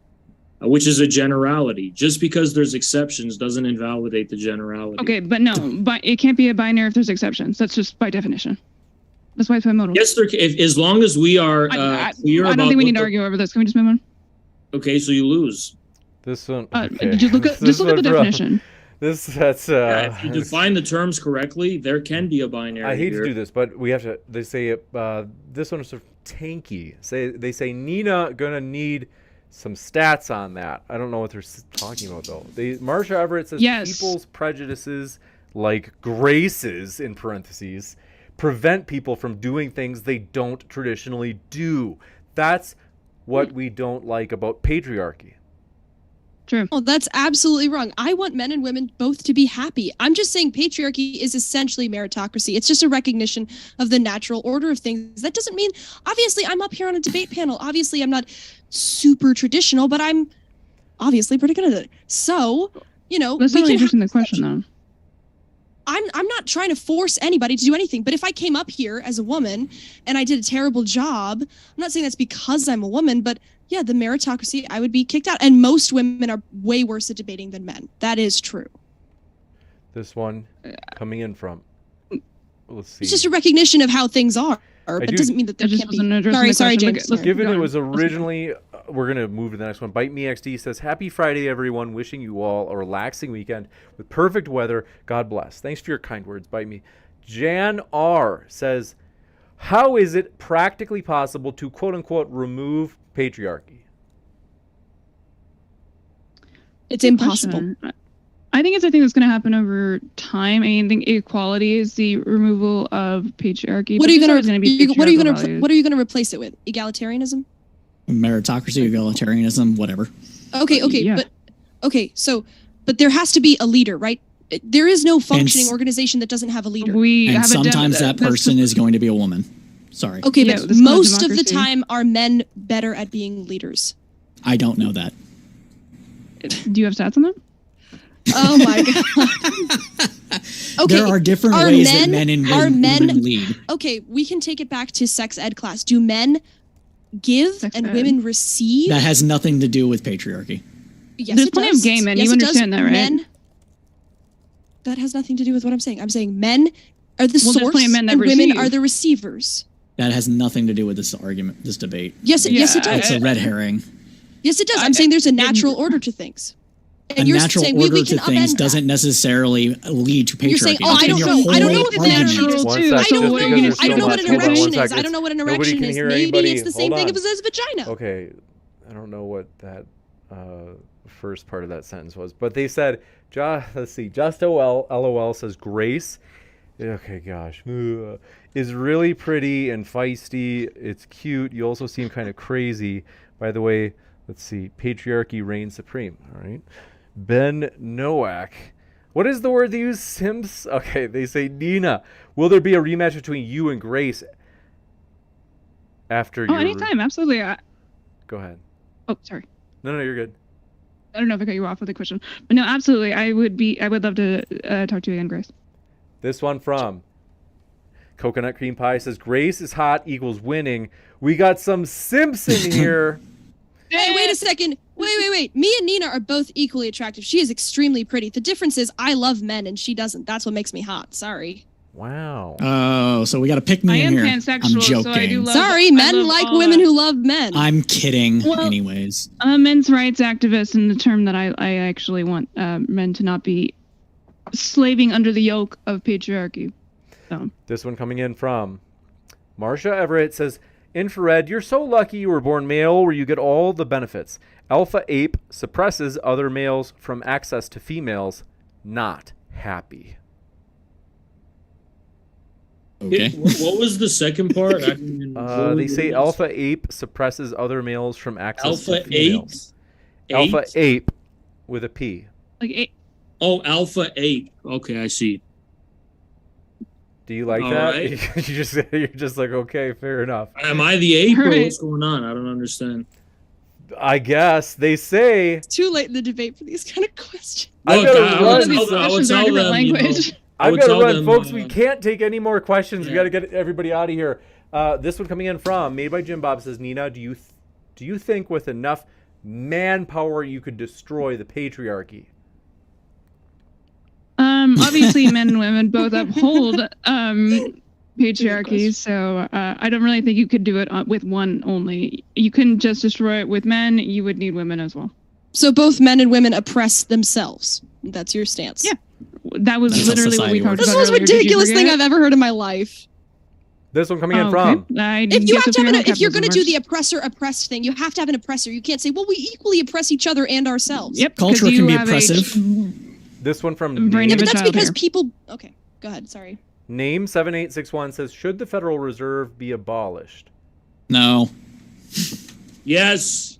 which is a generality. Just because there's exceptions doesn't invalidate the generality. Okay, but no, but it can't be a binary if there's exceptions. That's just by definition. That's why it's bimodal. Yes, as long as we are clear I about don't think we need to what argue over this. Can we just move on? Okay, so you lose. this one. Just look at the definition. That's If you define the terms correctly, there can be a binary. I hate here. to do this, but we have to. They say this one is sort of tanky. They say Neeina gonna need some stats on that. I don't know what they're talking about though. Marsha Everett says people's prejudices, like graces in parentheses, prevent people from doing things they don't traditionally do. That's what we don't like about patriarchy. True. Oh, that's absolutely wrong. I want men and women both to be happy. I'm just saying patriarchy is essentially meritocracy. It's just a recognition of the natural order of things. That doesn't mean, obviously, I'm up here on a debate panel. Obviously, I'm not super traditional, but I'm obviously pretty good at it. So, That's not really addressing the question, though. I'm not trying to force anybody to do anything, but if I came up here as a woman and I did a terrible job, I'm not saying that's because I'm a woman, but yeah, the meritocracy, I would be kicked out. And most women are way worse at debating than men. That is true. This one coming in from, let's see. It's just a recognition of how things are. That doesn't mean that there can't be. Sorry, James. Sorry. Given it was originally, we're going to move to the next one. Bite Me XD says, happy Friday, everyone. Wishing you all a relaxing weekend with perfect weather. God bless. Thanks for your kind words, Bite Me. Jan R says, how is it practically possible to quote unquote remove patriarchy? It's impossible. I think it's a thing that's going to happen over time. I think equality is the removal of patriarchy. What are you going to replace it with? Egalitarianism? Meritocracy, egalitarianism, whatever. Okay, Yeah. but there has to be a leader, right? There is no functioning organization that doesn't have a leader. And sometimes that person is going to be a woman. Sorry. Okay, Yeah, but that's called most of the democracy. time are men better at being leaders. I don't know that. Do you have stats on that? Oh my god. Okay. There are different ways that men and women lead. Okay, we can take it back to sex ed class. Do men give Sex and ed. women receive? That has nothing to do with patriarchy. Yes, There's it plenty does. of gay men. Yes, You it does. understand that, right? Men, that has nothing to do with what I'm saying. I'm saying men are the Well, there's source plenty of men that and women receive. are the receivers. That has nothing to do with this argument, this debate. Yes, it Yeah, does. It's a red herring. Yes, it does. I'm saying there's a natural order to things. A And you're natural saying order we to can things upend doesn't necessarily lead to patriarchy. You're saying, oh, That's I been don't your know. I don't know whole what the argument. natural One too. sec, I just don't know what because there's I don't so know what much- an hold on one erection is. second. I don't know what an Nobody erection can is. hear Maybe anybody. it's the same Hold thing on. as vagina. Okay, I don't know what that first part of that sentence was, but they said, let's see, Just OL, LOL says Grace Okay, gosh. Ugh. Is really pretty and feisty. It's cute. You also seem kind of crazy. By the way, let's see. Patriarchy reigns supreme. All right. Ben Nowak. What is the word they use? Sims? Okay, they say, Neeina, will there be a rematch between you and Grace after your... anytime. Absolutely. Go ahead. Oh, sorry. No, you're good. I don't know if I cut you off with a question. But no, absolutely. I would love to talk to you again, Grace. This one from Coconut Cream Pie says, Grace is hot equals winning. We got some Simpson here. Hey, wait a second. Wait. Me and Neeina are both equally attractive. She is extremely pretty. The difference is I love men and she doesn't. That's what makes me hot. Sorry. Wow. Oh, so we got to pick me I in am here. pansexual, I'm joking. so I do love... Sorry, men like women who love men. I'm kidding. Well, anyways. I'm a men's rights activist, and the term that I actually want men to not be slaving under the yoke of patriarchy. So. This one coming in from Marsha Everett says, Infrared, you're so lucky you were born male where you get all the benefits. Alpha Ape suppresses other males from access to females. Not happy. Okay. What was the second part? They say Alpha Ape suppresses other males from access to females. Alpha Alpha Ape with a P. Like Oh, Alpha Ape. Okay, I see. Do you like All that? right. You're just like, okay, fair enough. Am I the ape or Right. what's going on? I don't understand. I guess they say. It's too late in the debate for these kind of questions. I've Look, got to I would run. tell- I would Questions are tell different them, you know, language. I I've would got to tell run, them, folks. We can't take any more questions. We yeah. got to get everybody out of here. This one coming in from Made by Jim Bob says, Neeina, do you think with enough manpower you could destroy the patriarchy? Obviously, men and women both uphold patriarchy, so I don't really think you could do it with one only. You couldn't just destroy it with men. You would need women as well. So both men and women oppress themselves. That's your stance. Yeah. That was That's how literally what we society talked works. This is about the most earlier. Did you ridiculous thing forget? I've ever heard in my life. This one coming in Oh, from. okay. If you have to have if you're going to do the oppressor oppressed thing, you have to have an oppressor. You can't say, well, we equally oppress each other and ourselves. Yep. Culture 'cause can you be have a- oppressive. This one from Brain Yeah, of but a that's child because here. people. Okay, go ahead. Sorry. Name 7861 says, should the Federal Reserve be abolished? No. Yes,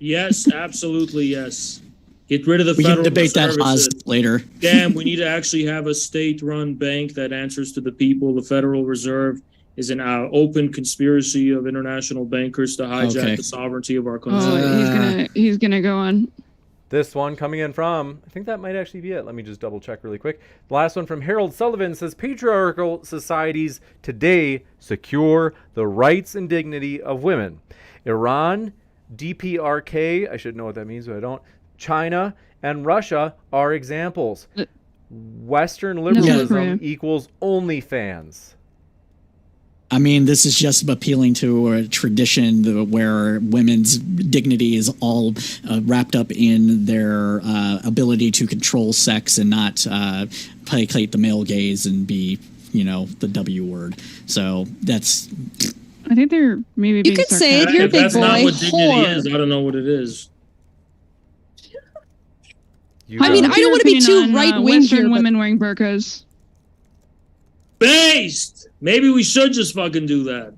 absolutely yes. Get rid of the We Federal can debate that Reserve. Oz later. Damn, we need to actually have a state-run bank that answers to the people. The Federal Reserve is an open conspiracy of international bankers to hijack Okay. the sovereignty of our country. Oh, he's gonna go on. This one coming in from, I think that might actually be it. Let me just double check really quick. The last one from Harold Sullivan says, patriarchal societies today secure the rights and dignity of women. Iran, DPRK, I should know what that means, but I don't. China and Russia are examples. Western liberalism Korea. equals OnlyFans. I mean, this is just appealing to a tradition where women's dignity is all wrapped up in their ability to control sex and not placate the male gaze and be, the W word. So that's... I think they're maybe being could say it, sarcastic. you're a If big that's not boy. what dignity Whore. is, I don't know what it is. You I mean, got I it. don't want to be too Opinion on, right-wing Western here, but women wearing burqas. Based! Maybe we should just fucking do that.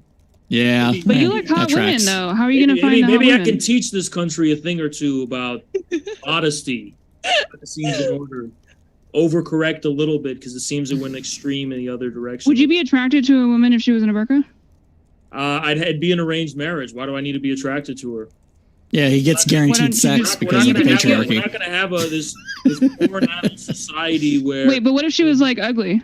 Yeah. But you yeah, like hot that women, tracks. though. How are you gonna find the hot maybe I women? can teach this country a thing or two about modesty. It seems in order. Overcorrect a little bit because it seems it went extreme in the other direction. Would you be attracted to a woman if she was in a burqa? It'd be an arranged marriage. Why do I need to be attracted to her? Yeah, he gets Why don't guaranteed you sex just- because of the We're patriarchy. not going to have this poor adult society where. Wait, but what if she was like ugly?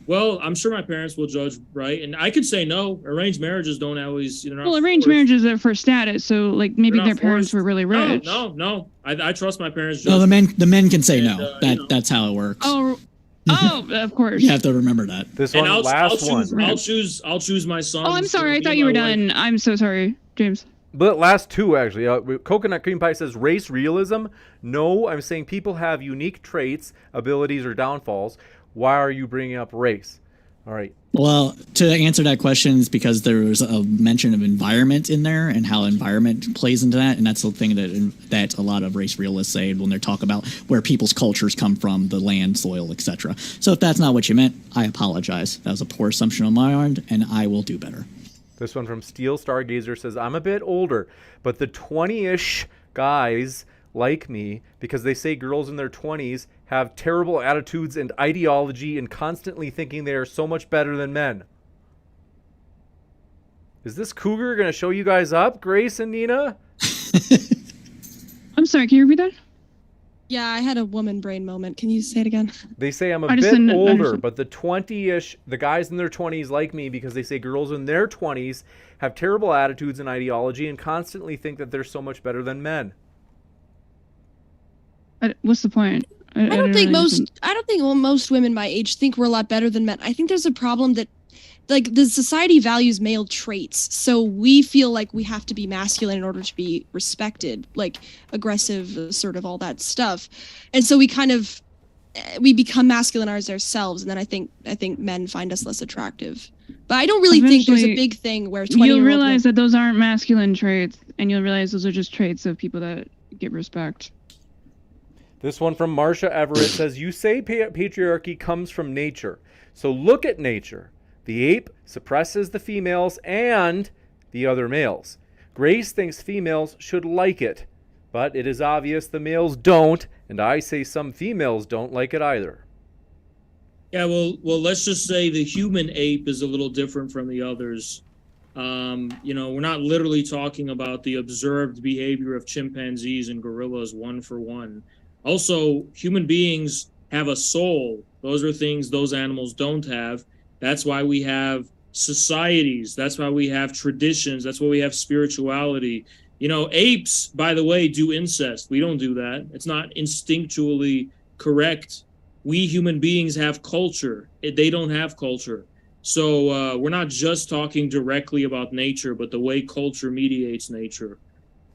Well, I'm sure my parents will judge, right? And I could say no. Arranged marriages don't always. Well, arranged marriages are for status, so like maybe They're not their parents forced. were really rich. No. I trust my parents. No, the men can say And, no. That's how it works. Oh, of course. You have to remember that. This And one, last one. I'll choose my son. Oh, I'm sorry. I thought you were done. I'm so sorry, James. But last two, actually. Coconut Cream Pie says, race realism? No, I'm saying people have unique traits, abilities, or downfalls. Why are you bringing up race? All right. Well, to answer that question is because there was a mention of environment in there and how environment plays into that. And that's the thing that a lot of race realists say when they talk about where people's cultures come from, the land, soil, etc. So if that's not what you meant, I apologize. That was a poor assumption on my end, and I will do better. This one from Steel Stargazer says, I'm a bit older, but the 20-ish guys like me because they say girls in their 20s have terrible attitudes and ideology and constantly thinking they are so much better than men. Is this cougar going to show you guys up, Grace and Neeina? I'm sorry, can you repeat that? Yeah, I had a woman brain moment. Can you say it again? They say I'm a bit older, but the 20-ish, the guys in their 20s like me because they say girls in their 20s have terrible attitudes and ideology and constantly think that they're so much better than men. What's the point? I don't think most women my age think we're a lot better than men. I think there's a problem that, like, the society values male traits, so we feel like we have to be masculine in order to be respected, like aggressive, assertive, all that stuff, and so we become masculinized ourselves, and then I think men find us less attractive. But I don't really think there's a big thing where 20 you'll realize that those aren't masculine traits, and you'll realize those are just traits of people that get respect. This one from Marsha Everett says, you say patriarchy comes from nature. So look at nature. The ape suppresses the females and the other males. Grace thinks females should like it, but it is obvious the males don't, and I say some females don't like it either. Yeah, well, let's just say the human ape is a little different from the others. We're not literally talking about the observed behavior of chimpanzees and gorillas one for one. Also, human beings have a soul. Those are things those animals don't have. That's why we have societies. That's why we have traditions. That's why we have spirituality. Apes, by the way, do incest. We don't do that. It's not instinctually correct. We human beings have culture. They don't have culture. So we're not just talking directly about nature, but the way culture mediates nature.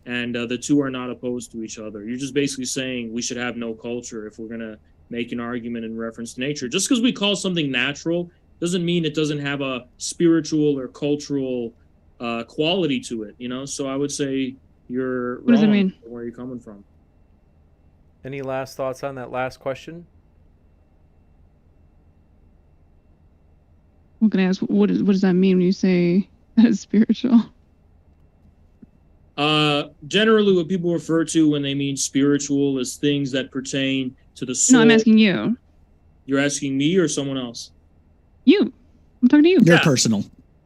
And the two are not opposed to each other. You're just basically saying we should have no culture if we're going to make an argument in reference to nature. Just because we call something natural doesn't mean it doesn't have a spiritual or cultural quality to it, So I would say you're What does it mean? Where you're coming from. Any last thoughts on that last question? I'm going to ask, what does that mean when you say that it's spiritual? Generally what people refer to when they mean spiritual is things that pertain to the soul. No, I'm asking you. You're asking me or someone else? You. I'm talking to you. You're personal.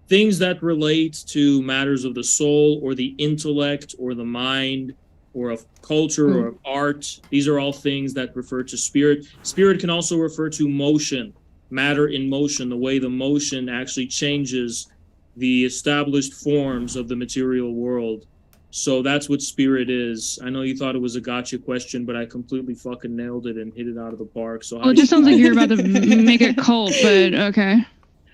Things that relate to matters of the soul or the intellect or the mind or of culture or of art. These are all things that refer to spirit. Spirit can also refer to motion, matter in motion, the way the motion actually changes the established forms of the material world. So that's what spirit is. I know you thought it was a gotcha question, but I completely fucking nailed it and hit it out of the park. So it just sounds like you're about to make it cult, but okay.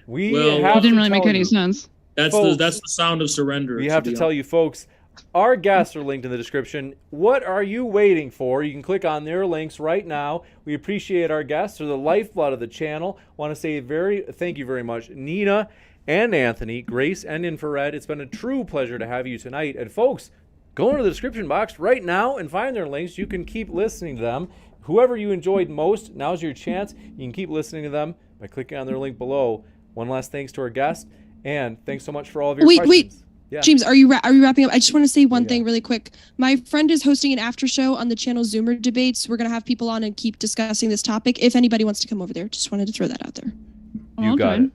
It didn't really make any sense. That's the sound of surrender. We have to tell you, folks, our guests are linked in the description. What are you waiting for? You can click on their links right now. We appreciate our guests. They're the lifeblood of the channel. Want to say thank you very much, Neeina and Anthony, Grace and Infrared. It's been a true pleasure to have you tonight. And folks, go into the description box right now and find their links. You can keep listening to them. Whoever you enjoyed most, now's your chance. You can keep listening to them by clicking on their link below. One last thanks to our guest, and thanks so much for all of your questions. Wait. Yeah. James, are you wrapping up? I just want to say one thing really quick. My friend is hosting an after show on the channel Zoomer Debates. We're going to have people on and keep discussing this topic. If anybody wants to come over there, just wanted to throw that out there. You got it.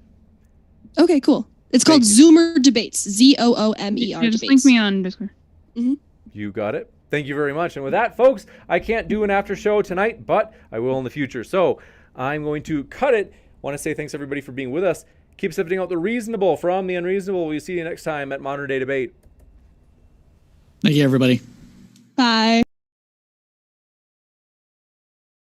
Okay, cool. It's called Zoomer Debates. Zoomer. Just link me on Discord. Mm-hmm. You got it. Thank you very much. And with that, folks, I can't do an after show tonight, but I will in the future. So I'm going to cut it. Want to say thanks everybody for being with us. Keep sifting out the reasonable from the unreasonable. We'll see you next time at Modern Day Debate. Thank you, everybody. Bye.